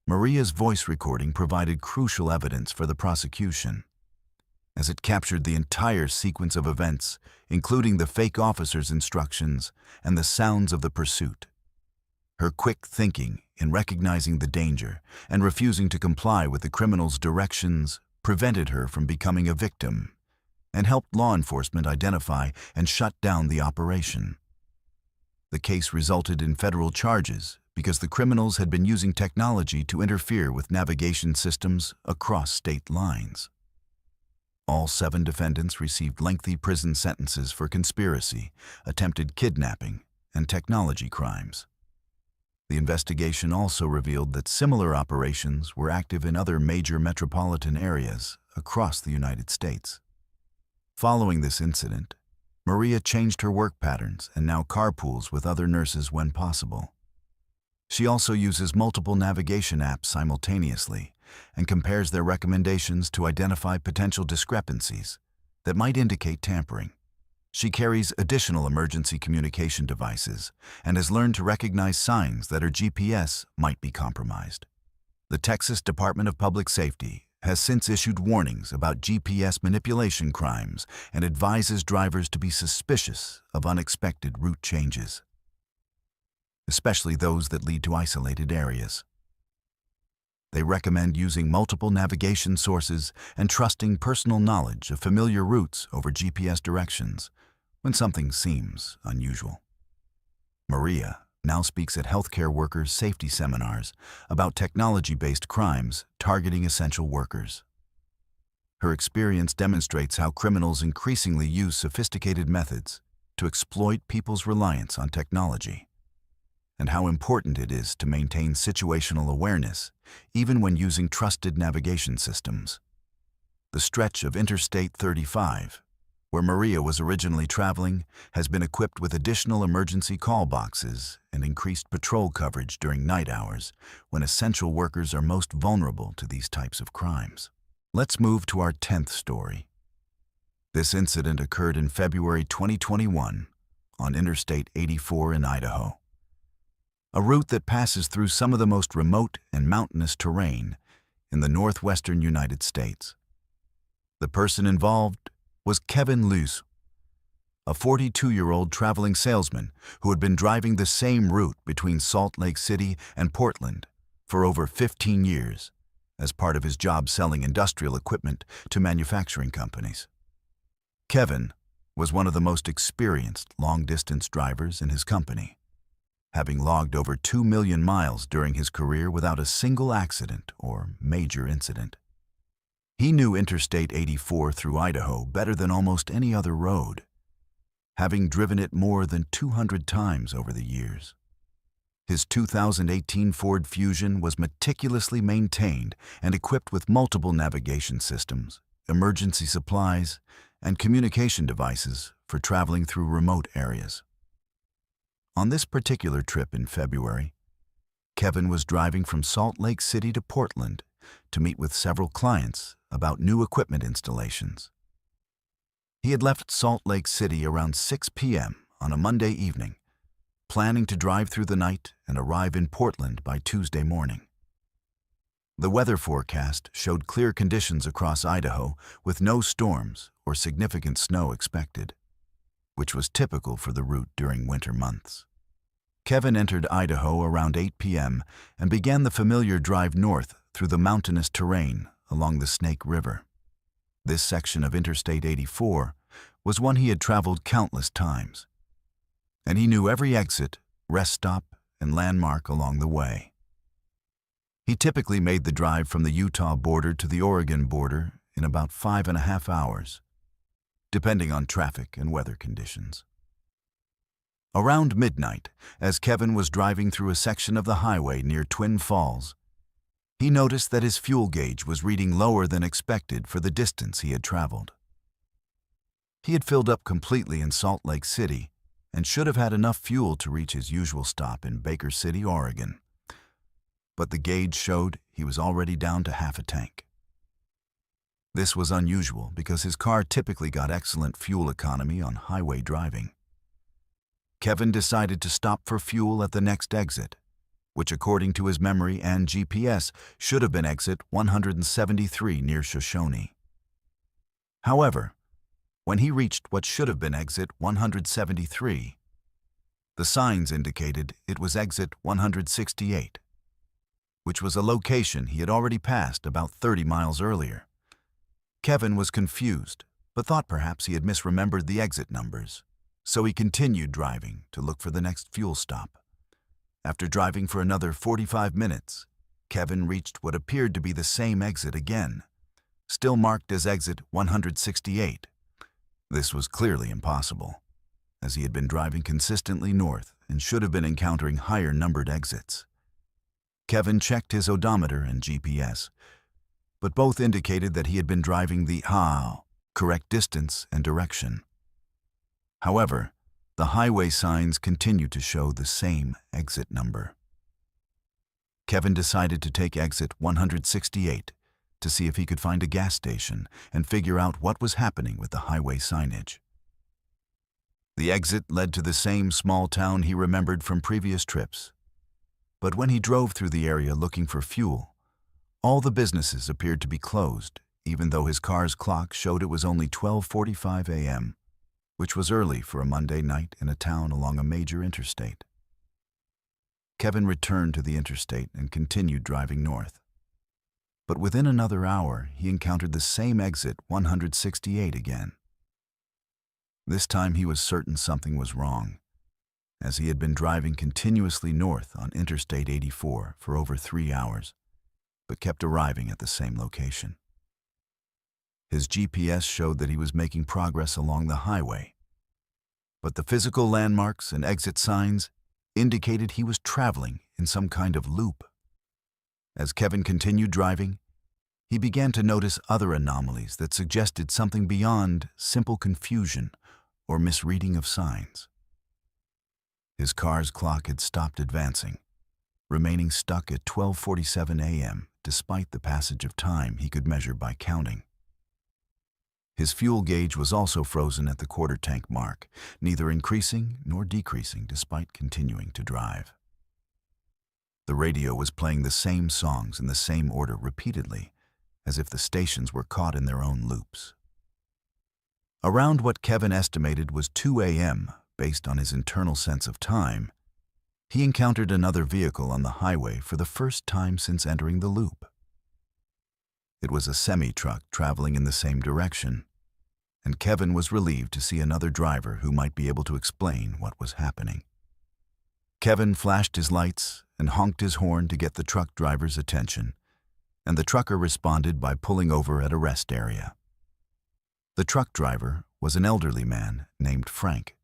Maria's voice recording provided crucial evidence for the prosecution, as it captured the entire sequence of events, including the fake officer's instructions and the sounds of the pursuit. Her quick thinking in recognizing the danger and refusing to comply with the criminal's directions prevented her from becoming a victim and helped law enforcement identify and shut down the operation. The case resulted in federal charges because the criminals had been using technology to interfere with navigation systems across state lines. All 7 defendants received lengthy prison sentences for conspiracy, attempted kidnapping, and technology crimes. The investigation also revealed that similar operations were active in other major metropolitan areas across the United States. Following this incident, Maria changed her work patterns and now carpools with other nurses when possible. She also uses multiple navigation apps simultaneously and compares their recommendations to identify potential discrepancies that might indicate tampering. She carries additional emergency communication devices and has learned to recognize signs that her GPS might be compromised. The Texas Department of Public Safety has since issued warnings about GPS manipulation crimes and advises drivers to be suspicious of unexpected route changes, especially those that lead to isolated areas. They recommend using multiple navigation sources and trusting personal knowledge of familiar routes over GPS directions when something seems unusual. Maria now speaks at healthcare workers' safety seminars about technology-based crimes targeting essential workers. Her experience demonstrates how criminals increasingly use sophisticated methods to exploit people's reliance on technology, and how important it is to maintain situational awareness even when using trusted navigation systems. The stretch of Interstate 35, where Maria was originally traveling, has been equipped with additional emergency call boxes and increased patrol coverage during night hours when essential workers are most vulnerable to these types of crimes. Let's move to our 10th story. This incident occurred in February 2021 on Interstate 84 in Idaho, a route that passes through some of the most remote and mountainous terrain in the northwestern United States. The person involved was Kevin Luce, a 42-year-old traveling salesman who had been driving the same route between Salt Lake City and Portland for over 15 years as part of his job selling industrial equipment to manufacturing companies. Kevin was one of the most experienced long-distance drivers in his company, having logged over 2 million miles during his career without a single accident or major incident. He knew Interstate 84 through Idaho better than almost any other road, having driven it more than 200 times over the years. His 2018 Ford Fusion was meticulously maintained and equipped with multiple navigation systems, emergency supplies, and communication devices for traveling through remote areas. On this particular trip in February, Kevin was driving from Salt Lake City to Portland to meet with several clients about new equipment installations. He had left Salt Lake City around 6 p.m. on a Monday evening, planning to drive through the night and arrive in Portland by Tuesday morning. The weather forecast showed clear conditions across Idaho with no storms or significant snow expected, which was typical for the route during winter months. Kevin entered Idaho around 8 p.m. and began the familiar drive north through the mountainous terrain along the Snake River. This section of Interstate 84 was one he had traveled countless times, and he knew every exit, rest stop, and landmark along the way. He typically made the drive from the Utah border to the Oregon border in about 5.5 hours, depending on traffic and weather conditions. Around midnight, as Kevin was driving through a section of the highway near Twin Falls, he noticed that his fuel gauge was reading lower than expected for the distance he had traveled. He had filled up completely in Salt Lake City and should have had enough fuel to reach his usual stop in Baker City, Oregon. But the gauge showed he was already down to half a tank. This was unusual because his car typically got excellent fuel economy on highway driving. Kevin decided to stop for fuel at the next exit, which according to his memory and GPS should have been exit 173 near Shoshone. However, when he reached what should have been exit 173, the signs indicated it was exit 168, which was a location he had already passed about 30 miles earlier. Kevin was confused, but thought perhaps he had misremembered the exit numbers, so he continued driving to look for the next fuel stop. After driving for another 45 minutes, Kevin reached what appeared to be the same exit again, still marked as exit 168. This was clearly impossible, as he had been driving consistently north and should have been encountering higher numbered exits. Kevin checked his odometer and GPS, but both indicated that he had been driving the correct distance and direction. However, the highway signs continued to show the same exit number. Kevin decided to take exit 168 to see if he could find a gas station and figure out what was happening with the highway signage. The exit led to the same small town he remembered from previous trips, but when he drove through the area looking for fuel, all the businesses appeared to be closed, even though his car's clock showed it was only 12:45 a.m., which was early for a Monday night in a town along a major interstate. Kevin returned to the interstate and continued driving north. But within another hour, he encountered the same exit 168 again. This time he was certain something was wrong, as he had been driving continuously north on Interstate 84 for over 3 hours, but kept arriving at the same location. His GPS showed that he was making progress along the highway, but the physical landmarks and exit signs indicated he was traveling in some kind of loop. As Kevin continued driving, he began to notice other anomalies that suggested something beyond simple confusion or misreading of signs. His car's clock had stopped advancing, remaining stuck at 12:47 a.m. despite the passage of time he could measure by counting. His fuel gauge was also frozen at the quarter tank mark, neither increasing nor decreasing despite continuing to drive. The radio was playing the same songs in the same order repeatedly, as if the stations were caught in their own loops. Around what Kevin estimated was 2 a.m., based on his internal sense of time, he encountered another vehicle on the highway for the first time since entering the loop. It was a semi-truck traveling in the same direction, and Kevin was relieved to see another driver who might be able to explain what was happening. Kevin flashed his lights and honked his horn to get the truck driver's attention, and the trucker responded by pulling over at a rest area. The truck driver was an elderly man named Frank,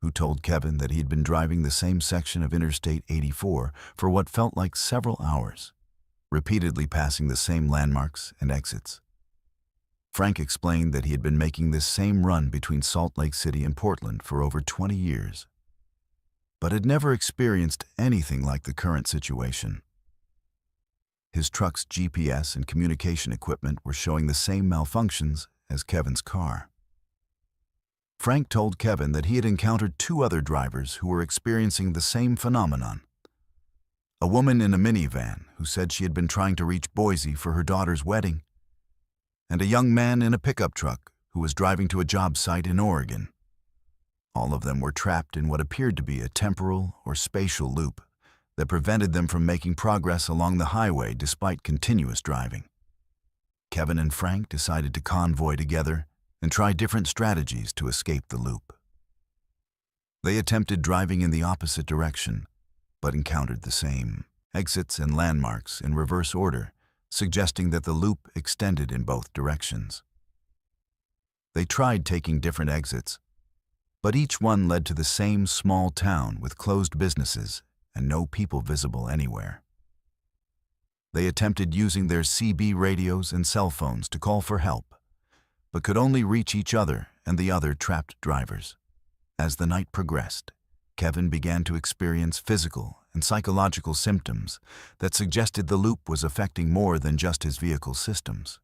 who told Kevin that he had been driving the same section of Interstate 84 for what felt like several hours, repeatedly passing the same landmarks and exits. Frank explained that he had been making this same run between Salt Lake City and Portland for over 20 years, but had never experienced anything like the current situation. His truck's GPS and communication equipment were showing the same malfunctions as Kevin's car. Frank told Kevin that he had encountered two other drivers who were experiencing the same phenomenon. A woman in a minivan who said she had been trying to reach Boise for her daughter's wedding, and a young man in a pickup truck who was driving to a job site in Oregon. All of them were trapped in what appeared to be a temporal or spatial loop that prevented them from making progress along the highway despite continuous driving. Kevin and Frank decided to convoy together and try different strategies to escape the loop. They attempted driving in the opposite direction, but encountered the same exits and landmarks in reverse order, suggesting that the loop extended in both directions. They tried taking different exits, but each one led to the same small town with closed businesses and no people visible anywhere. They attempted using their CB radios and cell phones to call for help, but could only reach each other and the other trapped drivers. As the night progressed, Kevin began to experience physical and psychological symptoms that suggested the loop was affecting more than just his vehicle's systems.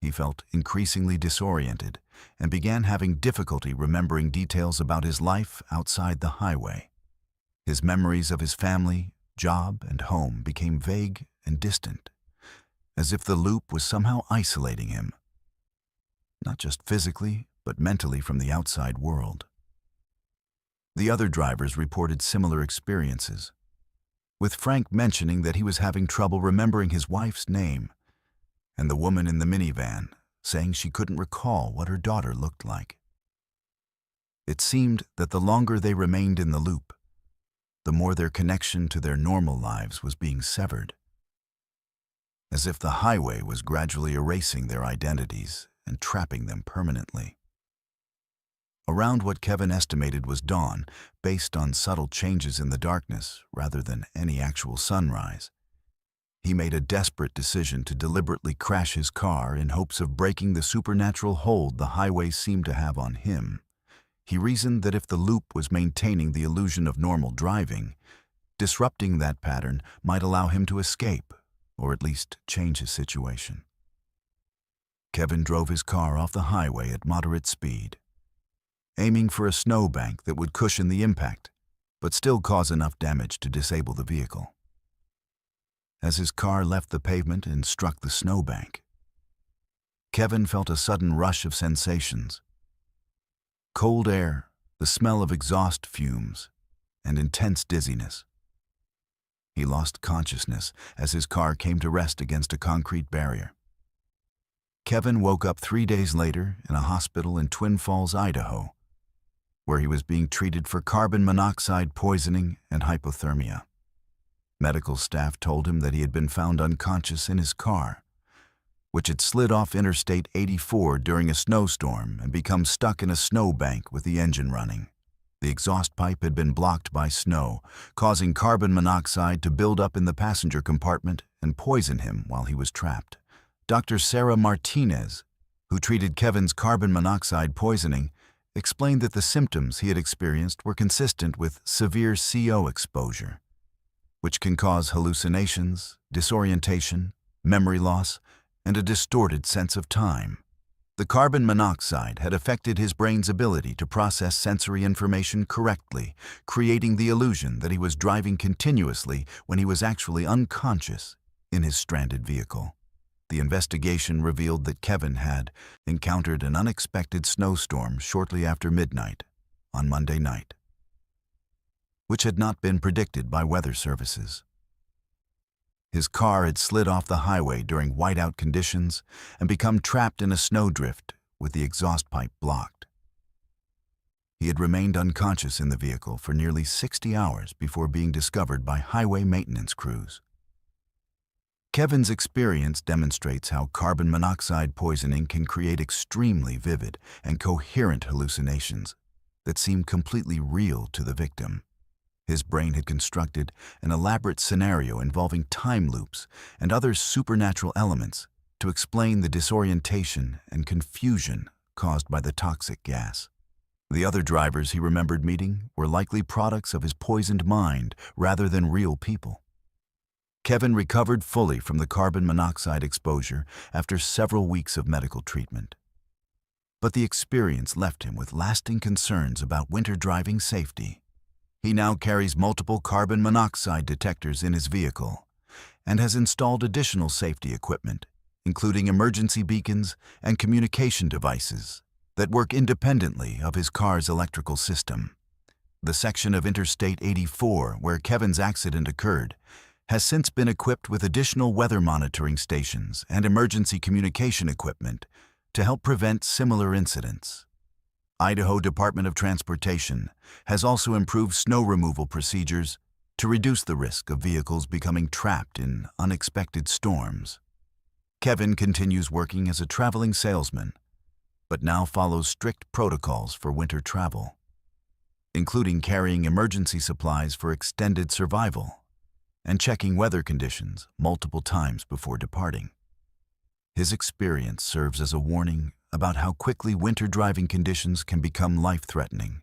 He felt increasingly disoriented and began having difficulty remembering details about his life outside the highway. His memories of his family, job, and home became vague and distant, as if the loop was somehow isolating him, not just physically, but mentally from the outside world. The other drivers reported similar experiences, with Frank mentioning that he was having trouble remembering his wife's name, and the woman in the minivan saying she couldn't recall what her daughter looked like. It seemed that the longer they remained in the loop, the more their connection to their normal lives was being severed, as if the highway was gradually erasing their identities and trapping them permanently. Around what Kevin estimated was dawn, based on subtle changes in the darkness rather than any actual sunrise, he made a desperate decision to deliberately crash his car in hopes of breaking the supernatural hold the highway seemed to have on him. He reasoned that if the loop was maintaining the illusion of normal driving, disrupting that pattern might allow him to escape, or at least change his situation. Kevin drove his car off the highway at moderate speed, aiming for a snowbank that would cushion the impact, but still cause enough damage to disable the vehicle. As his car left the pavement and struck the snowbank, Kevin felt a sudden rush of sensations. Cold air, the smell of exhaust fumes, and intense dizziness. He lost consciousness as his car came to rest against a concrete barrier. Kevin woke up 3 days later in a hospital in Twin Falls, Idaho, where he was being treated for carbon monoxide poisoning and hypothermia. Medical staff told him that he had been found unconscious in his car, which had slid off Interstate 84 during a snowstorm and become stuck in a snowbank with the engine running. The exhaust pipe had been blocked by snow, causing carbon monoxide to build up in the passenger compartment and poison him while he was trapped. Dr. Sarah Martinez, who treated Kevin's carbon monoxide poisoning, explained that the symptoms he had experienced were consistent with severe CO exposure, which can cause hallucinations, disorientation, memory loss, and a distorted sense of time. The carbon monoxide had affected his brain's ability to process sensory information correctly, creating the illusion that he was driving continuously when he was actually unconscious in his stranded vehicle. The investigation revealed that Kevin had encountered an unexpected snowstorm shortly after midnight on Monday night, which had not been predicted by weather services. His car had slid off the highway during whiteout conditions and become trapped in a snowdrift with the exhaust pipe blocked. He had remained unconscious in the vehicle for nearly 60 hours before being discovered by highway maintenance crews. Kevin's experience demonstrates how carbon monoxide poisoning can create extremely vivid and coherent hallucinations that seem completely real to the victim. His brain had constructed an elaborate scenario involving time loops and other supernatural elements to explain the disorientation and confusion caused by the toxic gas. The other drivers he remembered meeting were likely products of his poisoned mind rather than real people. Kevin recovered fully from the carbon monoxide exposure after several weeks of medical treatment. but the experience left him with lasting concerns about winter driving safety. He now carries multiple carbon monoxide detectors in his vehicle and has installed additional safety equipment, including emergency beacons and communication devices that work independently of his car's electrical system. The section of Interstate 84 where Kevin's accident occurred has since been equipped with additional weather monitoring stations and emergency communication equipment to help prevent similar incidents. Idaho Department of Transportation has also improved snow removal procedures to reduce the risk of vehicles becoming trapped in unexpected storms. Kevin continues working as a traveling salesman, but now follows strict protocols for winter travel, including carrying emergency supplies for extended survival and checking weather conditions multiple times before departing. His experience serves as a warning about how quickly winter driving conditions can become life-threatening,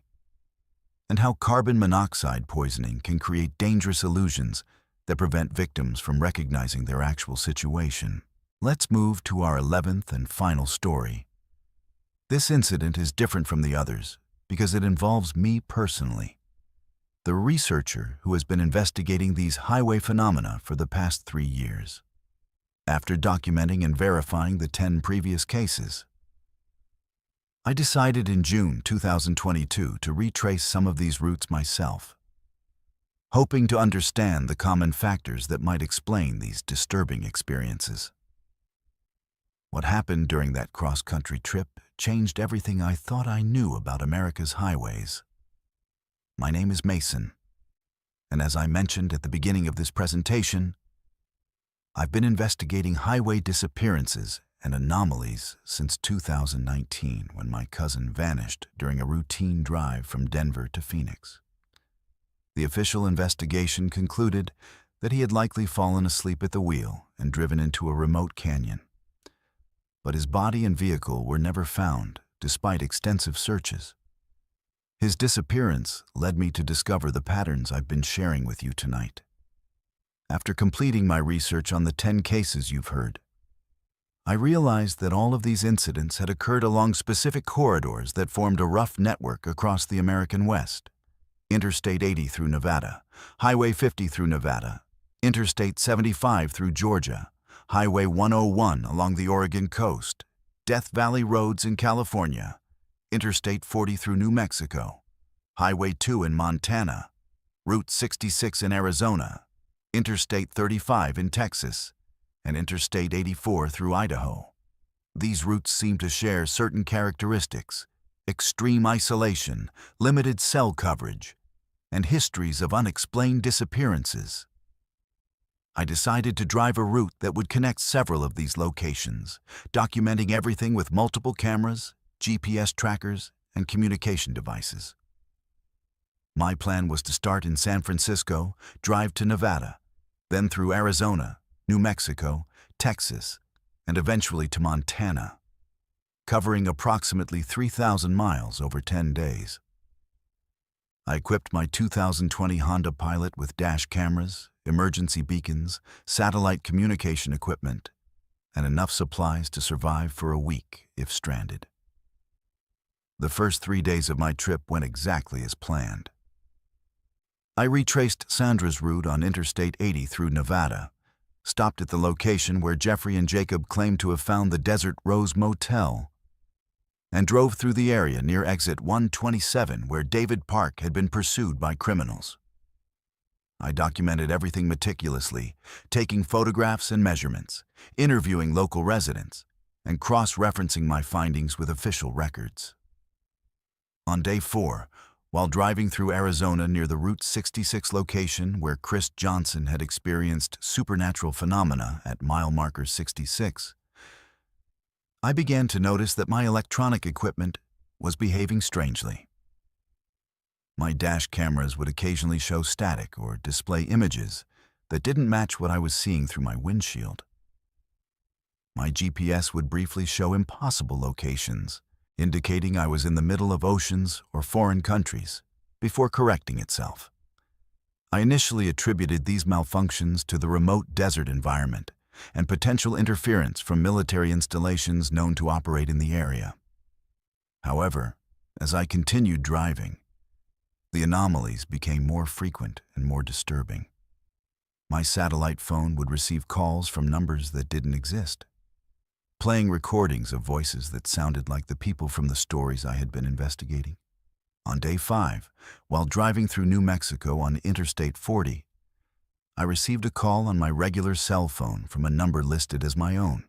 and how carbon monoxide poisoning can create dangerous illusions that prevent victims from recognizing their actual situation. Let's move to our 11th and final story. This incident is different from the others because it involves me personally, the researcher who has been investigating these highway phenomena for the past 3 years. After documenting and verifying the 10 previous cases, I decided in June 2022 to retrace some of these routes myself, hoping to understand the common factors that might explain these disturbing experiences. What happened during that cross-country trip changed everything I thought I knew about America's highways. My name is Mason, and as I mentioned at the beginning of this presentation, I've been investigating highway disappearances and anomalies since 2019 when my cousin vanished during a routine drive from Denver to Phoenix. The official investigation concluded that he had likely fallen asleep at the wheel and driven into a remote canyon. But his body and vehicle were never found, despite extensive searches. His disappearance led me to discover the patterns I've been sharing with you tonight. After completing my research on the 10 cases you've heard, I realized that all of these incidents had occurred along specific corridors that formed a rough network across the American West. Interstate 80 through Nevada, Highway 50 through Nevada, Interstate 75 through Georgia, Highway 101 along the Oregon coast, Death Valley roads in California, Interstate 40 through New Mexico, Highway 2 in Montana, Route 66 in Arizona, Interstate 35 in Texas, and Interstate 84 through Idaho. These routes seem to share certain characteristics: extreme isolation, limited cell coverage, and histories of unexplained disappearances. I decided to drive a route that would connect several of these locations, documenting everything with multiple cameras, GPS trackers, and communication devices. My plan was to start in San Francisco, drive to Nevada, then through Arizona, New Mexico, Texas, and eventually to Montana, covering approximately 3,000 miles over 10 days. I equipped my 2020 Honda Pilot with dash cameras, emergency beacons, satellite communication equipment, and enough supplies to survive for a week if stranded. The first 3 days of my trip went exactly as planned. I retraced Sandra's route on Interstate 80 through Nevada, stopped at the location where Jeffrey and Jacob claimed to have found the Desert Rose Motel, and drove through the area near exit 127 where David Park had been pursued by criminals. I documented everything meticulously, taking photographs and measurements, interviewing local residents, and cross-referencing my findings with official records. On day 4, while driving through Arizona near the Route 66 location where Chris Johnson had experienced supernatural phenomena at mile marker 66, I began to notice that my electronic equipment was behaving strangely. My dash cameras would occasionally show static or display images that didn't match what I was seeing through my windshield. My GPS would briefly show impossible locations, indicating I was in the middle of oceans or foreign countries, before correcting itself. I initially attributed these malfunctions to the remote desert environment and potential interference from military installations known to operate in the area. However, as I continued driving, the anomalies became more frequent and more disturbing. My satellite phone would receive calls from numbers that didn't exist, playing recordings of voices that sounded like the people from the stories I had been investigating. On day 5, while driving through New Mexico on Interstate 40, I received a call on my regular cell phone from a number listed as my own.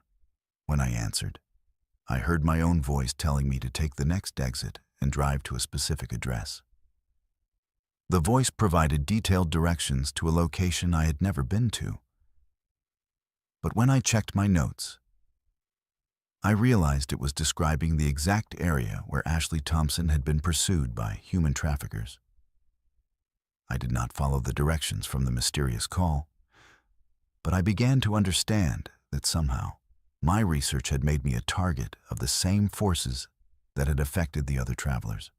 When I answered, I heard my own voice telling me to take the next exit and drive to a specific address. The voice provided detailed directions to a location I had never been to. But when I checked my notes, I realized it was describing the exact area where Ashley Thompson had been pursued by human traffickers. I did not follow the directions from the mysterious call, but I began to understand that somehow my research had made me a target of the same forces that had affected the other travelers.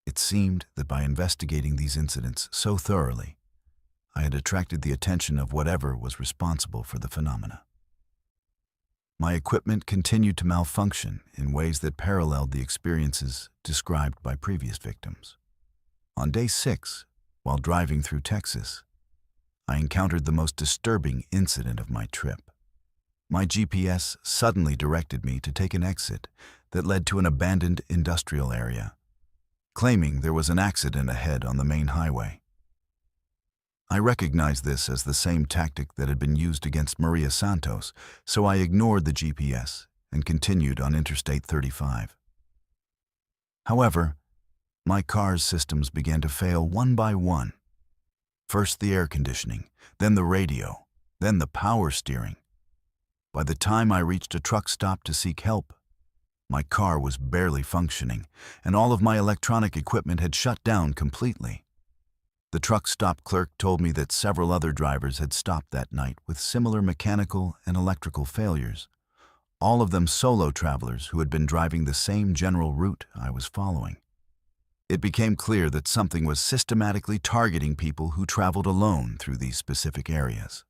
It seemed that by investigating these incidents so thoroughly, I had attracted the attention of whatever was responsible for the phenomena. My equipment continued to malfunction in ways that paralleled the experiences described by previous victims. On day 6, while driving through Texas, I encountered the most disturbing incident of my trip. My GPS suddenly directed me to take an exit that led to an abandoned industrial area, claiming there was an accident ahead on the main highway. I recognized this as the same tactic that had been used against Maria Santos, so I ignored the GPS and continued on Interstate 35. However, my car's systems began to fail one by one. First the air conditioning, then the radio, then the power steering. By the time I reached a truck stop to seek help, my car was barely functioning, and all of my electronic equipment had shut down completely. The truck stop clerk told me that several other drivers had stopped that night with similar mechanical and electrical failures, all of them solo travelers who had been driving the same general route I was following. It became clear that something was systematically targeting people who traveled alone through these specific areas.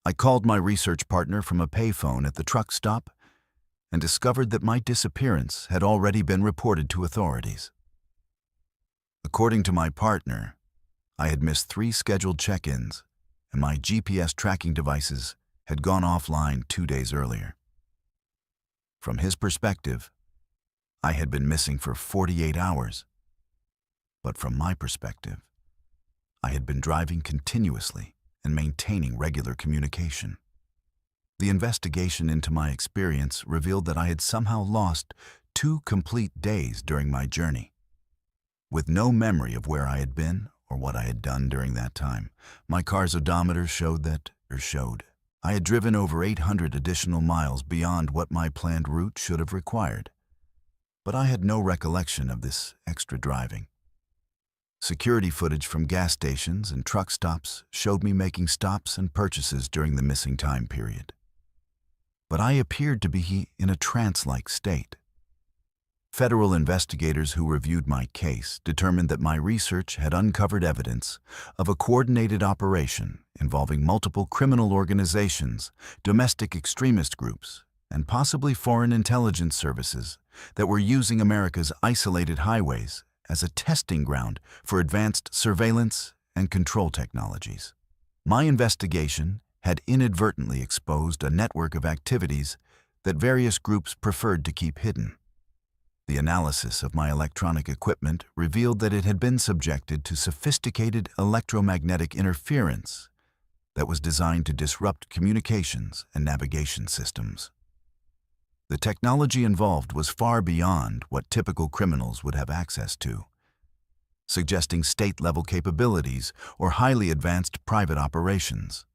I called my research partner from a payphone at the truck stop and discovered that my disappearance had already been reported to authorities. According to my partner, I had missed 3 scheduled check-ins, and my GPS tracking devices had gone offline 2 days earlier. From his perspective, I had been missing for 48 hours. But from my perspective, I had been driving continuously and maintaining regular communication. The investigation into my experience revealed that I had somehow lost 2 complete days during my journey. With no memory of where I had been or what I had done during that time, my car's odometer showed I had driven over 800 additional miles beyond what my planned route should have required. But I had no recollection of this extra driving. Security footage from gas stations and truck stops showed me making stops and purchases during the missing time period. But I appeared to be in a trance-like state. Federal investigators who reviewed my case determined that my research had uncovered evidence of a coordinated operation involving multiple criminal organizations, domestic extremist groups, and possibly foreign intelligence services that were using America's isolated highways as a testing ground for advanced surveillance and control technologies. My investigation had inadvertently exposed a network of activities that various groups preferred to keep hidden. The analysis of my electronic equipment revealed that it had been subjected to sophisticated electromagnetic interference that was designed to disrupt communications and navigation systems. The technology involved was far beyond what typical criminals would have access to, suggesting state-level capabilities or highly advanced private operations.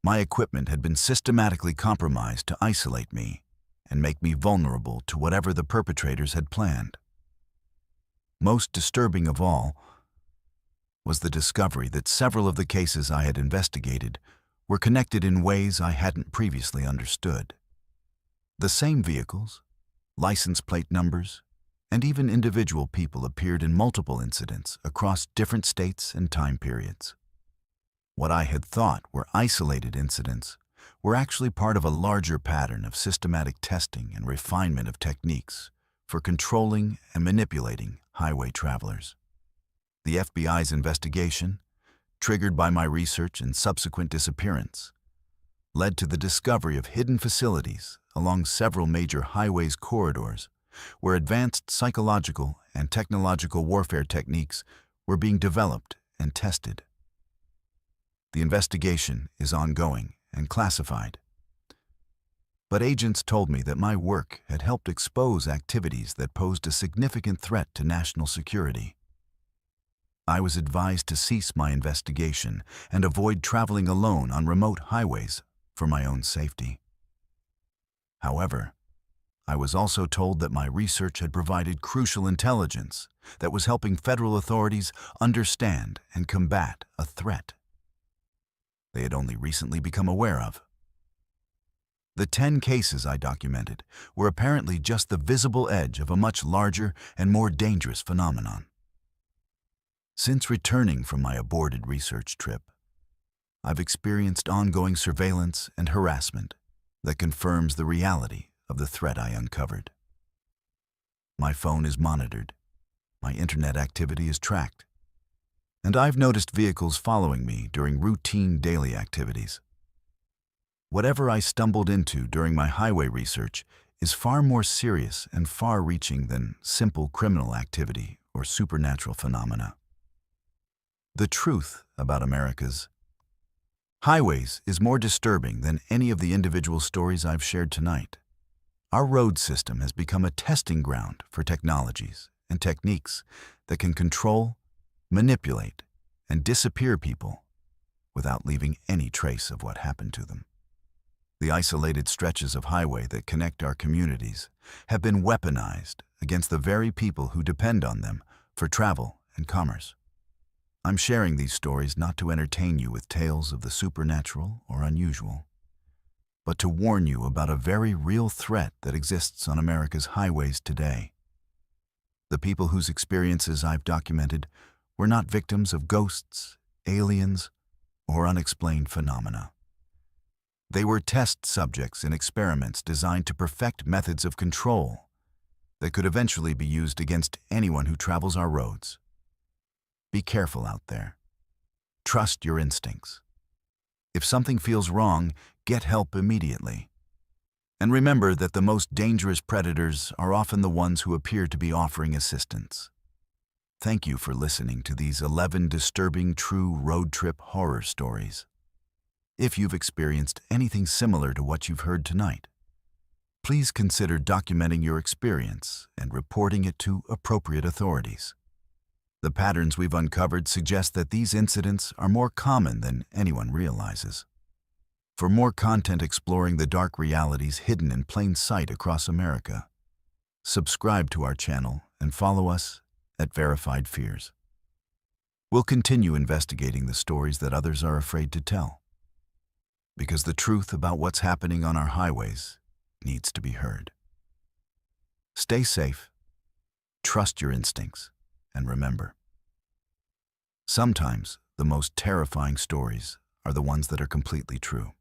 My equipment had been systematically compromised to isolate me and make me vulnerable to whatever the perpetrators had planned. Most disturbing of all was the discovery that several of the cases I had investigated were connected in ways I hadn't previously understood. The same vehicles, license plate numbers, and even individual people appeared in multiple incidents across different states and time periods. What I had thought were isolated incidents were actually part of a larger pattern of systematic testing and refinement of techniques for controlling and manipulating highway travelers. The FBI's investigation, triggered by my research and subsequent disappearance, led to the discovery of hidden facilities along several major highways corridors where advanced psychological and technological warfare techniques were being developed and tested. The investigation is ongoing and classified, but agents told me that my work had helped expose activities that posed a significant threat to national security. I was advised to cease my investigation and avoid traveling alone on remote highways for my own safety. However, I was also told that my research had provided crucial intelligence that was helping federal authorities understand and combat a threat they had only recently become aware of. The 10 cases I documented were apparently just the visible edge of a much larger and more dangerous phenomenon. Since returning from my aborted research trip, I've experienced ongoing surveillance and harassment that confirms the reality of the threat I uncovered. My phone is monitored, my internet activity is tracked, and I've noticed vehicles following me during routine daily activities. Whatever I stumbled into during my highway research is far more serious and far-reaching than simple criminal activity or supernatural phenomena. The truth about America's highways is more disturbing than any of the individual stories I've shared tonight. Our road system has become a testing ground for technologies and techniques that can control, manipulate, and disappear people without leaving any trace of what happened to them. The isolated stretches of highway that connect our communities have been weaponized against the very people who depend on them for travel and commerce. I'm sharing these stories not to entertain you with tales of the supernatural or unusual, but to warn you about a very real threat that exists on America's highways today. The people whose experiences I've documented were not victims of ghosts, aliens, or unexplained phenomena. They were test subjects in experiments designed to perfect methods of control that could eventually be used against anyone who travels our roads. Be careful out there. Trust your instincts. If something feels wrong, get help immediately. And remember that the most dangerous predators are often the ones who appear to be offering assistance. Thank you for listening to these 11 disturbing true road trip horror stories. If you've experienced anything similar to what you've heard tonight, please consider documenting your experience and reporting it to appropriate authorities. The patterns we've uncovered suggest that these incidents are more common than anyone realizes. For more content exploring the dark realities hidden in plain sight across America, subscribe to our channel and follow us at Verified Fears. We'll continue investigating the stories that others are afraid to tell, because the truth about what's happening on our highways needs to be heard. Stay safe, trust your instincts, and remember, sometimes the most terrifying stories are the ones that are completely true.